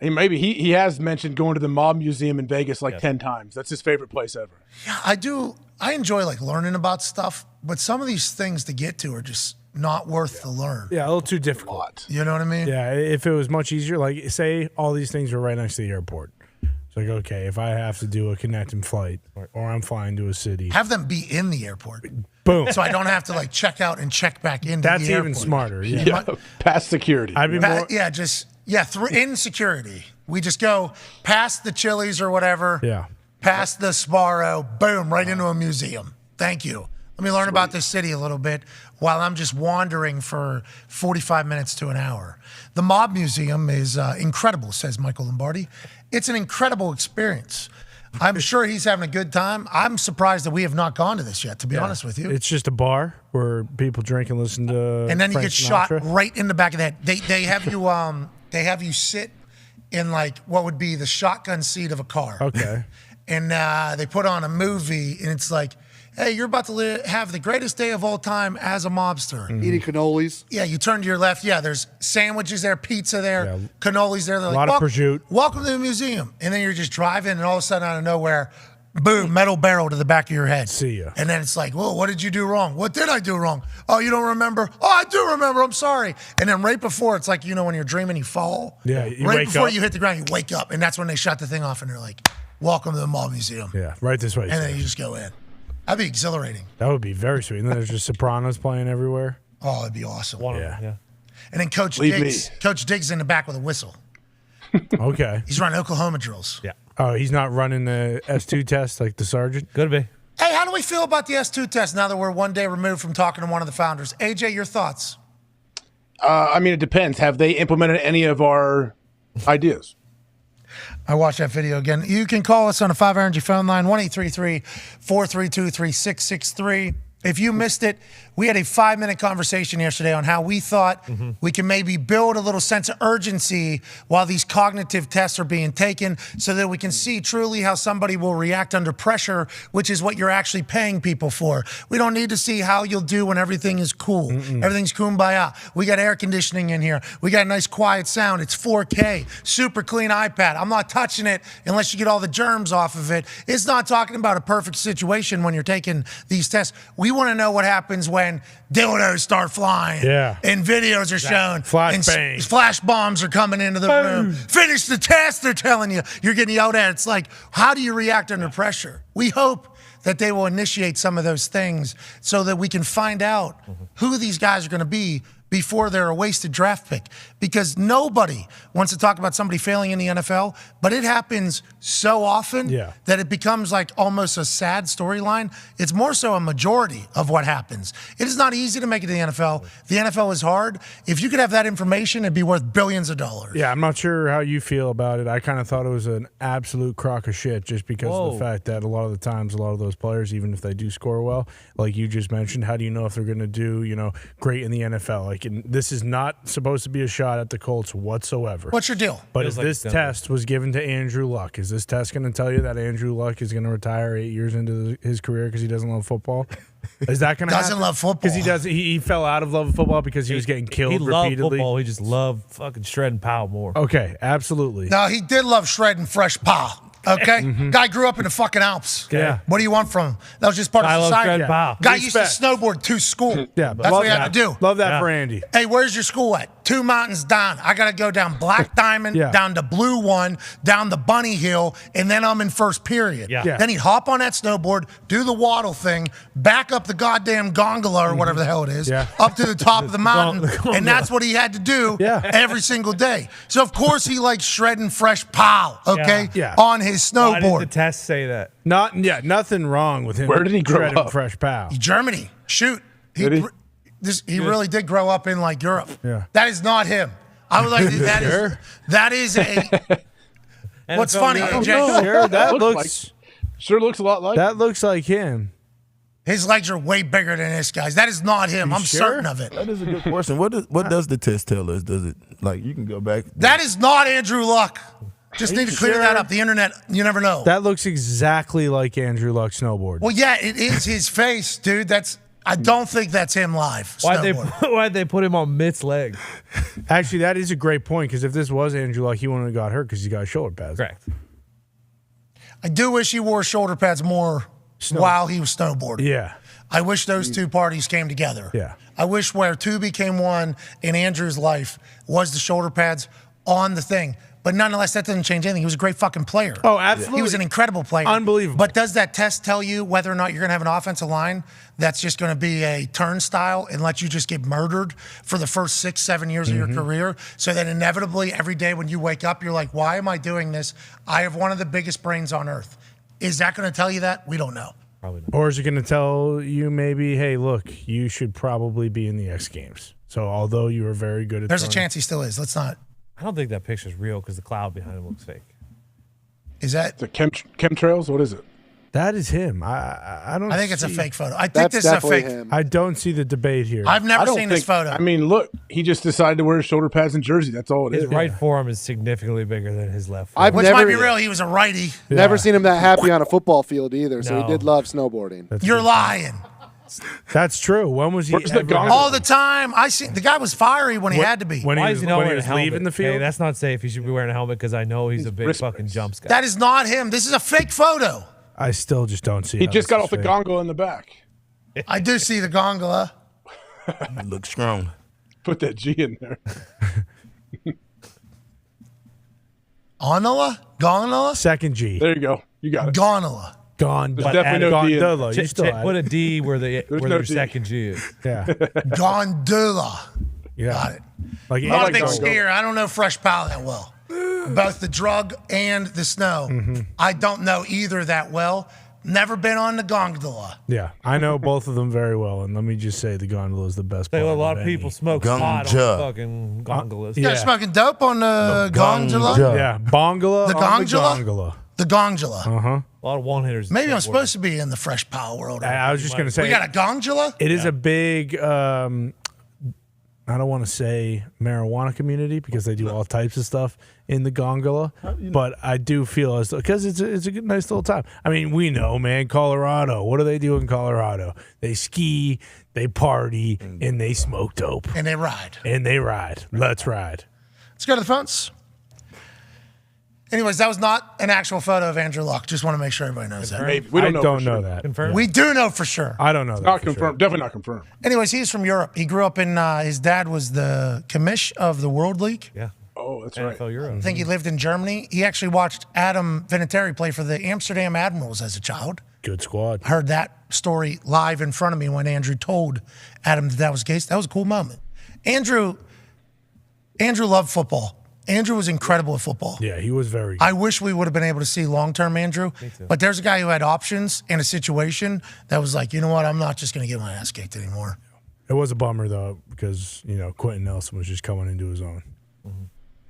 He has mentioned going to the Mob Museum in Vegas 10 times. That's his favorite place ever. Yeah, I do. I enjoy learning about stuff, but some of these things to get to are just not worth the learn. Yeah, a little too difficult. You know what I mean? Yeah, if it was much easier, like say all these things were right next to the airport. It's like, okay, if I have to do a connecting flight or I'm flying to a city. Have them be in the airport. Boom. So I don't have to check out and check back into That's the airport. even smarter. Yeah. Past security. I'd be more. Through in security. We just go past the Chili's or whatever. Yeah. Past the Sparrow, boom, right into a museum. Thank you. Let me learn about this city a little bit while I'm just wandering for 45 minutes to an hour. The Mob Museum is incredible, says Michael Lombardi. It's an incredible experience. I'm sure he's having a good time. I'm surprised that we have not gone to this yet, to be honest with you. It's just a bar where people drink and listen to And then you Frank get shot Sinatra. right in the back of the head. They have you sit in what would be the shotgun seat of a car. Okay. And they put on a movie, and it's like, hey, you're about to have the greatest day of all time as a mobster. Eating cannolis. Yeah, you turn to your left. Yeah, there's sandwiches there, pizza there, cannolis there. They're A lot of prosciutto. Welcome to the museum. And then you're just driving, and all of a sudden, out of nowhere, boom, metal barrel to the back of your head. See ya. And then it's like, whoa, what did you do wrong? What did I do wrong? Oh, you don't remember? Oh, I do remember. I'm sorry. And then right before, it's like, when you're dreaming, you fall. Yeah, you right wake before up. you hit the ground, you wake up. And that's when they shut the thing off, and they're like, welcome to the Mall Museum. Yeah, right this way. And then you just go in. That'd be exhilarating. That would be very sweet. And then there's just Sopranos playing everywhere. Oh, it'd be awesome. Yeah. And then Coach Diggs in the back with a whistle. Okay. He's running Oklahoma drills. Yeah. Oh, he's not running the S2 test like the sergeant? Could be. Hey, how do we feel about the S2 test now that we're one day removed from talking to one of the founders? AJ, your thoughts? It depends. Have they implemented any of our ideas? I watched that video again. You can call us on a 5 Energy phone line, 1-833-432-3663. If you missed it, we had a 5-minute conversation yesterday on how we thought we can maybe build a little sense of urgency while these cognitive tests are being taken so that we can see truly how somebody will react under pressure, which is what you're actually paying people for. We don't need to see how you'll do when everything is cool. Everything's kumbaya. We got air conditioning in here. We got a nice quiet sound. It's 4K, super clean iPad. I'm not touching it unless you get all the germs off of it. It's not talking about a perfect situation when you're taking these tests. We want to know what happens when dildos start flying. Yeah. And videos are shown. Flashbang. And flash bombs are coming into the room. Finish the test, they're telling you. You're getting yelled at. It's like, how do you react under pressure? We hope that they will initiate some of those things so that we can find out who these guys are going to be before they're a wasted draft pick. Because nobody wants to talk about somebody failing in the NFL, but it happens so often that it becomes like almost a sad storyline. It's more so a majority of what happens. It is not easy to make it to the NFL. The NFL is hard. If you could have that information, it'd be worth billions of dollars. Yeah, I'm not sure how you feel about it. I kind of thought it was an absolute crock of shit just because of the fact that a lot of the times, a lot of those players, even if they do score well, like you just mentioned, how do you know if they're going to do, great in the NFL? Like, this is not supposed to be a shot at the Colts whatsoever. What's your deal? But if this test was given to Andrew Luck, is this test going to tell you that Andrew Luck is going to retire 8 years into his career because he doesn't love football? Is that going to happen? Doesn't love football. Because he fell out of love of football because he was getting killed repeatedly. He loved football. He just loved fucking shredding pow more. Okay, absolutely. No, he did love shredding fresh paw. Okay? Guy grew up in the fucking Alps. Yeah. What do you want from him? That was just part I of love society. shred pow. Guy used to snowboard to school. Yeah, That's what he had to do. Love that for Andy. Hey, where's your school at? 2 mountains down. I got to go down Black Diamond, Yeah. down to Blue One, down the Bunny Hill, and then I'm in first period. Yeah. Yeah. Then he'd hop on that snowboard, do the waddle thing, back up the goddamn gondola or whatever the hell it is, up to the top of the mountain, and that's what he had to do every single day. So, of course, he likes shredding fresh pow, okay, on his snowboard. Why did the test say that? Nothing wrong with him. Where did he grow shredding up? fresh pow. Germany. Shoot. He really did grow up in like Europe. Yeah. That is not him. I was like, that is a. What's funny, AJ? Sure, that looks sure looks a lot like that. Looks like him. His legs are way bigger than this guy's. That is not him. I'm certain of it. That is a good question. What does the test tell us? Does it you can go back? That is not Andrew Luck. Just need to clear that up. The internet, you never know. That looks exactly like Andrew Luck snowboard. Well, yeah, it is his face, dude. I don't think that's him live. Why'd they put him on Mitt's leg? Actually, that is a great point because if this was Andrew Luck, he wouldn't have got hurt because he got shoulder pads. Correct. I do wish he wore shoulder pads more while he was snowboarding. Yeah. I wish those two parties came together. Yeah. I wish where two became one in Andrew's life was the shoulder pads on the thing. But nonetheless, that doesn't change anything. He was a great fucking player. Oh, absolutely. He was an incredible player. Unbelievable. But does that test tell you whether or not you're going to have an offensive line that's just going to be a turnstile and let you just get murdered for the first 6-7 years of your career? So that inevitably every day when you wake up, you're like, why am I doing this? I have one of the biggest brains on earth. Is that going to tell you that? We don't know. Probably not. Or is it going to tell you maybe, hey, look, you should probably be in the X Games. So although you were very good at There's a chance he still is. Let's not. I don't think that picture's real because the cloud behind him looks fake. Is that the chemtrails? What is it? That is him. I don't. I think it's a see- fake photo. I think this is a fake. I don't see the debate here. I've never I don't seen this think- photo. I mean, look, he just decided to wear shoulder pads and jersey. That's all it is. His right forearm is significantly bigger than his left. I've Which never, might be real. He was a righty. Never seen him that happy on a football field either. So he No. did love snowboarding. You're lying. That's true. When was he? Where's the ever- gong? All the time. I see the guy was fiery when he had to be. When he Why was, is he not when he wearing a was helmet? leaving the field? Hey, that's not safe. He should be wearing a helmet because I know he's a big wrist fucking jump guy. That is not him. This is a fake photo. I still just don't see. He how just this got is off the fake. gondola in the back. I do see the gondola. It looks strong. Put that G in there. Gondola? Gondola? Second G. There you go. You got it. Gondola. Gondola. There's definitely no D in Gondola. You still Put a D where There's where no their D. second G is. Yeah. Gondola. Yeah. Got it. Like, I'm not a like big gondola. skier. I don't know fresh pow that well. Both the drug and the snow. I don't know either that well. Never been on the gondola. yeah. I know both of them very well, and let me just say the gondola is the best. A part lot of any. people smoke pot on Ganja. fucking gondolas. You guys smoking dope on the gondola? ganja. Yeah, bongola. The on gondola? gondola. The gondola. A lot of one hitters. Maybe I'm supposed to be in the fresh pow world. I was just gonna say We got a gondola? it is a big. I don't want to say marijuana community because they do all types of stuff in the gondola, but I do feel as though because it's a good, nice little time. I mean, we know, man, Colorado. What do they do in Colorado? They ski, they party, and they smoke dope, And they ride. Let's ride. Let's go to the phones. Anyways, that was not an actual photo of Andrew Luck. Just want to make sure everybody knows that. Maybe. We don't know. I don't for know sure. that. Confirmed. We do know for sure. I don't know that. Not for sure. confirmed. Definitely not confirmed. Anyways, he's from Europe. He grew up in, his dad was the commish of the World League. Yeah. Oh, that's right. NFL Euro. I think he lived in Germany. He actually watched Adam Vinatieri play for the Amsterdam Admirals as a child. Good squad. Heard that story live in front of me when Andrew told Adam that was the case. That was a cool moment. Andrew loved football. Andrew was incredible at football. Yeah, he was very good. I wish we would have been able to see long-term Andrew. But there's a guy who had options in a situation that was like, you know what, I'm not just going to get my ass kicked anymore. It was a bummer, though, because, Quentin Nelson was just coming into his own.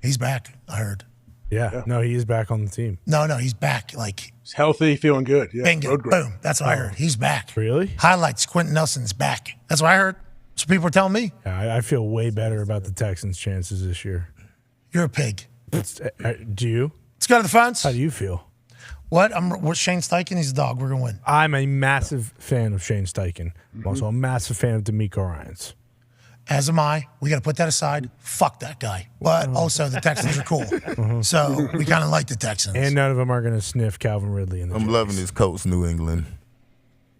He's back, I heard. Yeah. No, he is back on the team. No, he's back. Like, He's healthy, feeling good. Yeah. bingo, Road great. boom. That's what I heard. He's back. Really? Highlights, Quentin Nelson's back. That's what I heard. So people were telling me. Yeah, I feel way better about the Texans' chances this year. You're a pig. Do you? Let's go to the phones. How do you feel? What? We're Shane Steichen. He's a dog. We're going to win. I'm a massive fan of Shane Steichen. I'm also a massive fan of D'Amico Ryans. As am I. We got to put that aside. Fuck that guy. But also, the Texans are cool. So we kind of like the Texans. And none of them are going to sniff Calvin Ridley in the I'm Jays. loving this Colts New England.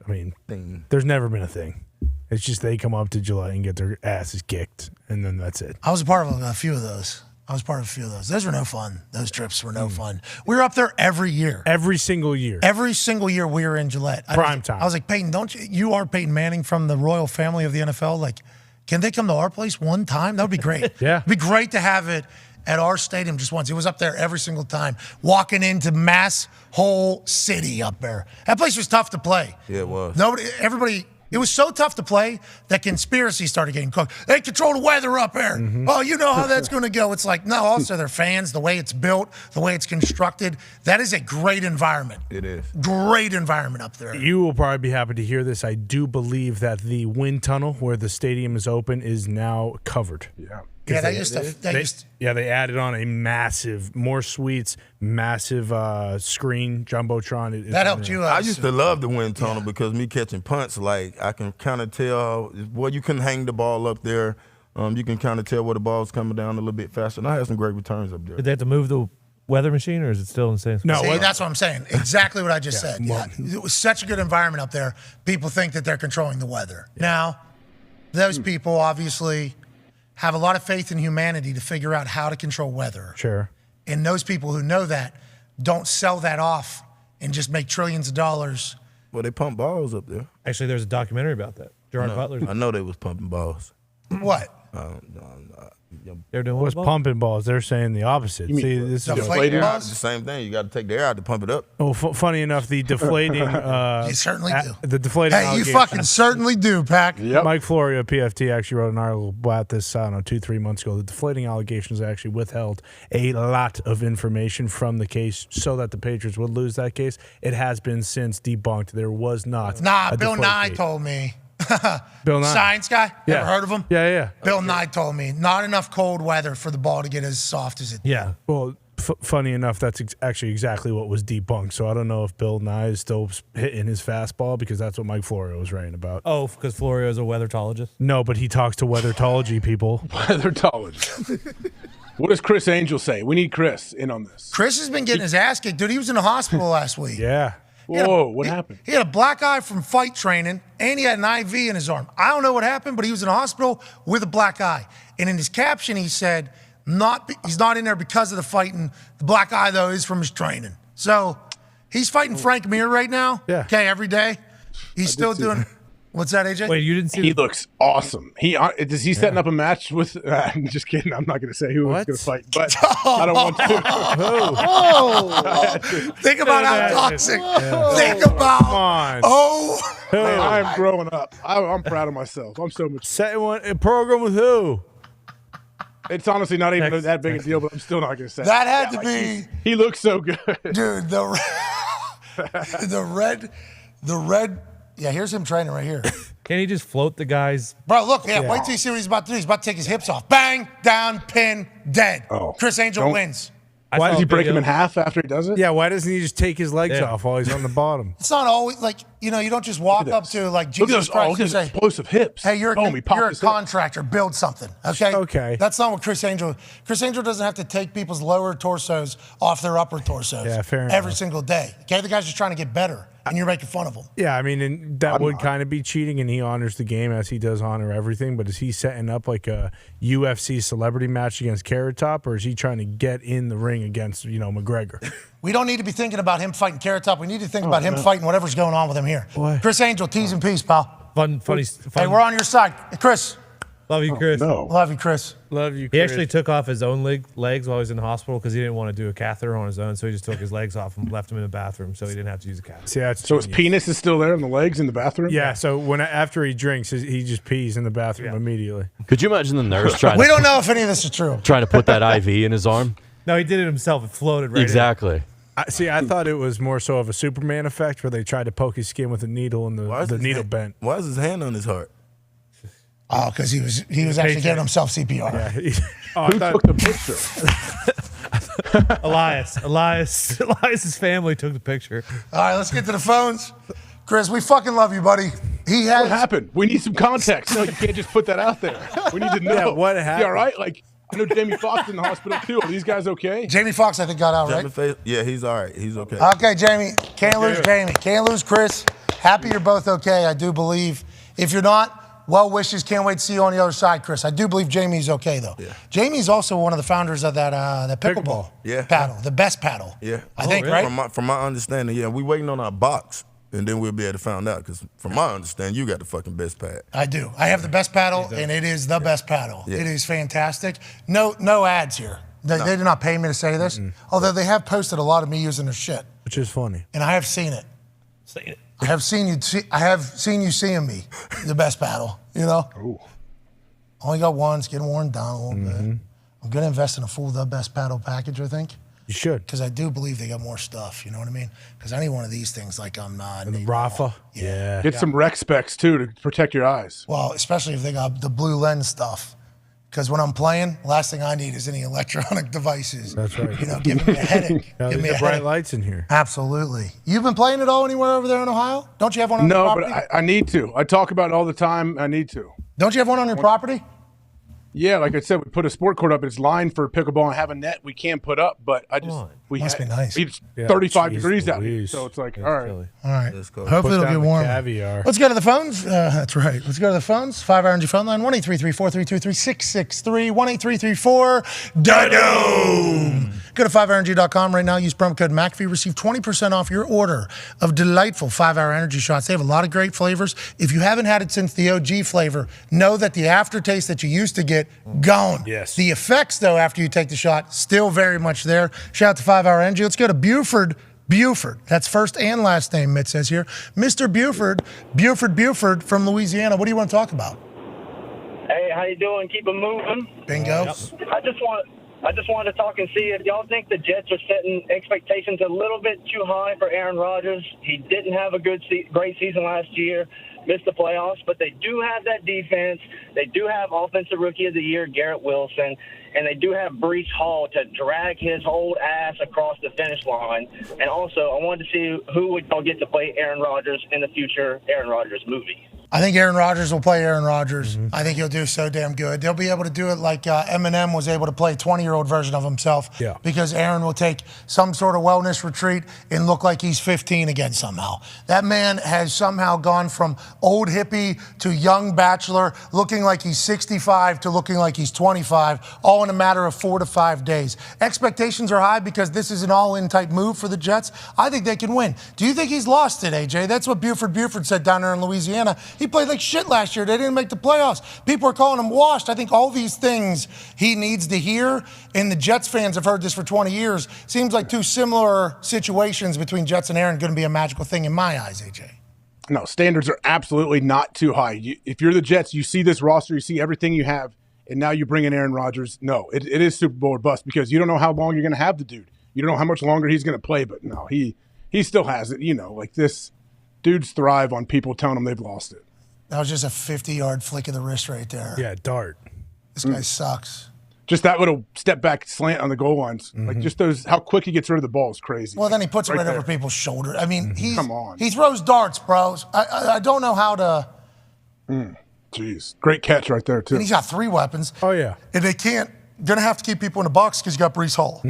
I mean, there's never been a thing. It's just they come up to Gillette and get their asses kicked, and then that's it. I was a part of a few of those. Those were no fun. Those trips were no fun. We were up there every year. Every single year. Every single year we were in Gillette. Prime time. I was like, Peyton, you are Peyton Manning from the royal family of the NFL. Like, can they come to our place one time? That would be great. Yeah. It'd be great to have it at our stadium just once. It was up there every single time. Walking into Mass whole city up there. That place was tough to play. Yeah, it was. Everybody, it was so tough to play that conspiracy started getting cooked. They control the weather up there. Oh, you know how that's going to go. It's like, no, also they're fans, the way it's built, the way it's constructed. That is a great environment. It is. Great environment up there. You will probably be happy to hear this. I do believe that the wind tunnel where the stadium is open is now covered. Yeah. Yeah, they added on a massive, more suites, massive screen, jumbotron. That helped you. I used to love the wind tunnel because me catching punts, like I can kind of tell. Well, you can hang the ball up there. You can kind of tell where the ball's coming down a little bit faster. And I had some great returns up there. Did they have to move the weather machine, or is it still in the same spot? See, that's what I'm saying. Exactly what I just said. Yeah. It was such a good environment up there. People think that they're controlling the weather. Now, those people obviously have a lot of faith in humanity to figure out how to control weather. Sure. And those people who know that don't sell that off and just make trillions of dollars. Well, they pump balls up there. Actually, there's a documentary about that. Gerard Butler. I know they was pumping balls. What? They're doing What's pumping balls? They're saying the opposite. See, this is deflating balls? The same thing. You got to take the air out to pump it up. Oh, funny enough, the deflating. You certainly do. The deflating. Hey, you fucking certainly do, Pac. Yep. Mike Florio, PFT, actually wrote an article about this, I don't know, 2-3 months ago. The deflating allegations actually withheld a lot of information from the case so that the Patriots would lose that case. It has been since debunked. There was not. Nah, Bill Nye told me. Bill Nye. Science guy? Yeah. Ever heard of him? Yeah. Bill Nye told me not enough cold weather for the ball to get as soft as it did. Yeah. Well, funny enough, that's actually exactly what was debunked. So I don't know if Bill Nye is still hitting his fastball because that's what Mike Florio was writing about. Oh, because Florio is a weathertologist? No, but he talks to weathertology people. Weathertologist. What does Chris Angel say? We need Chris in on this. Chris has been getting his ass kicked. Dude, he was in the hospital last week. Yeah. Whoa, what happened? He had a black eye from fight training, and he had an IV in his arm. I don't know what happened, but he was in the hospital with a black eye. And in his caption, he said, he's not in there because of the fighting. The black eye, though, is from his training. So he's fighting Frank Mir right now. Yeah. Okay, every day. He's still doing. What's that, AJ? Wait, you didn't see? He looks awesome. Is he setting up a match with? I'm just kidding. I'm not going to say who he's going to fight, but I don't want to. Think about how toxic. Think about. Man, I'm growing up. I'm proud of myself. I'm so much. Setting a program with who? It's honestly not even that big a deal, but I'm still not going to say. That had to be. He looks so good, dude. The red. Yeah, here's him training right here. Can he just float the guys? Bro, look, wait till you see what he's about to do. He's about to take his hips off. Bang, down, pin, dead. Oh. Chris Angel wins. Why does he break him in half after he does it? Yeah, why doesn't he just take his legs off while he's on the bottom? It's not always like, you don't just walk up to like Jesus Christ look at and say, those explosive hips. hey, you're a contractor, build something, okay? Okay. That's not what Chris Angel doesn't have to take people's lower torsos off their upper torsos every single day, okay? The guy's just trying to get better, and you're making fun of him. Yeah, I mean, and that would kind of be cheating, and he honors the game as he does honor everything, but is he setting up like a UFC celebrity match against Carrot Top, or is he trying to get in the ring against, McGregor? We don't need to be thinking about him fighting Carrot Top. We need to think about him fighting whatever's going on with him here. Boy. Chris Angel, tease and peace, pal. Funny. Hey, we're on your side. Chris. Love you, Chris. Love you, Chris. Love you, Chris. He actually took off his own legs while he was in the hospital because he didn't want to do a catheter on his own, so he just took his legs off and left him in the bathroom so he didn't have to use a catheter. So his penis is still there and the legs in the bathroom? Yeah, so after he drinks, he just pees in the bathroom immediately. Could you imagine the nurse trying We don't know if any of this is true. trying to put that IV in his arm? No, he did it himself. It floated right Exactly. I thought it was more so of a Superman effect where they tried to poke his skin with a needle and the needle bent. Why is his hand on his heart? Oh, because he was actually giving himself CPR. Yeah. Who took the picture? Elias's family took the picture. All right, let's get to the phones. Chris, we fucking love you, buddy. What happened? We need some context. No, you can't just put that out there. We need to know. Yeah, what happened? You all right? Like, I know Jamie Foxx in the hospital too. Are these guys okay? Jamie Foxx, I think, got out, right? Yeah, he's all right. He's okay. Okay, Jamie. Can't lose Jamie. Can't lose Chris. Happy you're both okay, I do believe. If you're not, Well wishes. Can't wait to see you on the other side, Chris. I do believe Jamie's okay, though. Yeah. Jamie's also one of the founders of that pickleball paddle, the best paddle. Yeah. I think, right? From my understanding, yeah. We waiting on our box, and then we'll be able to find out. Because from my understanding, you got the fucking best pad. I do. I have the best paddle, and it is the best paddle. Yeah. It is fantastic. No ads here. They did not pay me to say this, although they have posted a lot of me using their shit. Which is funny. And I have seen it. I have seen you seeing me, the best paddle, you know? Ooh. Only got one. It's getting worn down a little bit. I'm going to invest in a full the best paddle package, I think. You should. Because I do believe they got more stuff, you know what I mean? Because any one of these things, like I'm not. And the Rafa. Yeah. Get some rec specs, too, to protect your eyes. Well, especially if they got the blue lens stuff. Because when I'm playing, last thing I need is any electronic devices. That's right. You know, giving me a headache. Give me the bright lights in here. Absolutely. You've been playing it all anywhere over there in Ohio? Don't you have one on your property? No, but I need to. I talk about it all the time. I need to. Don't you have one on your property? Yeah, like I said, we put a sport court up. It's lined for pickleball and have a net we can put up, but Must be nice. It's 35 degrees out here, so it's like, all right. All right. Let's go. Hopefully it'll get warm. Caviar. Let's go to the phones. That's right. Let's go to the phones. 5-hour Energy phone line, 1-833-432-3663, 1-833-4-DOOM. Go to 5hourenergy.com right now. Use promo code McAfee. Receive 20% off your order of delightful 5-hour energy shots. They have a lot of great flavors. If you haven't had it since the OG flavor, know that the aftertaste that you used to get, gone. Yes. The effects, though, after you take the shot, still very much there. Shout out to 5-hour energy. Let's go to Buford. That's first and last name, Mitt says here. Mr. Buford from Louisiana. What do you want to talk about? Hey, how you doing? Keep it moving. Bingo. I just wanted to talk and see if y'all think the Jets are setting expectations a little bit too high for Aaron Rodgers. He didn't have a great season last year, missed the playoffs, but they do have that defense. They do have Offensive Rookie of the Year, Garrett Wilson, and they do have Breece Hall to drag his old ass across the finish line. And also, I wanted to see who would y'all get to play Aaron Rodgers in the future Aaron Rodgers movie. I think Aaron Rodgers will play Aaron Rodgers. I think he'll do so damn good. They'll be able to do it like Eminem was able to play a 20-year-old version of himself. Yeah. Because Aaron will take some sort of wellness retreat and look like he's 15 again somehow. That man has somehow gone from old hippie to young bachelor, looking like he's 65 to looking like he's 25, all in a matter of 4 to 5 days. Expectations are high because this is an all-in type move for the Jets. I think they can win. Do you think he's lost it, AJ? That's what Buford said down there in Louisiana. He played like shit last year. They didn't make the playoffs. People are calling him washed. I think all these things he needs to hear, and the Jets fans have heard this for 20 years. Seems like two similar situations between Jets and Aaron going to be a magical thing in my eyes, AJ. No, standards are absolutely not too high. If you're the Jets, you see this roster, you see everything you have, and now you bring in Aaron Rodgers. No, it is Super Bowl or bust because you don't know how long you're going to have the dude. You don't know how much longer he's going to play, but no, he still has it. You know, like this dudes thrive on people telling them they've lost it. That was just a 50-yard flick of the wrist right there. Yeah, dart. This guy sucks. Just that little step back slant on the goal lines. Like just those, how quick he gets rid of the ball is crazy. Well, then he puts it right there. over people's shoulder. I mean, Come on. He throws darts, bros. I don't know how to. Jeez. Great catch right there, too. And he's got 3 weapons. Oh, yeah. And they can't, going to have to keep people in the box because you got Breece Hall.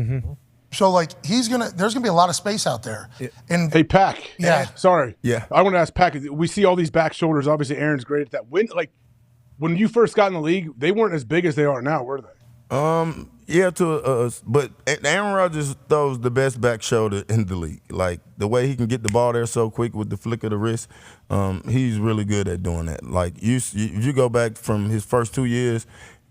So, like, there's going to be a lot of space out there. And Hey, Pack. Yeah. Sorry. Yeah. I want to ask Pack, we see all these back shoulders. Obviously, Aaron's great at that. When you first got in the league, they weren't as big as they are now, were they? Yeah, but Aaron Rodgers throws the best back shoulder in the league. Like, the way he can get the ball there so quick with the flick of the wrist, he's really good at doing that. Like, if you go back from his first 2 years,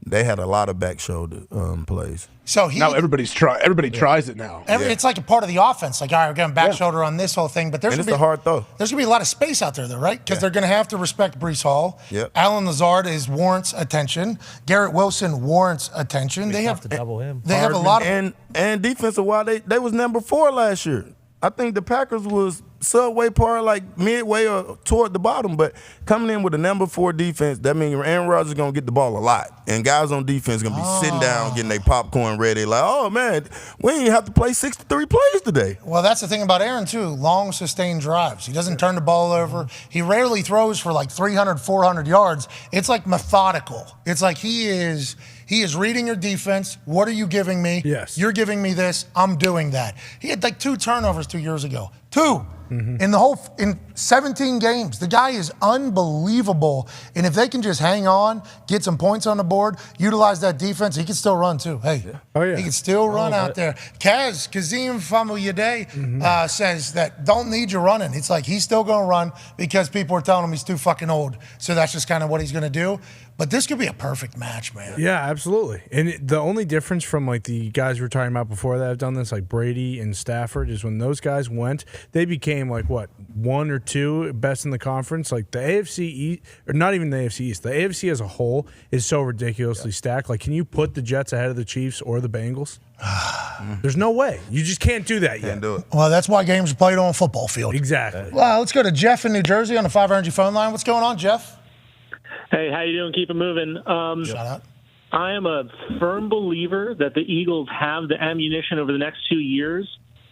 they had a lot of back shoulder plays. So now everybody tries it now. It's like a part of the offense. Like, all right, we're going back shoulder on this whole thing. But it's a hard throw. There's going to be a lot of space out there, though, right? Because they're going to have to respect Breece Hall. Yep. Alan Lazard warrants attention. Garrett Wilson warrants attention. They have to double him. They have a lot of and defensive wise, they was number 4 last year. I think the Packers was subway par, like midway or toward the bottom, but coming in with a number 4 defense, that means Aaron Rodgers is going to get the ball a lot. And guys on defense going to be sitting down, getting their popcorn ready, like, oh, man, we ain't have to play 63 plays today. Well, that's the thing about Aaron, too. Long, sustained drives. He doesn't turn the ball over. He rarely throws for like 300, 400 yards. It's like methodical. It's like he's He is reading your defense. What are you giving me? Yes. You're giving me this. I'm doing that. He had like 2 turnovers 2 years ago. 2. In 17 games. The guy is unbelievable. And if they can just hang on, get some points on the board, utilize that defense, he can still run too. Hey, he can still run out there. Kazeem Famuyide says that don't need you running. It's like he's still going to run because people are telling him he's too fucking old. So that's just kind of what he's going to do. But this could be a perfect match, man. Yeah, absolutely. And the only difference from like the guys we were talking about before that have done this, like Brady and Stafford, is when those guys went, they became like what, 1 or 2 best in the conference. Like the AFC East, or not even the AFC East, the AFC as a whole is so ridiculously stacked. Like, can you put the Jets ahead of the Chiefs or the Bengals? There's no way. You just can't do that yet. Can't do it. Well, that's why games are played on a football field. Exactly. Well, let's go to Jeff in New Jersey on the 500 phone line. What's going on, Jeff? Hey, how you doing? Keep it moving. Shout out. I am a firm believer that the Eagles have the ammunition over the next 2 years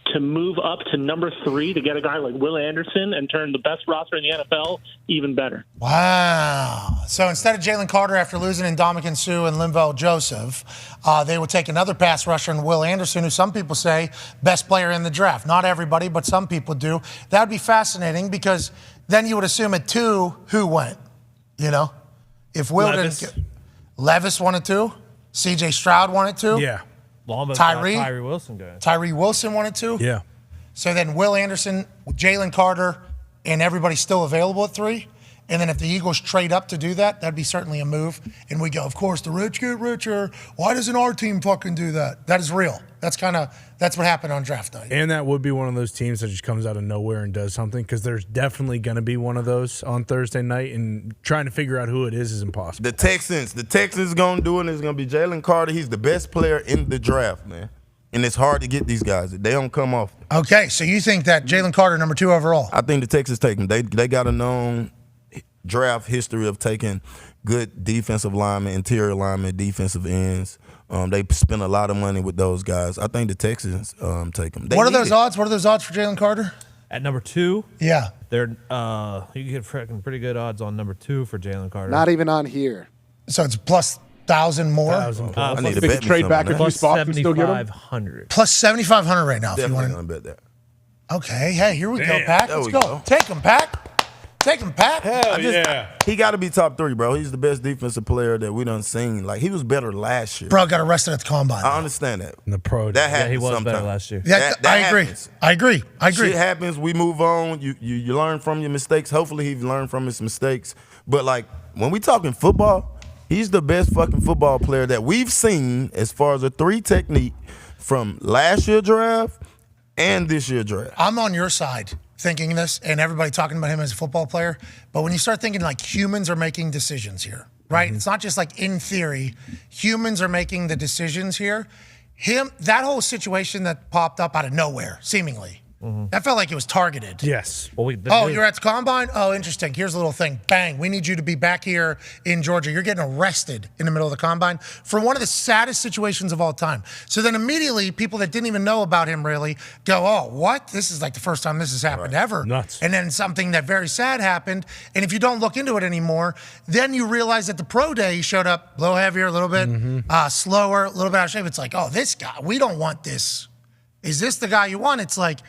to move up to number 3 to get a guy like Will Anderson and turn the best roster in the NFL even better. Wow. So instead of Jalen Carter after losing in Ndamukong Suh and Linval Joseph, they would take another pass rusher in Will Anderson, who some people say best player in the draft. Not everybody, but some people do. That would be fascinating because then you would assume at 2, who went? You know? If Will didn't, Levis wanted to, C.J. Stroud wanted to. Yeah. Tyree Wilson guy. Tyree Wilson wanted to. Yeah. So then Will Anderson, Jalen Carter, and everybody's still available at 3. And then if the Eagles trade up to do that, that'd be certainly a move. And we go, of course, the rich get richer. Why doesn't our team fucking do that? That is real. That's what happened on draft night. And that would be one of those teams that just comes out of nowhere and does something, because there's definitely going to be one of those on Thursday night, and trying to figure out who it is impossible. The Texans going to do it, and it's going to be Jalen Carter. He's the best player in the draft, man. And it's hard to get these guys. They don't come off. Okay, so you think that Jalen Carter, number 2 overall? I think the Texans take him. They got a known draft history of taking good defensive linemen, interior linemen, defensive ends. They spend a lot of money with those guys. I think the Texans take them. What are those odds? What are those odds for Jalen Carter? At number 2, yeah, they're you get freaking pretty good odds on number 2 for Jalen Carter. Not even on here. So it's plus 1,000 more. I need to They bet could trade back a few plus spots and still get them. 7,500. Plus 7,500 right now. Definitely if you going want to bet that. Okay, hey, here we go, Damn, Pack. there Let's we go. go. Take him, Pack. Take him, Pack. He got to be top 3, bro. He's the best defensive player that we done seen. Like, he was better last year. Bro got arrested at the combine. I understand that. In the pro. That happens Yeah, he was sometimes. better last year. Yeah, That I agree. happens. I agree. Shit happens. We move on. You learn from your mistakes. Hopefully, he learned from his mistakes. But, like, when we talking football, he's the best fucking football player that we've seen as far as a 3 technique from last year draft and this year draft. I'm on your side thinking this, and everybody talking about him as a football player. But when you start thinking like humans are making decisions here, right? It's not just like in theory. Humans are making the decisions here. That whole situation that popped up out of nowhere, seemingly. That felt like it was targeted. Yes. Well, You're at the combine? Oh, interesting. Here's a little thing. Bang. We need you to be back here in Georgia. You're getting arrested in the middle of the combine for one of the saddest situations of all time. So then immediately people that didn't even know about him really go, oh, what? This is like the first time this has happened ever. Nuts. And then something that very sad happened. And if you don't look into it anymore, then you realize that the pro day he showed up a little heavier, a little bit slower, a little bit out of shape. It's like, oh, this guy, we don't want this. Is this the guy you want? It's like,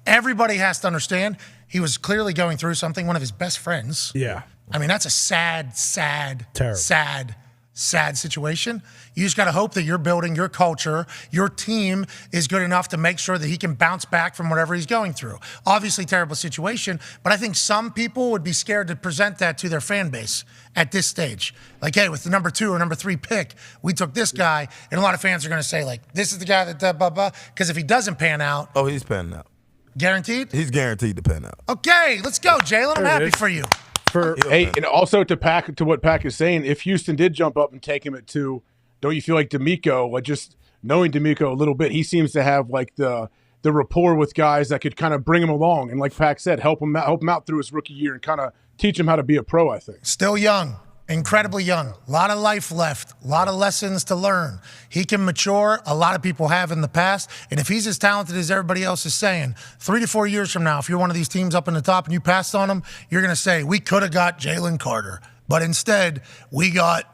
everybody has to understand he was clearly going through something. One of his best friends. Yeah. I mean, that's a sad situation. You just got to hope that you're building your culture. Your team is good enough to make sure that he can bounce back from whatever he's going through. Obviously, terrible situation, but I think some people would be scared to present that to their fan base at this stage. Like, hey, with the number 2 or number 3 pick, we took this guy, and a lot of fans are going to say, like, this is the guy that blah, blah, because if he doesn't pan out. Oh, he's panning out. Guaranteed? He's guaranteed to pan out. Okay, let's go, Jalen. I'm happy for you. Hey, and also to what Pack is saying, if Houston did jump up and take him at 2, don't you feel like D'Amico, like just knowing D'Amico a little bit, he seems to have like the rapport with guys that could kind of bring him along, and like Pack said, help him out through his rookie year and kind of teach him how to be a pro, I think. Still young. Incredibly young. A lot of life left. A lot of lessons to learn. He can mature. A lot of people have in the past. And if he's as talented as everybody else is saying, 3 to 4 years from now, if you're one of these teams up in the top and you passed on him, you're going to say, we could have got Jalen Carter. But instead, we got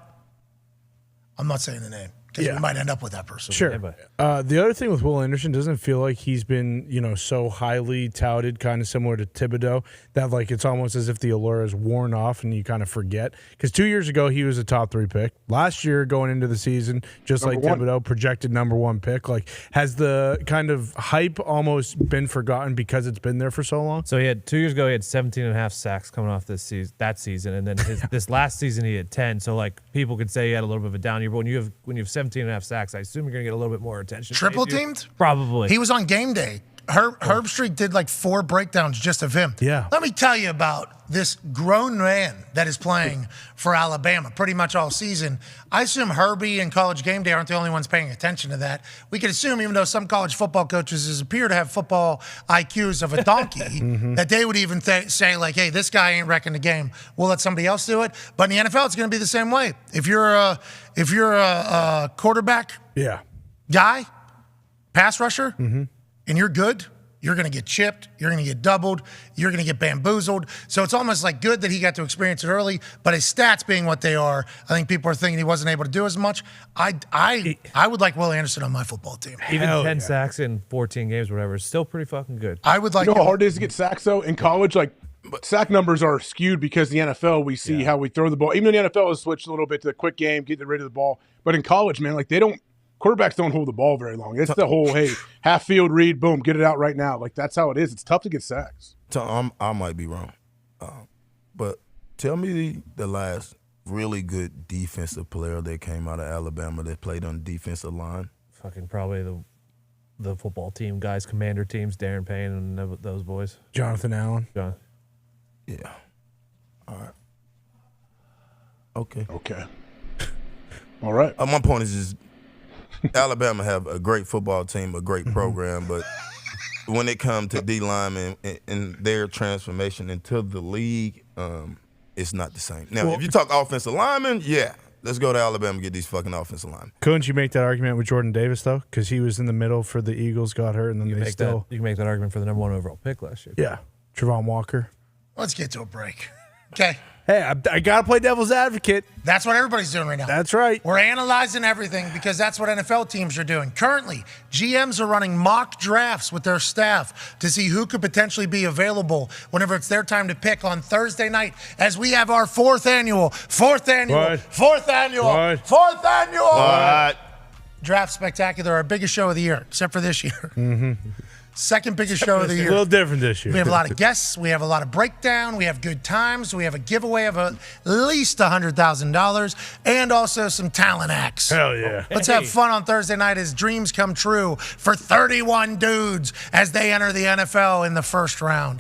I'm not saying the name because we might end up with that person. Sure. The other thing with Will Anderson, doesn't feel like he's been, so highly touted, kind of similar to Thibodeau, that like it's almost as if the allure is worn off and you kind of forget. Because 2 years ago, he was a top 3 pick. Last year, going into the season, just like Thibodeau, projected number 1 pick. Like, has the kind of hype almost been forgotten because it's been there for so long? So he had 2 years ago, he had 17.5 sacks coming off that season, and then this last season he had 10. So like people could say he had a little bit of a down year, but when you have 17.5 sacks, I assume you're gonna get a little bit more attention. Triple teamed? Probably. He was on game day. Herb Street did like 4 breakdowns just of him. Yeah. Let me tell you about this grown man that is playing for Alabama pretty much all season. I assume Herbie and College Game Day aren't the only ones paying attention to that. We could assume, even though some college football coaches appear to have football IQs of a donkey, that they would even say like, hey, this guy ain't wrecking the game. We'll let somebody else do it. But in the NFL, it's going to be the same way. If you're a quarterback guy, pass rusher, and you're good, you're going to get chipped, you're going to get doubled, you're going to get bamboozled. So it's almost like good that he got to experience it early, but his stats being what they are, I think people are thinking he wasn't able to do as much. I would like Will Anderson on my football team. Even 10 sacks in 14 games or whatever is still pretty fucking good. I would like how hard it is to get sacks, though? In college, like, sack numbers are skewed because the NFL, we see how we throw the ball. Even in the NFL has switched a little bit to the quick game, getting rid of the ball. But in college, man, like quarterbacks don't hold the ball very long. It's the whole, hey, half field read, boom, get it out right now. Like, that's how it is. It's tough to get sacks. I might be wrong. But tell me the last really good defensive player that came out of Alabama that played on the defensive line. Fucking probably the football team guys, commander teams, Darren Payne and those boys. Jonathan Allen. Yeah. All right. Okay. All right. My point is just Alabama have a great football team, a great program, but when it comes to D linemen and their transformation into the league, it's not the same. Now, if you talk offensive linemen, let's go to Alabama and get these fucking offensive linemen. Couldn't you make that argument with Jordan Davis, though? Because he was in the middle for the Eagles, got hurt, and then you can make that argument for the number 1 overall pick last year. Yeah. Trevon Walker. Let's get to a break. Okay. Hey, I got to play devil's advocate. That's what everybody's doing right now. That's right. We're analyzing everything because that's what NFL teams are doing. Currently, GMs are running mock drafts with their staff to see who could potentially be available whenever it's their time to pick on Thursday night as we have our fourth annual Draft Spectacular, our biggest show of the year, except for this year. Second biggest show of the year. A little different this year. We have a lot of guests. We have a lot of breakdown. We have good times. We have a giveaway of at least $100,000 and also some talent acts. Hell yeah. Let's have fun on Thursday night as dreams come true for 31 dudes as they enter the NFL in the first round.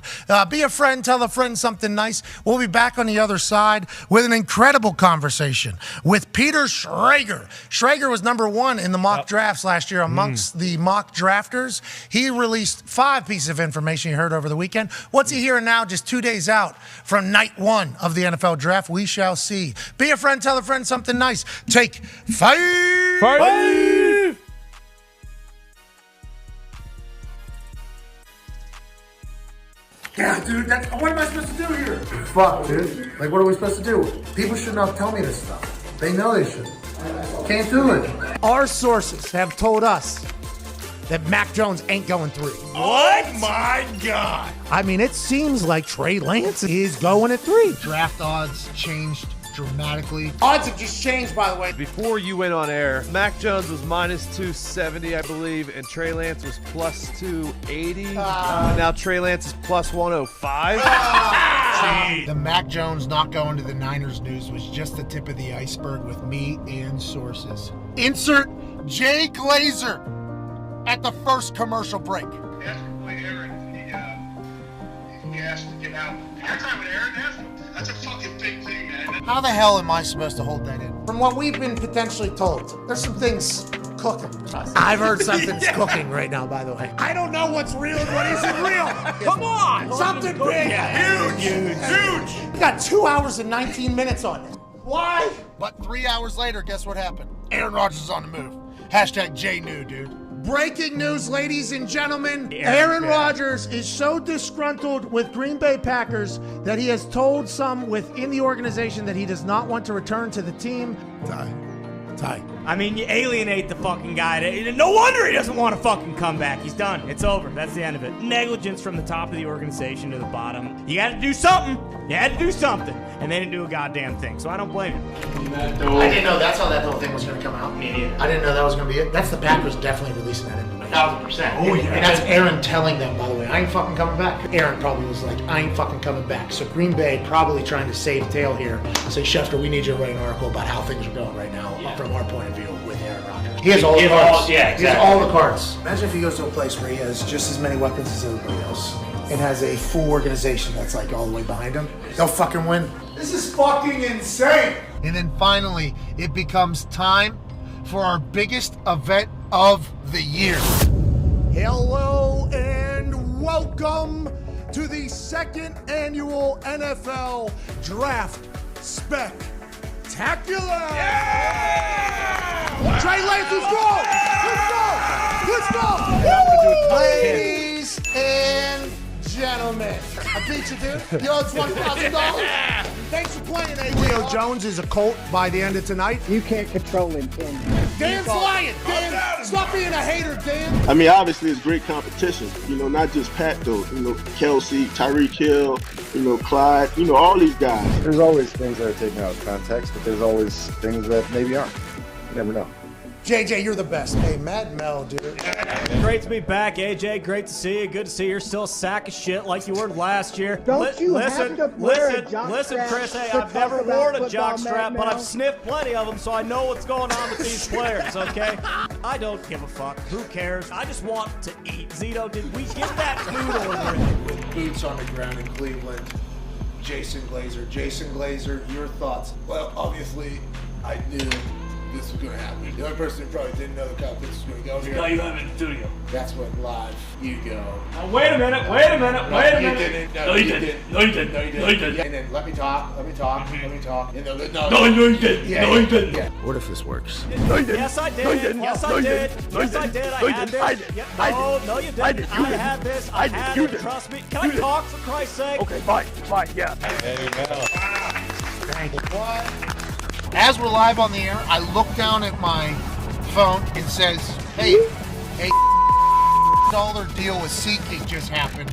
Be a friend. Tell a friend something nice. We'll be back on the other side with an incredible conversation with Peter Schrager. Schrager was number 1 in the mock drafts last year amongst the mock drafters. He released 5 pieces of information you heard over the weekend. What's he hearing now, just 2 days out from night 1 of the NFL draft? We shall see. Be a friend, tell a friend something nice. Take 5. Yeah, dude, what am I supposed to do here? Fuck, dude. Like, what are we supposed to do? People should not tell me this stuff. They know they should. Can't do it. Our sources have told us that Mac Jones ain't going 3. What? My God. I mean, it seems like Trey Lance is going at 3. Draft odds changed dramatically. Odds have just changed, by the way. Before you went on air, Mac Jones was minus 270, I believe, and Trey Lance was plus 280. And now Trey Lance is plus 105. The Mac Jones not going to the Niners news was just the tip of the iceberg with me and sources. Insert Jay Glazer at the first commercial break. That's my Aaron. He asked to get out. Your time with Aaron, that's a fucking big thing, man. How the hell am I supposed to hold that in? From what we've been potentially told, there's some things cooking. I've heard something's cooking right now, by the way. I don't know what's real and what isn't real. Come on! Something big! Huge! We got 2 hours and 19 minutes on this. Why? But 3 hours later, guess what happened? Aaron Rodgers is on the move. Hashtag JNew, dude. Breaking news, ladies and gentlemen. Aaron Rodgers is so disgruntled with Green Bay Packers that he has told some within the organization that he does not want to return to the team. Tight. I mean, you alienate the fucking guy. No wonder he doesn't want to fucking come back. He's done. It's over. That's the end of it. Negligence from the top of the organization to the bottom. You got to do something. You had to do something. And they didn't do a goddamn thing. So I don't blame him. I didn't know that's how that whole thing was going to come out. Me neither. I didn't know that was going to be it. That's the Packers definitely releasing that information. 1,000%. Oh, yeah. And that's Aaron telling them, by the way, I ain't fucking coming back. Aaron probably was like, I ain't fucking coming back. So Green Bay probably trying to save tail here. Say, Schefter, we need you to write an article about how things are going right now from our point of view with Aaron Rodgers. He has all the cards. Yeah, exactly. He has all the cards. Imagine if he goes to a place where he has just as many weapons as everybody else and has a full organization that's like all the way behind him. They'll fucking win. This is fucking insane. And then finally, it becomes time for our biggest event of the year. Hello and welcome to the second annual NFL Draft Spectacular. Yeah! Trey Lance, let's go! Ladies and gentlemen, I beat you, dude. Yo, it's $1,000. Thanks for playing, AJ. Julio Jones is a Colt by the end of tonight. You can't control him, can you? Dan's lying. Dan, stop being a hater, Dan. I mean, obviously, it's great competition. You know, not just Pat, though. You know, Kelsey, Tyreek Hill, you know, Clyde, you know, all these guys. There's always things that are taken out of context, but there's always things that maybe aren't. You never know. JJ, you're the best. Hey, Matt Mel, dude. Great to be back, AJ. Great to see you. Good to see you're still a sack of shit like you were last year. Listen, Chris. Hey, I've never worn a jockstrap, but I've sniffed plenty of them, so I know what's going on with these players. Okay? I don't give a fuck. Who cares? I just want to eat. Zito, did we get that food order? With boots on the ground in Cleveland, Jason Glazer, your thoughts? Well, obviously, I knew this was going to happen. The only person who probably didn't know the competition was going to go here. No, you have in the studio. That's when live you go. Now, wait a minute. No, you didn't. No, you didn't. And then let me talk. And then, No, you didn't. Yeah. What if this works? Yes, I did. Yes, I did. I had this. No, you didn't. I had this. I had it. Trust me. Can I talk, for Christ's sake? Okay, fine, yeah. Thank you. As we're live on the air, I look down at my phone. It says, hey, a $1 deal with SeatGeek just happened.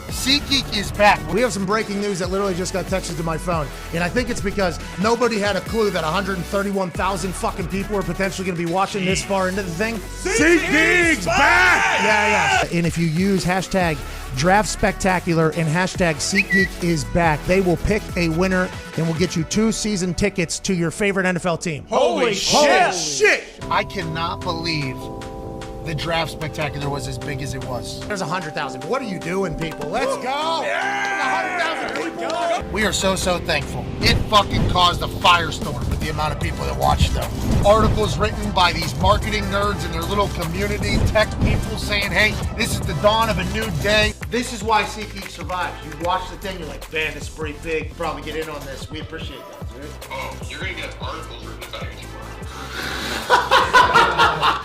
SeatGeek is back. We have some breaking news that literally just got texted to my phone. And I think it's because nobody had a clue that 131,000 fucking people are potentially going to be watching this far into the thing. SeatGeek's back! Yeah. And if you use hashtag Draft Spectacular and hashtag SeatGeek is back, they will pick a winner and will get you 2 season tickets to your favorite NFL team. Holy shit! I cannot believe the Draft Spectacular was as big as it was. There's 100,000. What are you doing, people? Let's go! Yeah! 100,000 people! We are so thankful. It fucking caused a firestorm with the amount of people that watched them. Articles written by these marketing nerds and their little community, tech people saying, hey, this is the dawn of a new day. This is why SeatGeek survives. You watch the thing, you're like, man, this is pretty big. Probably get in on this. We appreciate that, dude. Oh, you're going to get articles written about you tomorrow.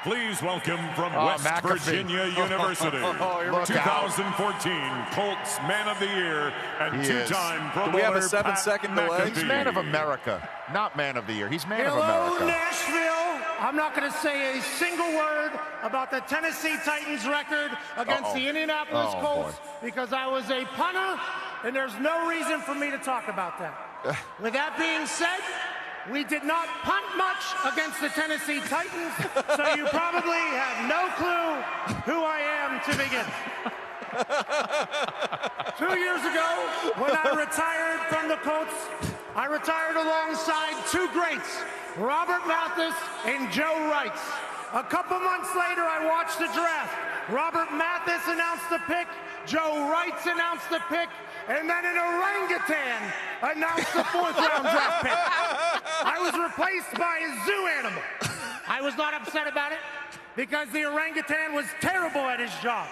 Please welcome from West McAfee. Virginia University, 2014 Colts Man of the Year and two-time Pro Bowler. Do we have a 7-second delay? He's Man of America, not Man of the Year. He's Man of Hello, America. Nashville. I'm not going to say a single word about the Tennessee Titans record against the Indianapolis Colts because I was a punter, and there's no reason for me to talk about that. With that being said, we did not punt much against the Tennessee Titans, so you probably have no clue who I am to begin. 2 years ago, when I retired from the Colts, I retired alongside 2 greats, Robert Mathis and Joe Wrights. A couple months later, I watched the draft. Robert Mathis announced the pick, Joe Wrights announced the pick, and then an orangutan announced the 4th-round draft pick. I was replaced by a zoo animal. I was not upset about it because the orangutan was terrible at his job.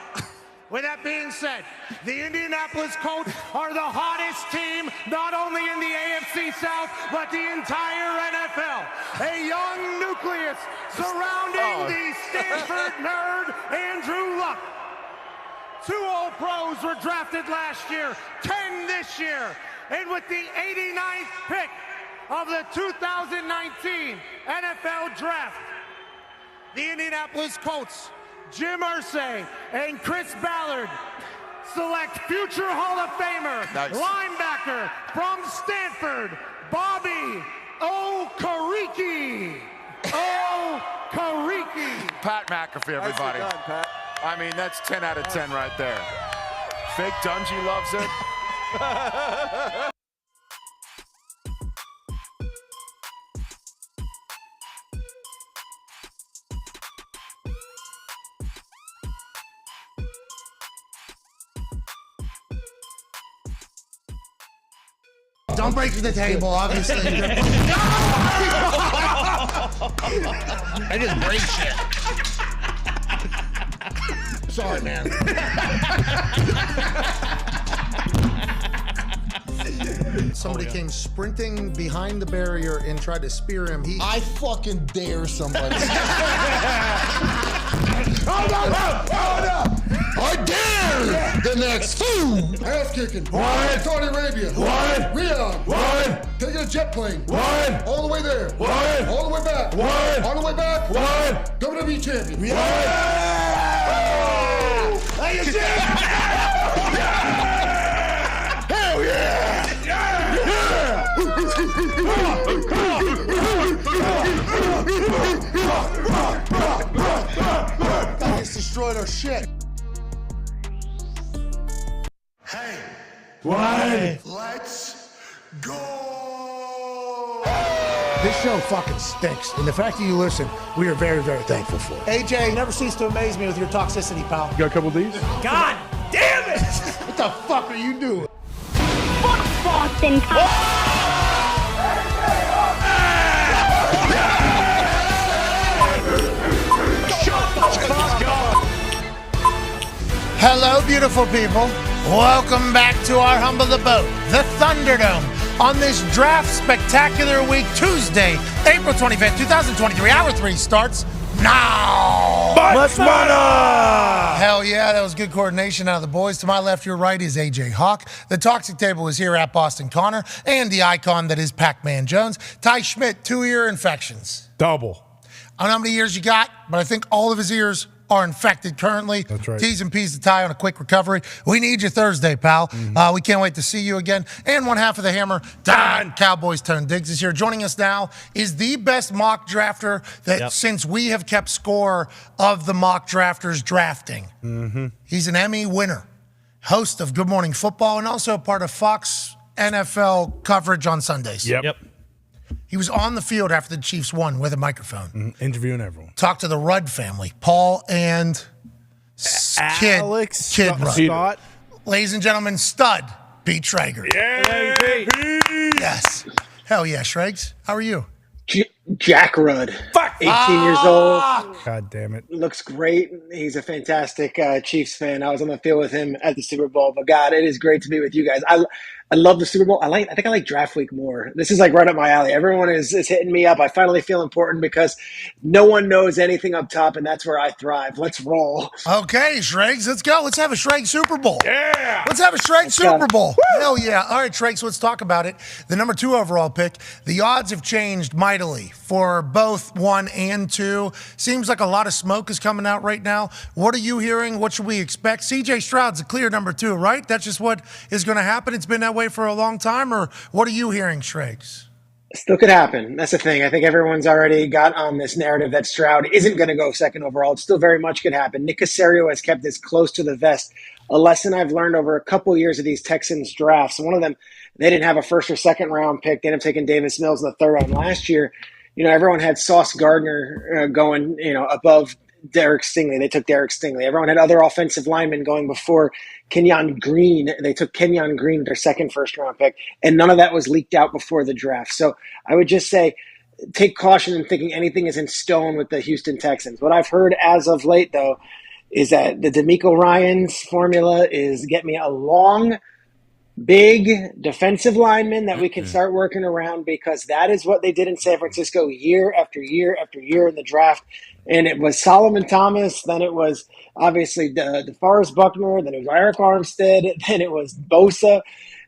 With that being said, the Indianapolis Colts are the hottest team, not only in the AFC South, but the entire NFL. A young nucleus surrounding the Stanford nerd Andrew Luck. 2 All-Pros were drafted last year, 10 this year. And with the 89th pick of the 2019 NFL Draft. The Indianapolis Colts, Jim Irsay and Chris Ballard select future Hall of Famer, linebacker from Stanford, Bobby Okereke. Pat McAfee, everybody. Done, Pat. I mean, that's 10 out of 10 right there. Fake Dungy loves it. Don't break the table, obviously. I just break shit. Sorry, man. Somebody came sprinting behind the barrier and tried to spear him. I fucking dare somebody. Oh, no! I dare the next ass kicking. What? Saudi Arabia. What? Riyadh. What? Taking a jet plane. What? All the way there. What? All the way back. What? On the way back. What? WWE champion. Hell yeah! Guys destroyed our shit. Hey. What? Let's go. This show fucking stinks, and the fact that you listen, we are very, very thankful for. AJ, never cease to amaze me with your toxicity, pal. You got a couple of these? God damn it! What the fuck are you doing? Fuck Boston. Hello, beautiful people. Welcome back to our humble abode, the Thunderdome, on this draft spectacular week, Tuesday, April 25th, 2023. Hour 3 starts now. Much money! Hell yeah, that was good coordination out of the boys. To my left, your right is AJ Hawk. The Toxic Table is here at Boston Connor, and the icon that is Pac-Man Jones. Ty Schmidt, 2-ear infections. Double. I don't know how many ears you got, but I think all of his ears are infected currently. That's right. T's and P's to Ty on a quick recovery. We need you Thursday, pal. We can't wait to see you again. And one half of the hammer, Dahn, Cowboys Tone Diggs is here. Joining us now is the best mock drafter that since we have kept score of the mock drafters drafting. He's an Emmy winner, host of Good Morning Football, and also a part of Fox NFL coverage on Sundays. Yep. He was on the field after the Chiefs won with a microphone. Interviewing everyone. Talked to the Rudd family, Paul and Kid Rudd. Scott. Ladies and gentlemen, stud, Pete Schrager. Yes. Hell yeah, Shregs. How are you? Jack Rudd. 18 years old. God damn it. Looks great. He's a fantastic Chiefs fan. I was on the field with him at the Super Bowl. But God, it is great to be with you guys. I love the Super Bowl. I think I like draft week more. This is like right up my alley. Everyone is hitting me up. I finally feel important because no one knows anything up top, and that's where I thrive. Let's roll. Okay, Shregs, let's go. Let's have a Shreg Super Bowl. Yeah. Let's have a Shreg Super Bowl. Hell yeah. All right, Shregs, let's talk about it. The number 2 overall pick. The odds have changed mightily for both 1 and 2. Seems like a lot of smoke is coming out right now. What are you hearing? What should we expect? CJ Stroud's a clear number 2, right? That's just what is going to happen. It's been that way for a long time, or what are you hearing, Shregs? Still could happen. That's the thing. I think everyone's already got on this narrative that Stroud isn't going to go 2nd overall. It still very much could happen. Nick Caserio has kept this close to the vest. A lesson I've learned over a couple years of these Texans drafts. One of them, they didn't have a 1st or 2nd round pick. They ended up taking Davis Mills in the 3rd round last year. Everyone had Sauce Gardner going, above Derek Stingley. They took Derek Stingley. Everyone had other offensive linemen going before Kenyon Green. They took Kenyon Green, their 2nd first-round pick, and none of that was leaked out before the draft. So I would just say take caution in thinking anything is in stone with the Houston Texans. What I've heard as of late, though, is that the DeMeco Ryans formula is get me a long, big defensive lineman that we can start working around, because that is what they did in San Francisco year after year after year in the draft. And it was Solomon Thomas, then it was obviously DeForest Buckner, then it was Eric Armstead, then it was Bosa,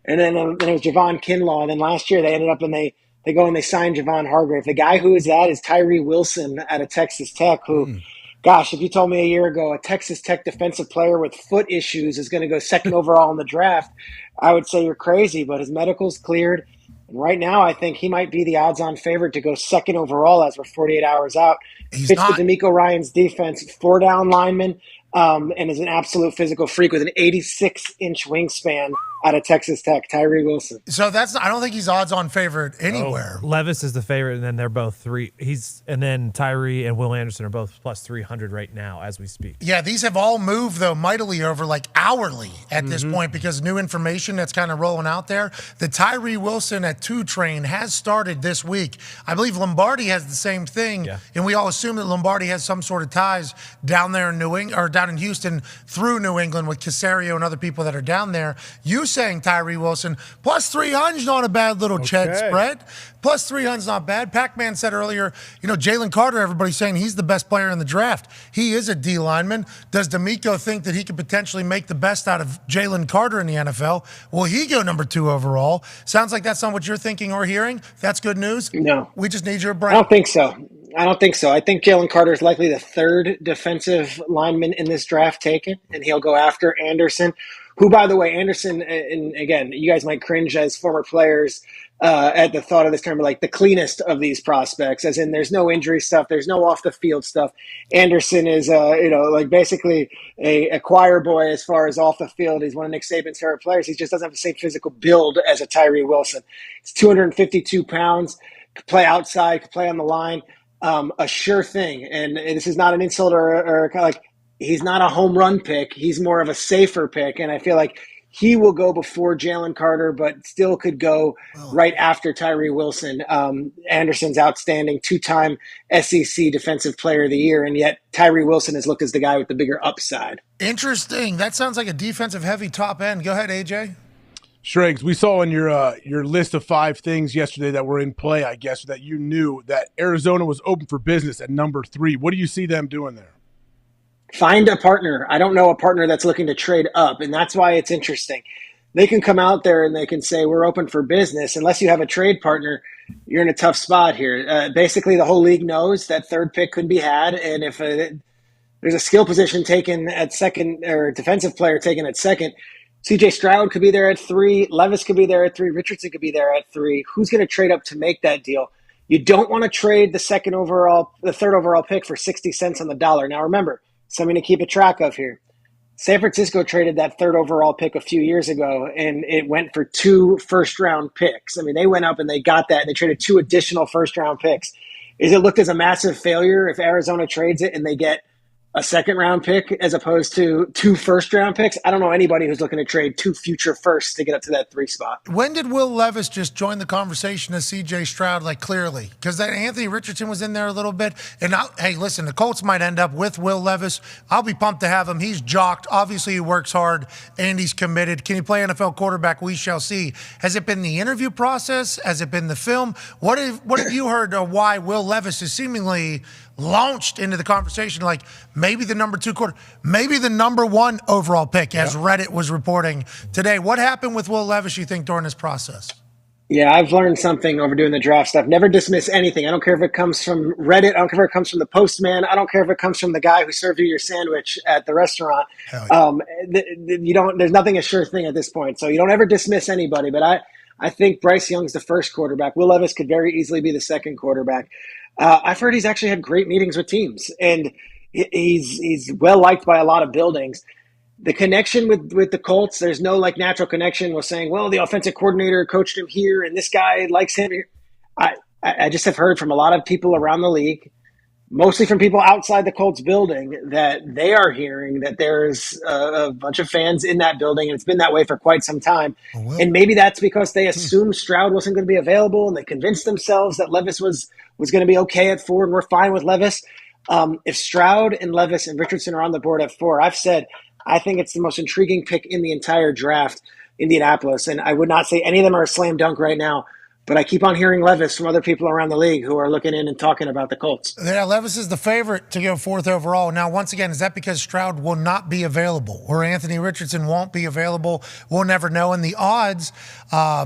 and then it was Javon Kinlaw. And then last year they ended up and they They go and they sign Javon Hargrave. The guy who is that is Tyree Wilson out of Texas Tech, who, gosh, if you told me a year ago a Texas Tech defensive player with foot issues is going to go second overall in the draft, I would say you're crazy. But his medical's cleared. And right now, I think he might be the odds-on favorite to go second overall as we're 48 hours out. Fits with D'Amico Ryan's defense, 4-down lineman, and is an absolute physical freak with an 86-inch wingspan out of Texas Tech, Tyree Wilson. So I don't think he's odds-on favorite anywhere. Levis is the favorite, and then they're both three. And then Tyree and Will Anderson are both plus 300 right now as we speak. Yeah, these have all moved, though, mightily over hourly at this point because new information that's kind of rolling out there. The Tyree Wilson at 2 train has started this week. I believe Lombardi has the same thing, and we all assume that Lombardi has some sort of ties down there in down in Houston through New England with Caserio and other people that are down there. You saying Tyree Wilson plus 300's not a bad little Chet spread. Plus 300's not bad. Pac-Man said earlier, Jalen Carter, everybody's saying he's the best player in the draft. He is a D lineman. Does D'Amico think that he could potentially make the best out of Jalen Carter in the NFL? Will he go number 2 overall? Sounds like that's not what you're thinking or hearing. That's good news. No. We just need your brain. I don't think so. I think Jalen Carter is likely the 3rd defensive lineman in this draft taken, and he'll go after Anderson, who, by the way, Anderson, and again, you guys might cringe as former players at the thought of this term, but the cleanest of these prospects, as in there's no injury stuff, there's no off the field stuff. Anderson is, basically a choir boy as far as off the field. He's one of Nick Saban's favorite players. He just doesn't have the same physical build as a Tyree Wilson. He's 252 pounds, could play outside, could play on the line. A sure thing. And this is not an insult or kind of he's not a home run pick. He's more of a safer pick. And I feel like he will go before Jalen Carter, but still could go right after Tyree Wilson. Anderson's outstanding 2-time SEC Defensive Player of the Year. And yet Tyree Wilson has looked as the guy with the bigger upside. Interesting. That sounds like a defensive heavy top end. Go ahead, AJ. Schrags, we saw in your list of 5 things yesterday that were in play, I guess, that you knew that Arizona was open for business at number 3. What do you see them doing there? Find a partner. I don't know a partner that's looking to trade up, and that's why it's interesting. They can come out there and they can say, we're open for business. Unless you have a trade partner, you're in a tough spot here. Basically, the whole league knows that 3rd pick could be had, and if there's a skill position taken at 2nd or a defensive player taken at 2nd, CJ Stroud could be there at 3. Levis could be there at 3. Richardson could be there at 3. Who's going to trade up to make that deal? You don't want to trade the 3rd overall pick for 60 cents on the dollar. Now, remember, something to keep a track of here. San Francisco traded that 3rd overall pick a few years ago, and it went for 2 first-round picks. I mean, they went up and they got that, and they traded 2 additional first-round picks. Is it looked as a massive failure if Arizona trades it and they get a 2nd-round pick as opposed to 2 first-round picks? I don't know anybody who's looking to trade 2 future firsts to get up to that 3 spot. When did Will Levis just join the conversation as C.J. Stroud, clearly? Because that Anthony Richardson was in there a little bit. And hey, listen, the Colts might end up with Will Levis. I'll be pumped to have him. He's jocked. Obviously, he works hard, and he's committed. Can he play NFL quarterback? We shall see. Has it been the interview process? Has it been the film? What have you heard of why Will Levis is seemingly launched into the conversation maybe the number 2 maybe the number 1 overall pick, as Reddit was reporting today? What happened with Will Levis, you think, during this process? Yeah, I've learned something over doing the draft stuff. Never dismiss anything. I don't care if it comes from Reddit. I don't care if it comes from the postman. I don't care if it comes from the guy who served you your sandwich at the restaurant. There's nothing a sure thing at this point. So you don't ever dismiss anybody. But I think Bryce Young's the first quarterback. Will Levis could very easily be the second quarterback. I've heard he's actually had great meetings with teams, and he's well liked by a lot of buildings. The connection with the Colts, there's no natural connection with saying, well, the offensive coordinator coached him here and this guy likes him here. I just have heard from a lot of people around the league, mostly from people outside the Colts building, that they are hearing that there's a bunch of fans in that building, and it's been that way for quite some time. And maybe that's because they assumed Stroud wasn't going to be available, and they convinced themselves that Levis was going to be okay at 4, and we're fine with Levis. If Stroud and Levis and Richardson are on the board at 4, I've said I think it's the most intriguing pick in the entire draft, Indianapolis. And I would not say any of them are a slam dunk right now, But I keep on hearing Levis from other people around the league who are looking in and talking about the Colts. Yeah, Levis is the favorite to go 4th overall. Now, once again, is that because Stroud will not be available or Anthony Richardson won't be available? We'll never know. And the odds,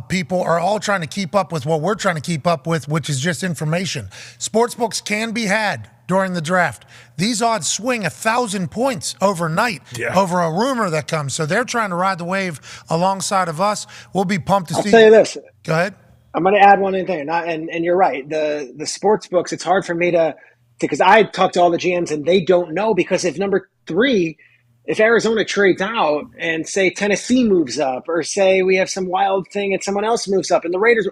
people are all trying to keep up with what we're trying to keep up with, which is just information. Sportsbooks can be had during the draft. These odds swing 1,000 points overnight over a rumor that comes. So they're trying to ride the wave alongside of us. We'll be pumped to see. I'll tell you this. Go ahead. I'm going to add one in there. And you're right. The sports books, it's hard for me to because I talk to all the GMs and they don't know, because if number 3, if Arizona trades out and say Tennessee moves up, or say we have some wild thing and someone else moves up and the Raiders,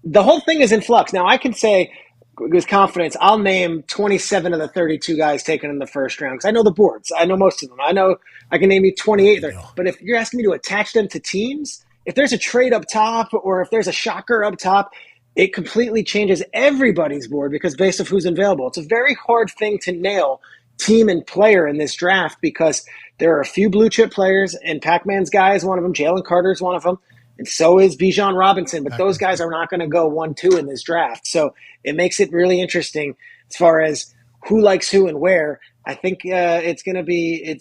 the whole thing is in flux. Now I can say with confidence, I'll name 27 of the 32 guys taken in the first round because I know the boards. I know most of them. I know I can name you 28 there. But if you're asking me to attach them to teams, if there's a trade up top or if there's a shocker up top, it completely changes everybody's board because based off who's available. It's a very hard thing to nail team and player in this draft because there are a few blue chip players, and Pac-Man's guy is one of them. Jalen Carter is one of them. And so is Bijan Robinson. But those guys are not going to go 1-2 in this draft. So it makes it really interesting as far as who likes who and where. I think it's going to be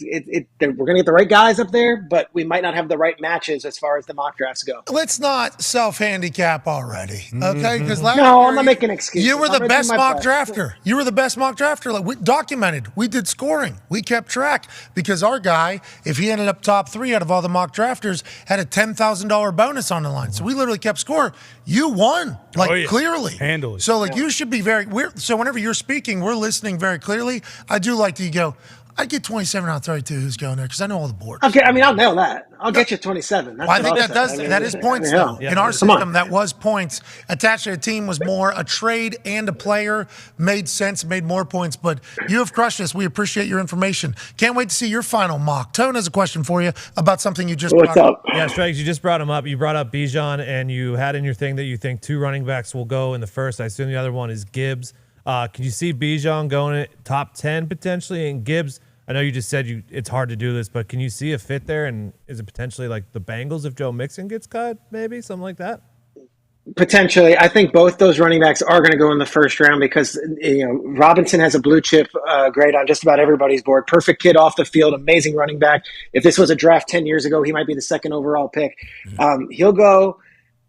we're going to get the right guys up there, but we might not have the right matches as far as the mock drafts go. Let's not self-handicap already, okay? Because I'm not making excuses. You were the best mock drafter. You were the best mock drafter. Like, we documented. We did scoring. We kept track because our guy, if he ended up top 3 out of all the mock drafters, had a $10,000 bonus on the line. So we literally kept score. You won, clearly. Handily. So, you should be so whenever you're speaking, we're listening very clearly. I do like that you go, I'd get 27 out of 32 who's going there because I know all the boards. Okay, I'll nail that. I'll get you 27. I think that is points, though. In our system, that was points. Attached to a team was more. A trade and a player made sense, made more points. But you have crushed us. We appreciate your information. Can't wait to see your final mock. Tone has a question for you about something you just brought up. Yeah, Strikes, you just brought him up. You brought up Bijan, and you had in your thing that you think 2 running backs will go in the first. I assume the other one is Gibbs. Can you see Bijan going at top 10 potentially? And Gibbs, I know you just said it's hard to do this, but can you see a fit there? And is it potentially like the Bengals if Joe Mixon gets cut, maybe something like that? Potentially. I think both those running backs are going to go in the first round because Robinson has a blue chip grade on just about everybody's board. Perfect kid off the field, amazing running back. If this was a draft 10 years ago, he might be the 2nd overall pick. He'll go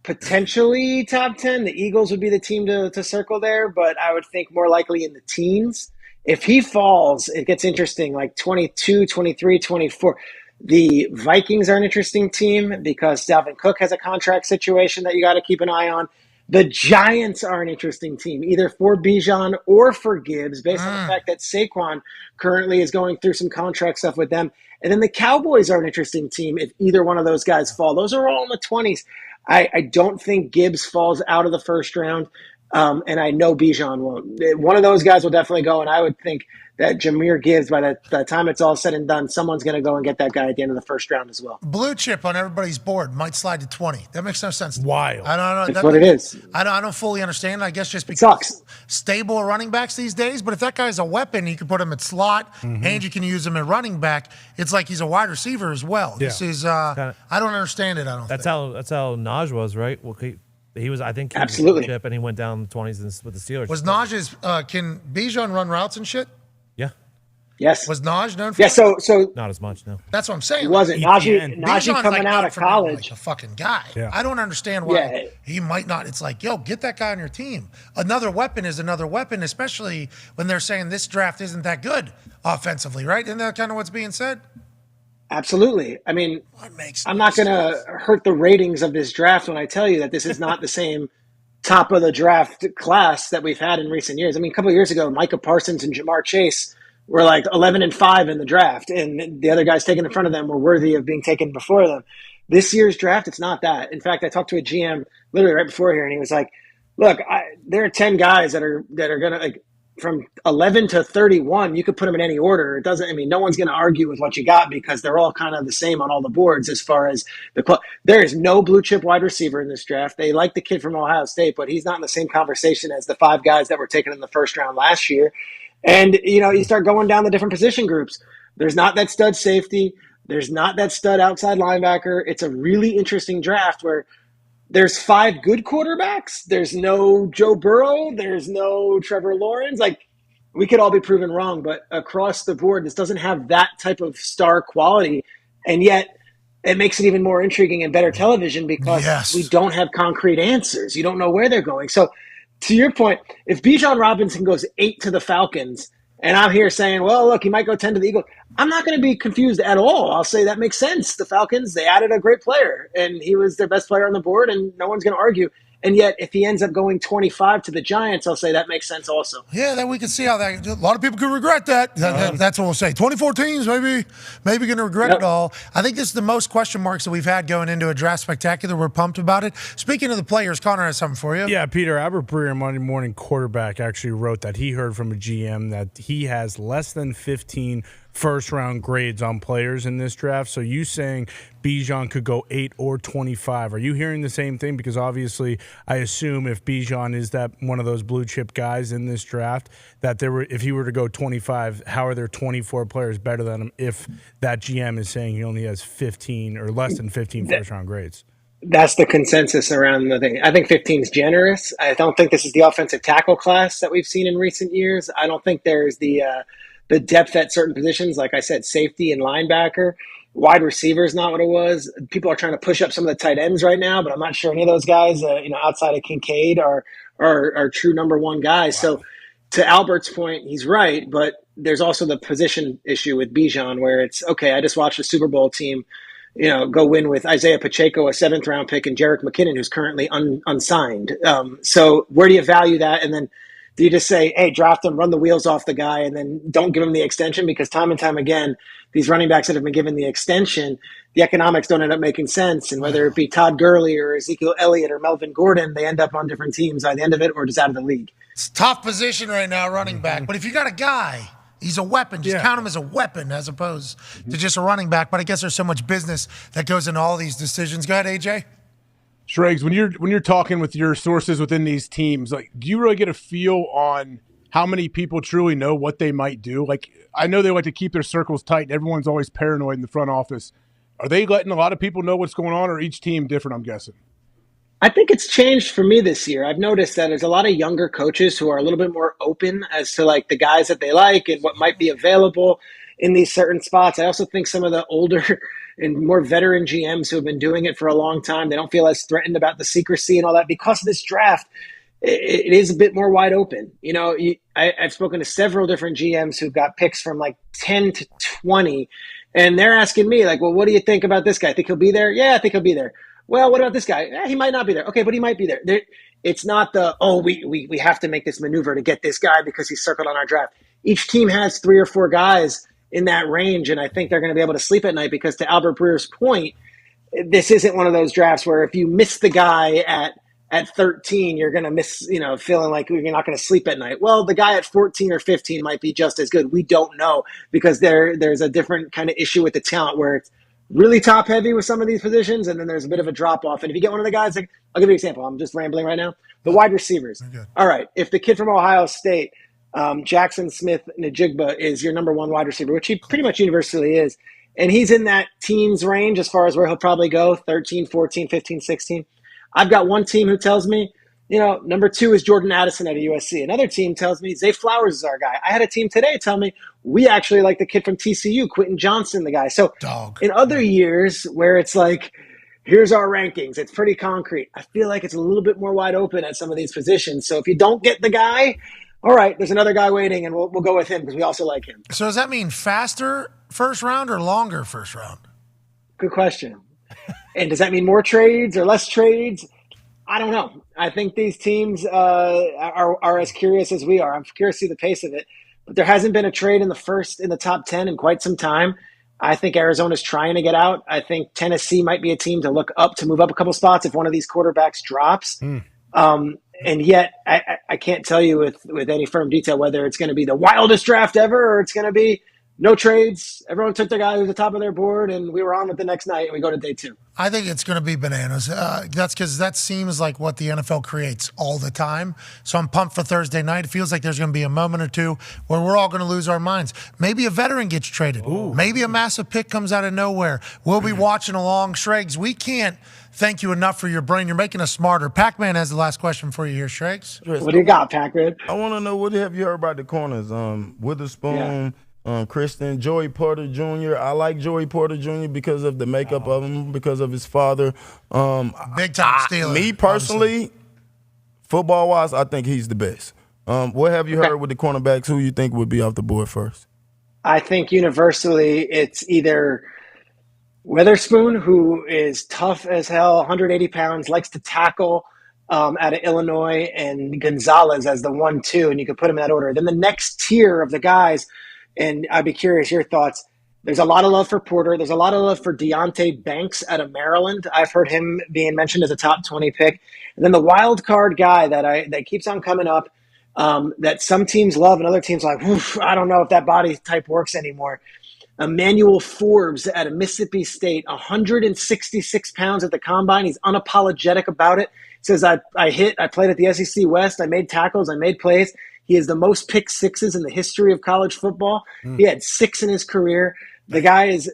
potentially top 10. The Eagles would be the team to circle there, but I would think more likely in the teens. If he falls, it gets interesting, like 22, 23, 24. The Vikings are an interesting team because Dalvin Cook has a contract situation that you got to keep an eye on. The Giants are an interesting team, either for Bijan or for Gibbs, based on the fact that Saquon currently is going through some contract stuff with them. And then the Cowboys are an interesting team if either one of those guys fall. Those are all in the 20s. I don't think Gibbs falls out of the first round, and I know Bijan won't. One of those guys will definitely go, and I would think that Jahmyr Gibbs, by the time it's all said and done, someone's going to go and get that guy at the end of the first round as well. Blue chip on everybody's board might slide to 20. That makes no sense. Wild. I don't know. That's what it is. I don't fully understand. I guess just because stable running backs these days. But if that guy's a weapon, you can put him at slot and you can use him at running back. It's like he's a wide receiver as well. Yeah. This is I don't understand it. That's how Najee was, right? Well, he was, I think, absolutely chip, and he went down in the 20s with the Steelers. Was Najee's? Can Bijan run routes and shit? Yeah. Yes. Was Najee known for? Yeah. So not as much. No. That's what I'm saying. He wasn't. Najee coming out of college, a fucking guy. Yeah. I don't understand why he might not. It's like, yo, get that guy on your team. Another weapon is another weapon, especially when they're saying this draft isn't that good offensively, right? Isn't that kind of what's being said? Absolutely. I mean, I'm not going to hurt the ratings of this draft when I tell you that this is not the same top of the draft class that we've had in recent years. I mean, a couple of years ago, Micah Parsons and Jamar Chase were like 11-5 in the draft, and the other guys taken in front of them were worthy of being taken before them. This year's draft, it's not that. In fact, I talked to a GM literally right before here, and he was like, look, there are 10 guys that are going to, like, from 11 to 31, you could put them in any order. It doesn't, I mean, no one's going to argue with what you got because they're all kind of the same on all the boards as far as the club. There is no blue chip wide receiver in this draft. They like the kid from Ohio State, but he's not in the same conversation as the 5 guys that were taken in the first round last year. And, you start going down the different position groups. There's not that stud safety. There's not that stud outside linebacker. It's a really interesting draft where there's 5 good quarterbacks. There's no Joe Burrow. There's no Trevor Lawrence. Like, we could all be proven wrong, but across the board, this doesn't have that type of star quality. And yet it makes it even more intriguing and better television because we don't have concrete answers. You don't know where they're going. So to your point, if Bijan Robinson goes 8 to the Falcons, and I'm here saying, well, look, he might go 10 to the Eagles, I'm not going to be confused at all. I'll say that makes sense. The Falcons, they added a great player, and he was their best player on the board, and no one's going to argue. And yet, if he ends up going 25 to the Giants, I'll say that makes sense also. Yeah, then we can see how that. A lot of people could regret that. That's what we'll say. 24 teams, maybe going to regret it all. I think this is the most question marks that we've had going into a draft spectacular. We're pumped about it. Speaking of the players, Connor has something for you. Yeah, Peter, Albert Breer, Monday Morning Quarterback, actually wrote that he heard from a GM that he has less than 15 first-round grades on players in this draft. So you saying Bijan could go 8 or 25. Are you hearing the same thing? Because obviously I assume if Bijan is that one of those blue-chip guys in this draft, that if he were to go 25, how are there 24 players better than him if that GM is saying he only has 15 or less than 15 first-round grades? That's the consensus around the thing. I think 15 is generous. I don't think this is the offensive tackle class that we've seen in recent years. I don't think there's the depth at certain positions, like I said, safety and linebacker. Wide receiver is not what it was. People are trying to push up some of the tight ends right now, but I'm not sure any of those guys, outside of Kincaid, are true number one guys. Wow. So to Albert's point, he's right, but there's also the position issue with Bijan where it's, okay, I just watched a Super Bowl team go win with Isaiah Pacheco, a 7th-round pick, and Jerick McKinnon, who's currently unsigned. So where do you value that? And then do you just say, hey, draft him, run the wheels off the guy, and then don't give him the extension? Because time and time again, these running backs that have been given the extension, the economics don't end up making sense. And whether it be Todd Gurley or Ezekiel Elliott or Melvin Gordon, they end up on different teams by the end of it or just out of the league. It's a tough position right now, running back. But if you got a guy, he's a weapon. Just count him as a weapon as opposed to just a running back. But I guess there's so much business that goes into all these decisions. Go ahead, AJ. Schrags, when you're talking with your sources within these teams, like, do you really get a feel on how many people truly know what they might do? Like, I know they like to keep their circles tight, and everyone's always paranoid in the front office. Are they letting a lot of people know what's going on, or each team different, I'm guessing? I think it's changed for me this year. I've noticed that there's a lot of younger coaches who are a little bit more open as to like the guys that they like and what might be available in these certain spots. I also think some of the older and more veteran GMs who have been doing it for a long time, they don't feel as threatened about the secrecy and all that because of this draft. It is a bit more wide open. I've spoken to several different GMs who've got picks from like 10 to 20, and they're asking me like, well, what do you think about this guy? Think he'll be there? Yeah, I think he'll be there. Well, what about this guy? He might not be there. Okay, but he might be there. It's not we have to make this maneuver to get this guy because he's circled on our draft. Each team has 3 or 4 guys in that range, and I think they're going to be able to sleep at night because, to Albert Breer's point, this isn't one of those drafts where if you miss the guy at 13, you're going to miss, feeling like you're not going to sleep at night. Well, the guy at 14 or 15 might be just as good. We don't know because there's a different kind of issue with the talent where it's really top heavy with some of these positions, and then there's a bit of a drop off. And if you get one of the guys, like, I'll give you an example. I'm just rambling right now. The wide receivers. Okay. All right. If the kid from Ohio State, Jackson Smith-Njigba, is your number one wide receiver, which he pretty much universally is, and he's in that teens range as far as where he'll probably go, 13, 14, 15, 16. I've got one team who tells me, number 2 is Jordan Addison at USC. Another team tells me Zay Flowers is our guy. I had a team today tell me we actually like the kid from TCU, Quentin Johnson, the guy. So in other years where it's like, here's our rankings, it's pretty concrete. I feel like it's a little bit more wide open at some of these positions. So if you don't get the guy, all right, there's another guy waiting, and we'll go with him because we also like him. So does that mean faster first round or longer first round? Good question. And does that mean more trades or less trades? I don't know. I think these teams are as curious as we are. I'm curious to see the pace of it. But there hasn't been a trade in the top 10 in quite some time. I think Arizona's trying to get out. I think Tennessee might be a team to look up, to move up a couple spots if one of these quarterbacks drops. And yet, I can't tell you with any firm detail whether it's going to be the wildest draft ever or it's going to be no trades. Everyone took their guy who was the top of their board, and we were on with the next night, and we go to day 2. I think it's going to be bananas. That's because that seems like what the NFL creates all the time. So I'm pumped for Thursday night. It feels like there's going to be a moment or two where we're all going to lose our minds. Maybe a veteran gets traded. Ooh. Maybe a massive pick comes out of nowhere. We'll be watching along. Schrags, we can't thank you enough for your brain. You're making us smarter. Pac-Man has the last question for you here, Schrags. What do you got, Pac-Man? I want to know, what have you heard about the corners? Witherspoon, Christian, Joey Porter Jr. I like Joey Porter Jr. because of the makeup of him, because of his father. Big time stealer. Me personally, football-wise, I think he's the best. What have you heard with the cornerbacks? Who you think would be off the board first? I think universally it's either Witherspoon, who is tough as hell, 180 pounds, likes to tackle out of Illinois, and Gonzalez as the 1-2, and you could put him in that order. Then the next tier of the guys, and I'd be curious your thoughts. There's a lot of love for Porter. There's a lot of love for Deonte Banks out of Maryland. I've heard him being mentioned as a top 20 pick. And then the wild card guy that keeps on coming up, that some teams love and other teams are like, I don't know if that body type works anymore. Emmanuel Forbes out of Mississippi State, 166 pounds at the combine. He's unapologetic about it. Says, I played at the SEC West. I made tackles. I made plays. He is the most pick sixes in the history of college football. He had 6 in his career. The guy is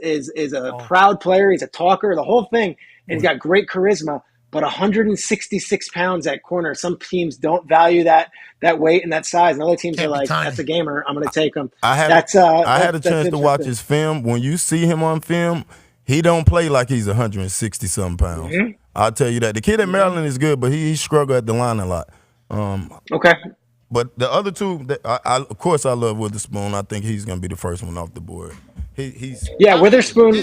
a proud player. He's a talker, the whole thing. And he's got great charisma. But 166 pounds at corner, some teams don't value that weight and that size. And other teams are like, that's a gamer. I'm going to take him. I had a chance to watch his film. When you see him on film, he don't play like he's 160-something pounds. Mm-hmm. I'll tell you that. The kid at Maryland is good, but he struggled at the line a lot. Okay. But the other two, of course, I love Witherspoon. I think he's going to be the first one off the board. Witherspoon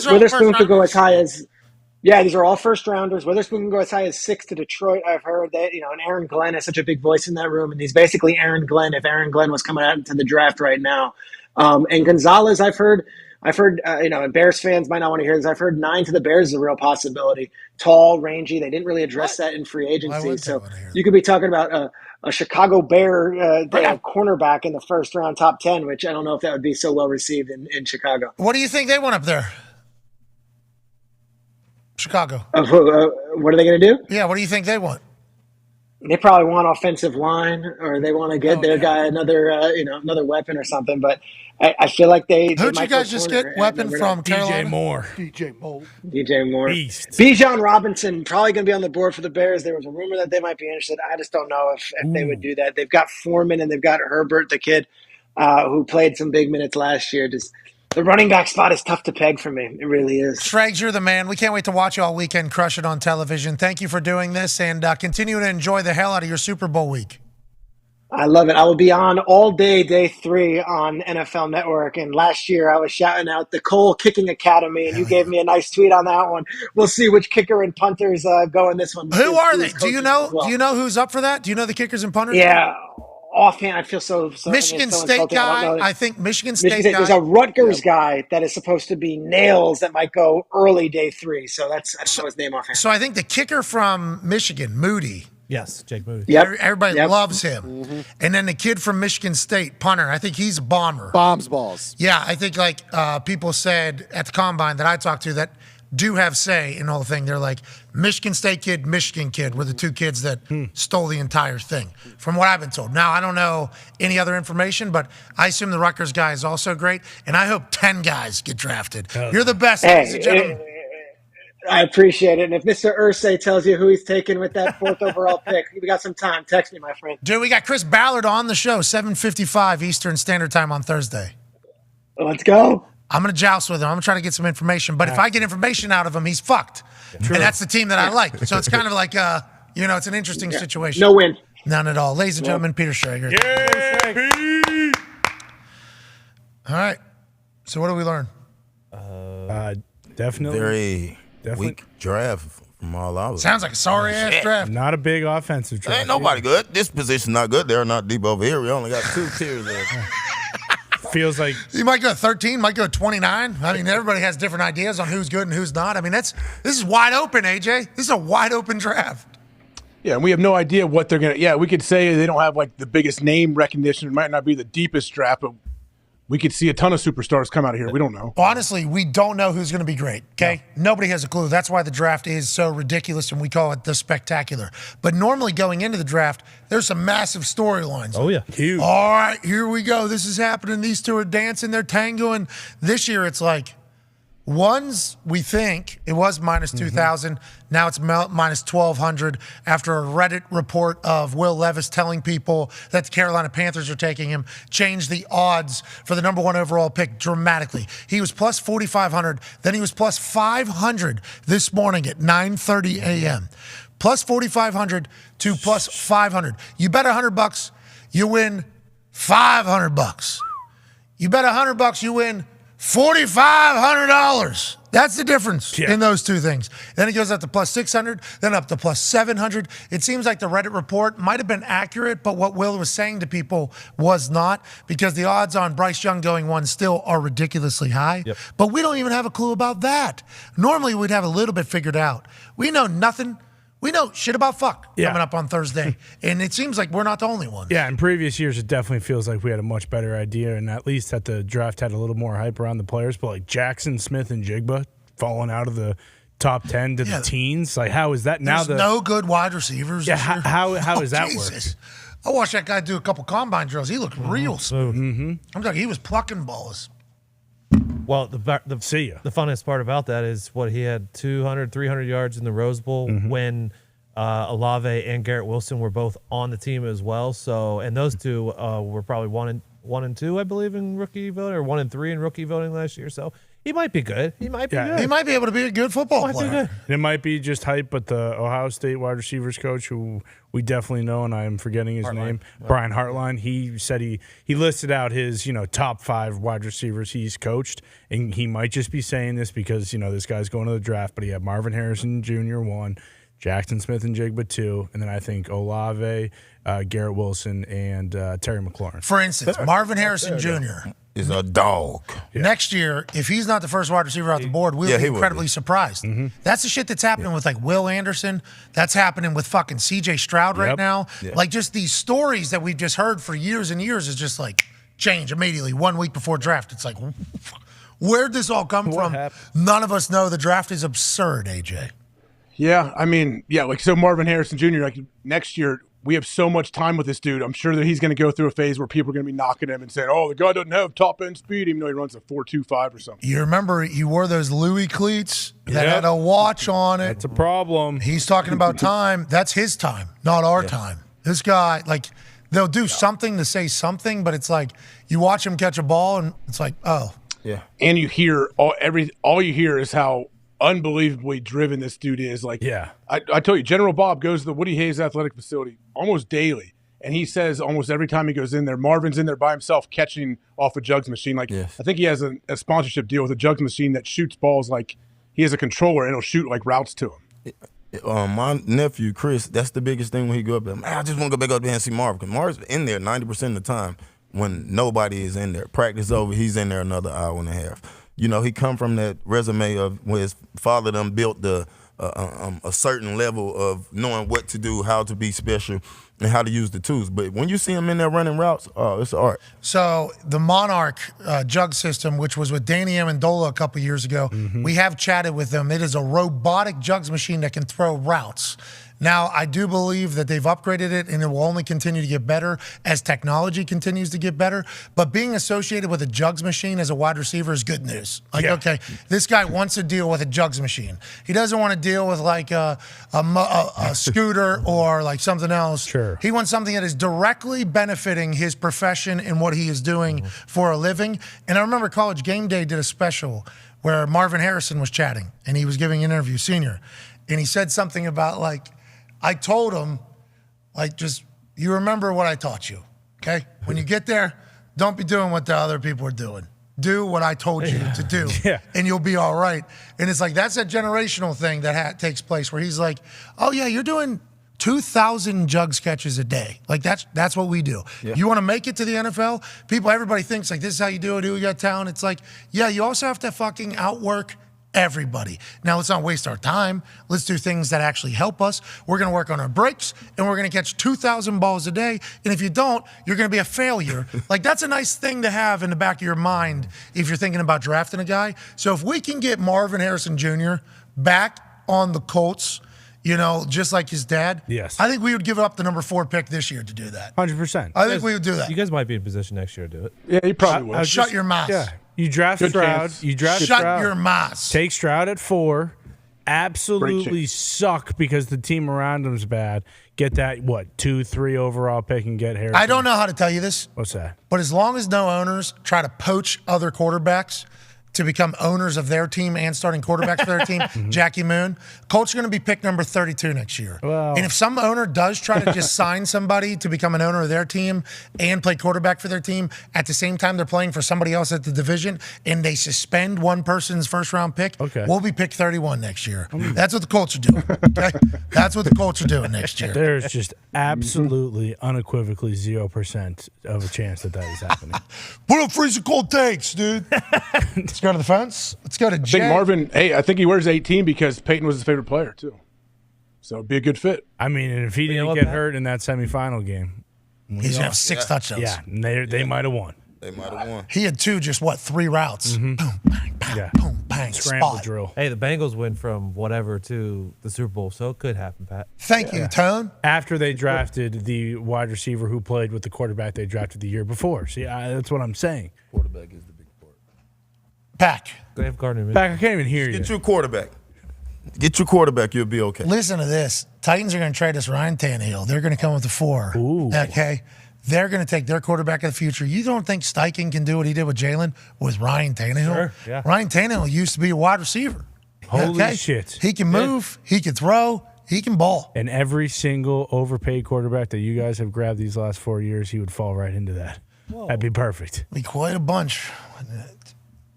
could go as high as – yeah, these are all first rounders. Witherspoon can go as high as 6 to Detroit. I've heard that, and Aaron Glenn has such a big voice in that room, and he's basically Aaron Glenn if Aaron Glenn was coming out into the draft right now. And Gonzalez, I've heard, and Bears fans might not want to hear this. I've heard 9 to the Bears is a real possibility. Tall, rangy. They didn't really address that in free agency. So you could be talking about a Chicago Bear cornerback in the first round, top 10, which I don't know if that would be so well received in Chicago. What do you think they want up there? Chicago. What are they going to do? Yeah, what do you think they want? They probably want offensive line, or they want to get their guy another weapon or something. But I feel like they. Who'd you guys just get weapon from? DJ Moore. DJ Moore. Beast. Bijan Robinson probably going to be on the board for the Bears. There was a rumor that they might be interested. I just don't know if they would do that. They've got Foreman and they've got Herbert, the kid who played some big minutes last year. The running back spot is tough to peg for me. It really is. Schrags, you're the man. We can't wait to watch you all weekend crush it on television. Thank you for doing this, and continue to enjoy the hell out of your Super Bowl week. I love it. I will be on all day, day 3 on NFL Network. And last year I was shouting out the Cole Kicking Academy, and you gave me a nice tweet on that one. We'll see which kicker and punters go in this one. Who are they? Do you know? Well. Do you know who's up for that? Do you know the kickers and punters? Yeah. Offhand, I feel so Michigan State guy. I think Michigan State guy. There's a Rutgers guy that is supposed to be Nails that might go early day 3. So I don't know his name offhand. So I think the kicker from Michigan, Moody. Yes, Jake Moody. Yep. Everybody loves him. Mm-hmm. And then the kid from Michigan State, punter. I think he's a bomber. Bombs balls. Yeah, I think people said at the combine that I talked to that do have say in the whole thing. They're like, Michigan State kid, Michigan kid were the 2 kids that stole the entire thing, from what I've been told. Now, I don't know any other information, but I assume the Rutgers guy is also great, and I hope 10 guys get drafted. You're the best, ladies and gentlemen. I appreciate it. And if Mr. Irsay tells you who he's taking with that 4th overall pick, we got some time. Text me, my friend. Dude, we got Chris Ballard on the show, 7:55 Eastern Standard Time on Thursday. Let's go. I'm going to joust with him. I'm going to try to get some information. But if I get information out of him, he's fucked. True. And that's the team that I like. So it's kind of like, it's an interesting situation. No win. None at all. Ladies and gentlemen, Peter Schrager. Yeah, all right. So what did we learn? Definitely. Very weak draft from all I was. Sounds like a sorry-ass draft. Not a big offensive draft. Ain't nobody good. This position not good. They're not deep over here. We only got 2 tiers there. Feels like you might go 13, might go 29. I mean, everybody has different ideas on who's good and who's not. I mean, this is wide open, AJ. This is a wide open draft. Yeah, and we have no idea what they're gonna. Yeah, we could say they don't have like the biggest name recognition. It might not be the deepest draft, but we could see a ton of superstars come out of here. We don't know. Honestly, we don't know who's going to be great, okay? No. Nobody has a clue. That's why the draft is so ridiculous, and we call it the spectacular. But normally going into the draft, there's some massive storylines. Oh, yeah. Huge. All right, here we go. This is happening. These two are dancing. They're tangoing. This year, it's like, ones, we think, it was minus 2,000. Now it's minus 1,200 after a Reddit report of Will Levis telling people that the Carolina Panthers are taking him changed the odds for the number 1 overall pick dramatically. He was plus 4,500. Then he was plus 500 this morning at 9:30 a.m. Plus 4,500 to plus 500. You bet $100, you win $500. You bet $100, you win $4,500. That's the difference in those two things. Then it goes up to plus 600, then up to plus 700. It seems like the Reddit report might have been accurate, but what Will was saying to people was not, because the odds on Bryce Young going 1 still are ridiculously high. Yep. But we don't even have a clue about that. Normally we'd have a little bit figured out. We know nothing. We know shit about fuck coming up on Thursday, and it seems like we're not the only ones. Yeah, in previous years, it definitely feels like we had a much better idea, and at least that the draft had a little more hype around the players. But like Jackson, Smith, and Jigba falling out of the top 10 to the teens, like how is that now? There's no good wide receivers. Yeah, how does that Jesus. work? I watched that guy do a couple combine drills. He looked real smooth. I'm talking, he was plucking balls. Well, the funnest part about that is what he had 200, 300 yards in the Rose Bowl when Olave and Garrett Wilson were both on the team as well. So, and those two were probably 1 and 2, I believe, in rookie voting, or 1 and 3 in rookie voting last year. So he might be good. He might be good. He might be able to be a good football player. It might be just hype, but the Ohio State wide receivers coach, who we definitely know, and I am forgetting his name, Brian Hartline, he said he listed out his top 5 wide receivers he's coached, and he might just be saying this because this guy's going to the draft, but he had Marvin Harrison Jr. 1, Jackson Smith and Jigba 2, and then I think Olave, Garrett Wilson, and Terry McLaurin. For instance, Marvin Harrison Jr. is a dog. Next year, if he's not the first wide receiver off the board, we'll be incredibly surprised. That's the shit that's happening with like Will Anderson. That's happening with fucking C.J. Stroud right now. Like just these stories that we've just heard for years and years is just like change immediately 1 week before draft. It's like, where'd this all come from? None of us know. The draft is absurd, AJ. Yeah, I mean, like so Marvin Harrison Jr., like next year, we have so much time with this dude. I'm sure that he's going to go through a phase where people are going to be knocking him and saying, oh, the guy doesn't have top-end speed, even though he runs a 4.25 or something. You remember he wore those Louis cleats that had a watch on it. That's a problem. He's talking about time. That's his time, not our time. This guy, like, they'll do something to say something, but it's like you watch him catch a ball, and it's like, oh. Yeah. And you hear all you hear is how unbelievably driven this dude is. Like, I tell you, General Bob goes to the Woody Hayes Athletic Facility almost daily, and he says almost every time he goes in there, Marvin's in there by himself catching off a jugs machine. Like, I think he has a sponsorship deal with a jugs machine that shoots balls like he has a controller, and it'll shoot like routes to him. My nephew Chris, that's the biggest thing when he go up there. Man, I just want to go back up there and see Marvin, because Marvin's in there 90% of the time when nobody is in there. Practice over, he's in there another hour and a half. He come from that resume of where his father done built a certain level of knowing what to do, how to be special, and how to use the tools. But when you see him in there running routes, it's art. So the Monarch jug system, which was with Danny Amendola a couple years ago, we have chatted with them. It is a robotic jugs machine that can throw routes. Now, I do believe that they've upgraded it, and it will only continue to get better as technology continues to get better. But being associated with a jugs machine as a wide receiver is good news. Like, okay, this guy wants to deal with a jugs machine. He doesn't want to deal with like a scooter or like something else. Sure. He wants something that is directly benefiting his profession and what he is doing for a living. And I remember College Game Day did a special where Marvin Harrison was chatting, and he was giving an interview, senior. And he said something about like, I told him, like, just, you remember what I taught you, okay? When you get there, don't be doing what the other people are doing. Do what I told you to do, and you'll be all right. And it's like, that's a generational thing that takes place where he's like, oh, yeah, you're doing 2,000 jugs catches a day. Like, that's what we do. You want to make it to the NFL? Everybody thinks, like, this is how you do it. You got talent. It's like, yeah, you also have to fucking outwork everybody. Now, let's not waste our time. Let's do things that actually help us. We're going to work on our breaks, and we're going to catch 2,000 balls a day. And if you don't, you're going to be a failure. Like, that's a nice thing to have in the back of your mind if you're thinking about drafting a guy. So if we can get Marvin Harrison Jr. back on the Colts, you know, just like his dad, yes, I think we would give up the number 4 pick this year to do that. 100%. I think we would do that. You guys might be in position next year to do it. Yeah, you probably will. Shut your mouth. Yeah. You draft Good Stroud. chance. You draft Shut Stroud. your mouth. Take Stroud at 4. Absolutely Great suck because the team around him's bad. Get that, 2-3 overall pick and get Harrison. I don't know how to tell you this. What's that? But as long as no owners try to poach other quarterbacks to become owners of their team and starting quarterbacks for their team, Jackie Moon, Colts are going to be pick number 32 next year. Well. And if some owner does try to just sign somebody to become an owner of their team and play quarterback for their team at the same time they're playing for somebody else at the division, and they suspend one person's first-round pick, we'll be pick 31 next year. That's what the Colts are doing. Okay? That's what the Colts are doing next year. There's just absolutely, unequivocally 0% of a chance that is happening. Put up freezing cold takes, dude. Let's go to the fence. Let's go to Jay. I think Marvin, I think he wears 18 because Peyton was his favorite player, too. So it'd be a good fit. I mean, and if he didn't get hurt in that semifinal game, he's going to have 6 touchdowns. Yeah, and they might have won. They might have won. He had 2, just 3 routes. Boom, bang, bang, boom, bang, Scramble spot. drill. Hey, the Bengals went from whatever to the Super Bowl, so it could happen, Pat. Thank you, Tone. After they drafted the wide receiver who played with the quarterback they drafted the year before. See, that's what I'm saying. Quarterback is the big part. Pack. Graham Gardner. Back, I can't even hear you. Get your quarterback. Get your quarterback. You'll be okay. Listen to this. Titans are going to trade us Ryan Tannehill. They're going to come with the 4. Ooh. Okay? They're going to take their quarterback of the future. You don't think Steichen can do what he did with Jalen with Ryan Tannehill? Sure, yeah. Ryan Tannehill used to be a wide receiver. Holy shit. He can move. He can throw. He can ball. And every single overpaid quarterback that you guys have grabbed these last 4 years, he would fall right into that. Whoa. That'd be perfect. Be quite a bunch.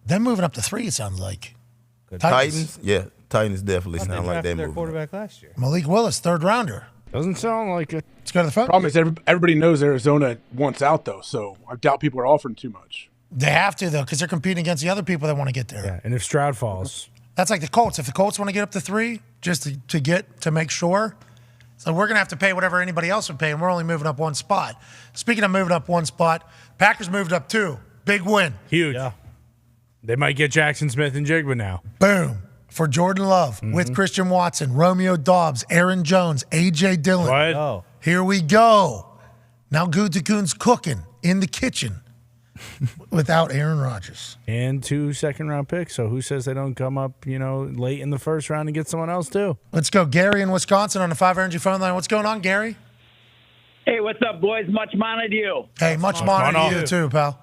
Them moving up to 3, it sounds like. Titans? Yeah, Titans definitely sound like they their moving. quarterback last year. Malik Willis, 3rd rounder. Doesn't sound like it. Let's go to the phone. Problem is everybody knows Arizona wants out, though, so I doubt people are offering too much. They have to, though, because they're competing against the other people that want to get there. Yeah, and if Stroud falls. That's like the Colts. If the Colts want to get up to 3, just to make sure, so we're going to have to pay whatever anybody else would pay, and we're only moving up 1 spot. Speaking of moving up 1 spot, Packers moved up 2. Big win. Huge. Yeah. They might get Jackson Smith and Jigba now. Boom. For Jordan Love with Christian Watson, Romeo Doubs, Aaron Jones, A.J. Dillon. What? Oh. Here we go. Now Gutekunst cooking in the kitchen without Aaron Rodgers. And 2 second-round picks, so who says they don't come up, late in the first round and get someone else, too? Let's go. Gary in Wisconsin on the 5 Energy phone line. What's going on, Gary? Hey, what's up, boys? Much money to you. Hey, much money to you, too, pal.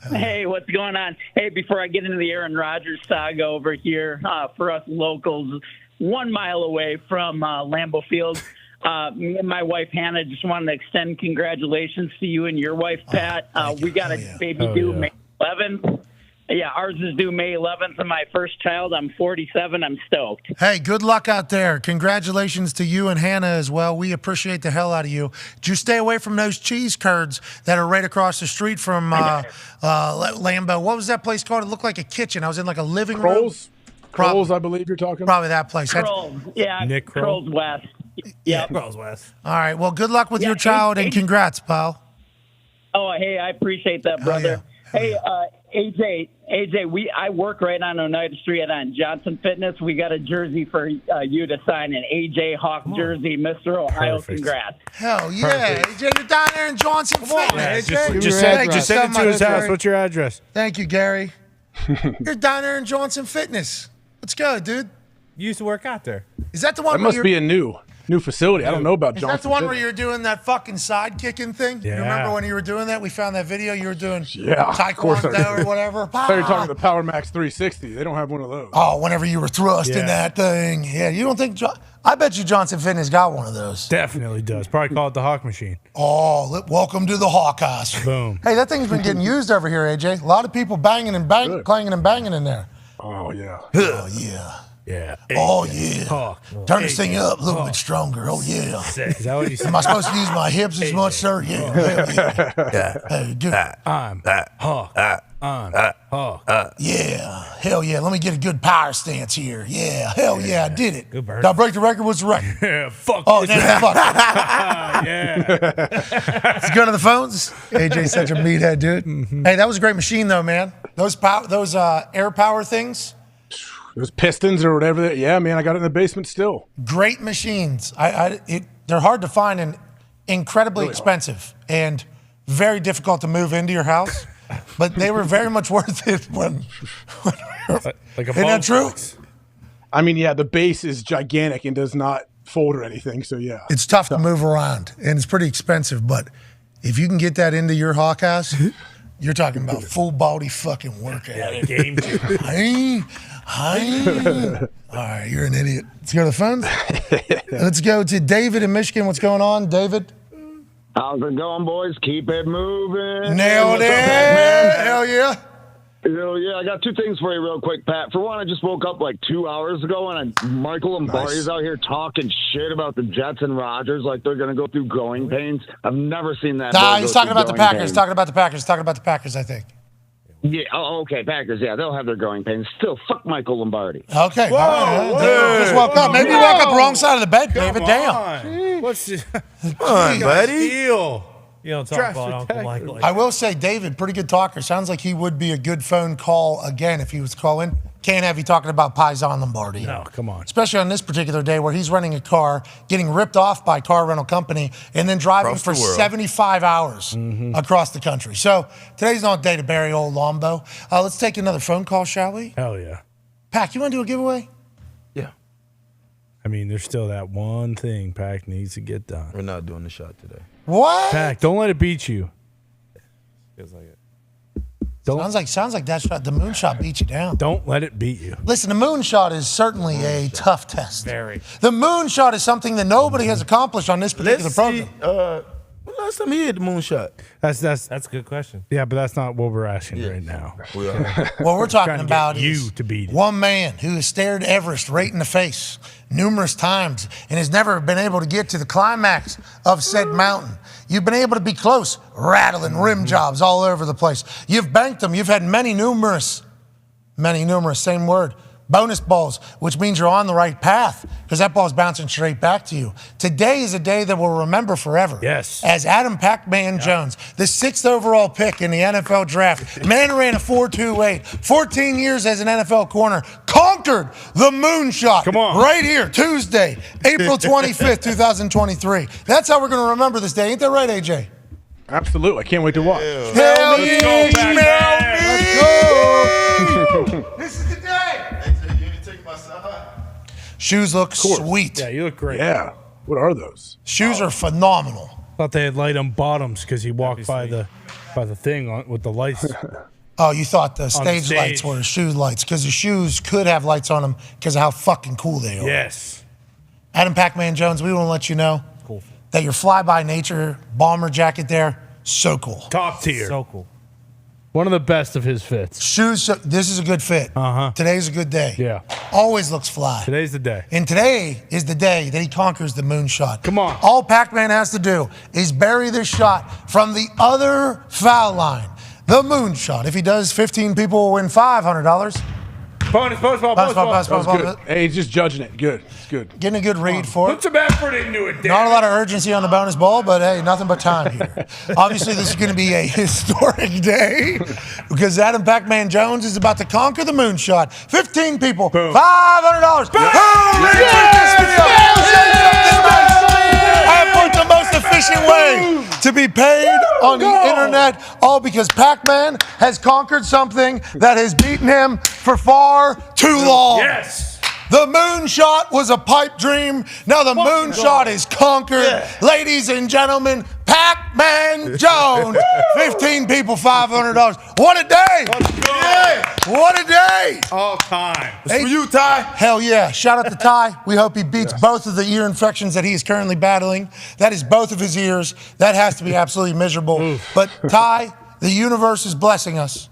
Hey, what's going on? Hey, before I get into the Aaron Rodgers saga over here, for us locals, 1 mile away from Lambeau Field, me and my wife, Hannah, just wanted to extend congratulations to you and your wife, Pat. We got a baby due May 11th. Yeah, ours is due May 11th, and my first child. I'm 47. I'm stoked. Hey, good luck out there. Congratulations to you and Hannah as well. We appreciate the hell out of you. Did you stay away from those cheese curds that are right across the street from Lambeau? What was that place called? It looked like a kitchen. I was in like a living room. Kroll's, I believe you're talking. Probably that place. Kroll's, yeah. Nick Kroll's West. Yeah, Kroll's West. All right. Well, good luck with your child, and congrats, pal. Oh, hey, I appreciate that, brother. Hey, AJ, I work right on Oneida Street on Johnson Fitness. We got a jersey for you to sign, an AJ Hawk jersey, Mr. Ohio. Perfect. Congrats. Hell yeah. AJ, you're down there in Johnson Fitness. Just send it to his house. What's your address? Thank you, Gary. You're down there in Johnson Fitness. Let's go, dude. You used to work out there. Is that the one That must be a new facility. I don't know about Is Johnson. that the one where Fitness. you're doing that fucking side kicking thing? Yeah. You remember when you were doing that? We found that video. You were doing of course I Taekwondo do. or whatever. I thought you were talking the Power Max 360. They don't have one of those. Oh, whenever you were thrusting that thing. Yeah, you don't think... I bet you Johnson Fitness got one of those. Definitely does. Probably call it the Hawk Machine. Oh, welcome to the Hawk House. Boom. Hey, that thing's been getting used over here, AJ. A lot of people banging and clanging and banging in there. Oh, yeah. Oh, yeah. Yeah. Oh, yeah. Hawk. Turn this thing up a little bit stronger. Oh, yeah. Is that what you said? Am I supposed to use my hips as much, sir? Yeah. Hell yeah. I'm Hawk. Yeah, hell yeah. Let me get a good power stance here. Yeah, hell yeah, I did it. Good burn. Did I break the record? What's the record? Yeah, fuck. Oh, then fuck. Yeah. Let's go to the phones. AJ's such a meathead, dude. Hey, that was a great machine, though, man. Those air power things. Those pistons or whatever. Yeah, man, I got it in the basement still. Great machines. They're hard to find and incredibly expensive and very difficult to move into your house. But they were very much worth it when like a isn't that true? I mean, yeah, the base is gigantic and does not fold or anything. So yeah, It's tough to move around and it's pretty expensive. But if you can get that into your hawk house, you're talking about full body fucking workout. Yeah, game changer. All right, you're an idiot. Let's go to the phones. Let's go to David in Michigan. What's going on, David? How's it going, boys? Keep it moving. Nailed it. Hell yeah. Hell yeah. I got two things for you real quick, Pat. For one, I just woke up like 2 hours ago, and Michael Lombardi's out here talking shit about the Jets and Rodgers like they're going to go through growing pains. I've never seen that. Nah, he's talking about the Packers. Talking about the Packers, I think. Yeah, okay, Packers, yeah, they'll have their growing pains. Still, fuck Michael Lombardi. Okay. Just woke up. Maybe you woke up the wrong side of the bed, David. Damn. What's the Come on, buddy. You don't talk about Uncle Michael. I will say, David, pretty good talker. Sounds like he would be a good phone call again if he was calling. Can't have you talking about Paisan Lombardi. No, come on. Especially on this particular day where he's renting a car, getting ripped off by a car rental company, and then driving Across for the world. 75 hours across the country. So today's not a day to bury old Lombo. Let's take another phone call, shall we? Hell yeah. Pac, you want to do a giveaway? Yeah. I mean, there's still that one thing Pac needs to get done. We're not doing the shot today. What? Pac, don't let it beat you. Feels like it. Sounds like that shot. The moonshot beat you down. Don't let it beat you. Listen, the moonshot is certainly a tough test. Very. The moonshot is something that nobody has accomplished on this particular program. When last time he hit the moonshot? That's a good question. Yeah, but that's not what we're asking right now. We are. What we're talking Trying to about get is you to beat it. one man who has stared Everest right in the face numerous times and has never been able to get to the climax of said mountain. You've been able to be close, rattling rim jobs all over the place. You've banked them. You've had many numerous, same word, bonus balls, which means you're on the right path because that ball's bouncing straight back to you. Today is a day that we'll remember forever. Yes. As Adam Pac-Man Jones, the 6th overall pick in the NFL draft, man who ran a 4.28, 14 years as an NFL corner, conquered the moonshot. Come on. Right here, Tuesday, April 25th, 2023. That's how we're going to remember this day. Ain't that right, AJ? Absolutely. I can't wait to watch. Hell Let's go, Pac-Man. Let's go. This is the day. Shoes look sweet. Yeah, you look great. Yeah. What are those? Shoes are phenomenal. Thought they had light on bottoms because he walked by the thing with the lights. Oh, you thought the stage stage. lights were shoe lights because the shoes could have lights on them because of how fucking cool they are. Yes. Adam Pac-Man Jones, we want to let you know that your fly-by-nature bomber jacket there, so cool. Top tier. So cool. One of the best of his fits. Shoes, this is a good fit. Uh-huh. Today's a good day. Yeah. Always looks fly. Today's the day. And today is the day that he conquers the moonshot. Come on. All Pac-Man has to do is bury this shot from the other foul line. The moonshot. If he does, 15 people will win $500. Bonus ball. That was good. Hey, he's just judging it. Good. It's good. Getting a good read for it. Put some effort into it, Dan. Not a lot of urgency on the bonus ball, but hey, nothing but time here. Obviously, this is going to be a historic day because Adam Pac-Man Jones is about to conquer the moonshot. 15 people, $500. I have put the most efficient way to be paid on the internet, all because Pac-Man has conquered something that has beaten him for far too long. Yes. The moonshot was a pipe dream. Now the moonshot is conquered. Yeah. Ladies and gentlemen, Pac-Man Jones. 15 people, $500. What a day. Yeah. What a day. All time. It's for you, Ty. Hell yeah. Shout out to Ty. We hope he beats both of the ear infections that he is currently battling. That is both of his ears. That has to be absolutely miserable. But Ty, the universe is blessing us.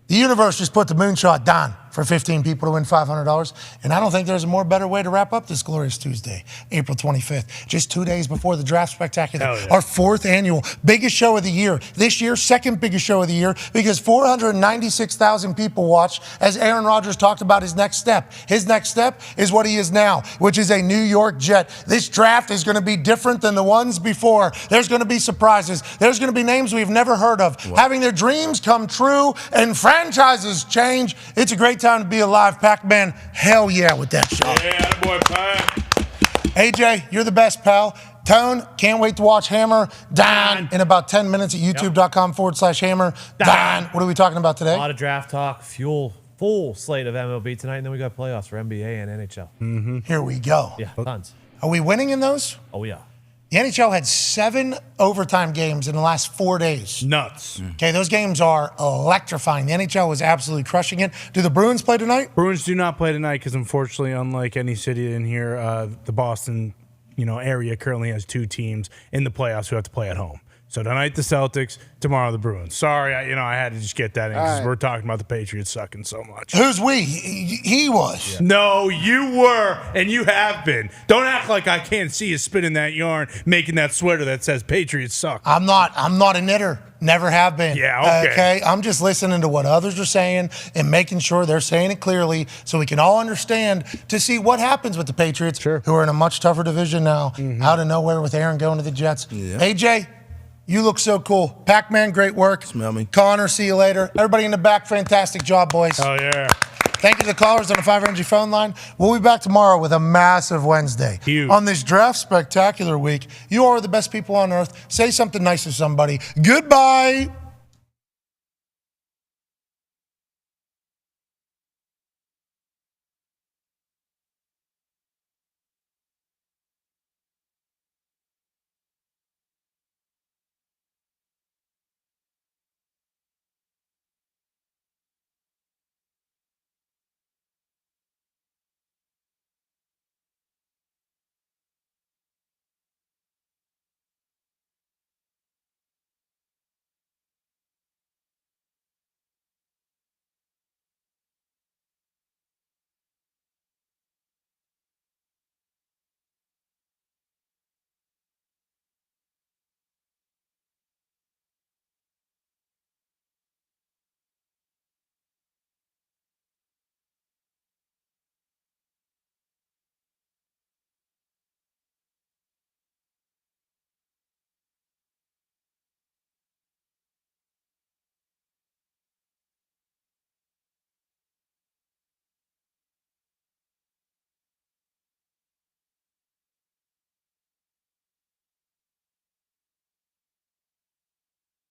The universe just put the moonshot down for 15 people to win $500. And I don't think there's a more better way to wrap up this glorious Tuesday, April 25th, just 2 days before the Draft Spectacular, our 4th annual, biggest show of the year. This year, second biggest show of the year, because 496,000 people watched as Aaron Rodgers talked about his next step. His next step is what he is now, which is a New York Jet. This draft is going to be different than the ones before. There's going to be surprises. There's going to be names we've never heard of, having their dreams come true and franchises change. It's a great time to be alive. Pac-Man, hell yeah with that show. Yeah, boy, Pac. AJ, you're the best, pal. Tone, can't wait to watch Hammer Dahn in about 10 minutes at youtube.com/Hammer Dahn. What are we talking about today? A lot of draft talk, full slate of MLB tonight, and then we got playoffs for NBA and NHL. Here we go. Yeah, tons. Are we winning in those? Oh, yeah. The NHL had 7 overtime games in the last 4 days. Nuts. Okay, those games are electrifying. The NHL was absolutely crushing it. Do the Bruins play tonight? Bruins do not play tonight because, unfortunately, unlike any city in here, the Boston area currently has 2 teams in the playoffs who have to play at home. So tonight the Celtics, tomorrow the Bruins. Sorry, I had to just get that in because we're talking about the Patriots sucking so much. Who's we? He was. Yeah. No, you were, and you have been. Don't act like I can't see you spinning that yarn, making that sweater that says Patriots suck. I'm not a knitter. Never have been. Yeah, okay. I'm just listening to what others are saying and making sure they're saying it clearly so we can all understand to see what happens with the Patriots, who are in a much tougher division now, out of nowhere with Aaron going to the Jets. Yeah. AJ, you look so cool. Pac-Man, great work. Smell me. Connor, see you later. Everybody in the back, fantastic job, boys. Oh, yeah. Thank you to the callers on the 5 Energy phone line. We'll be back tomorrow with a massive Wednesday. Huge. On this Draft Spectacular week, you are the best people on earth. Say something nice to somebody. Goodbye.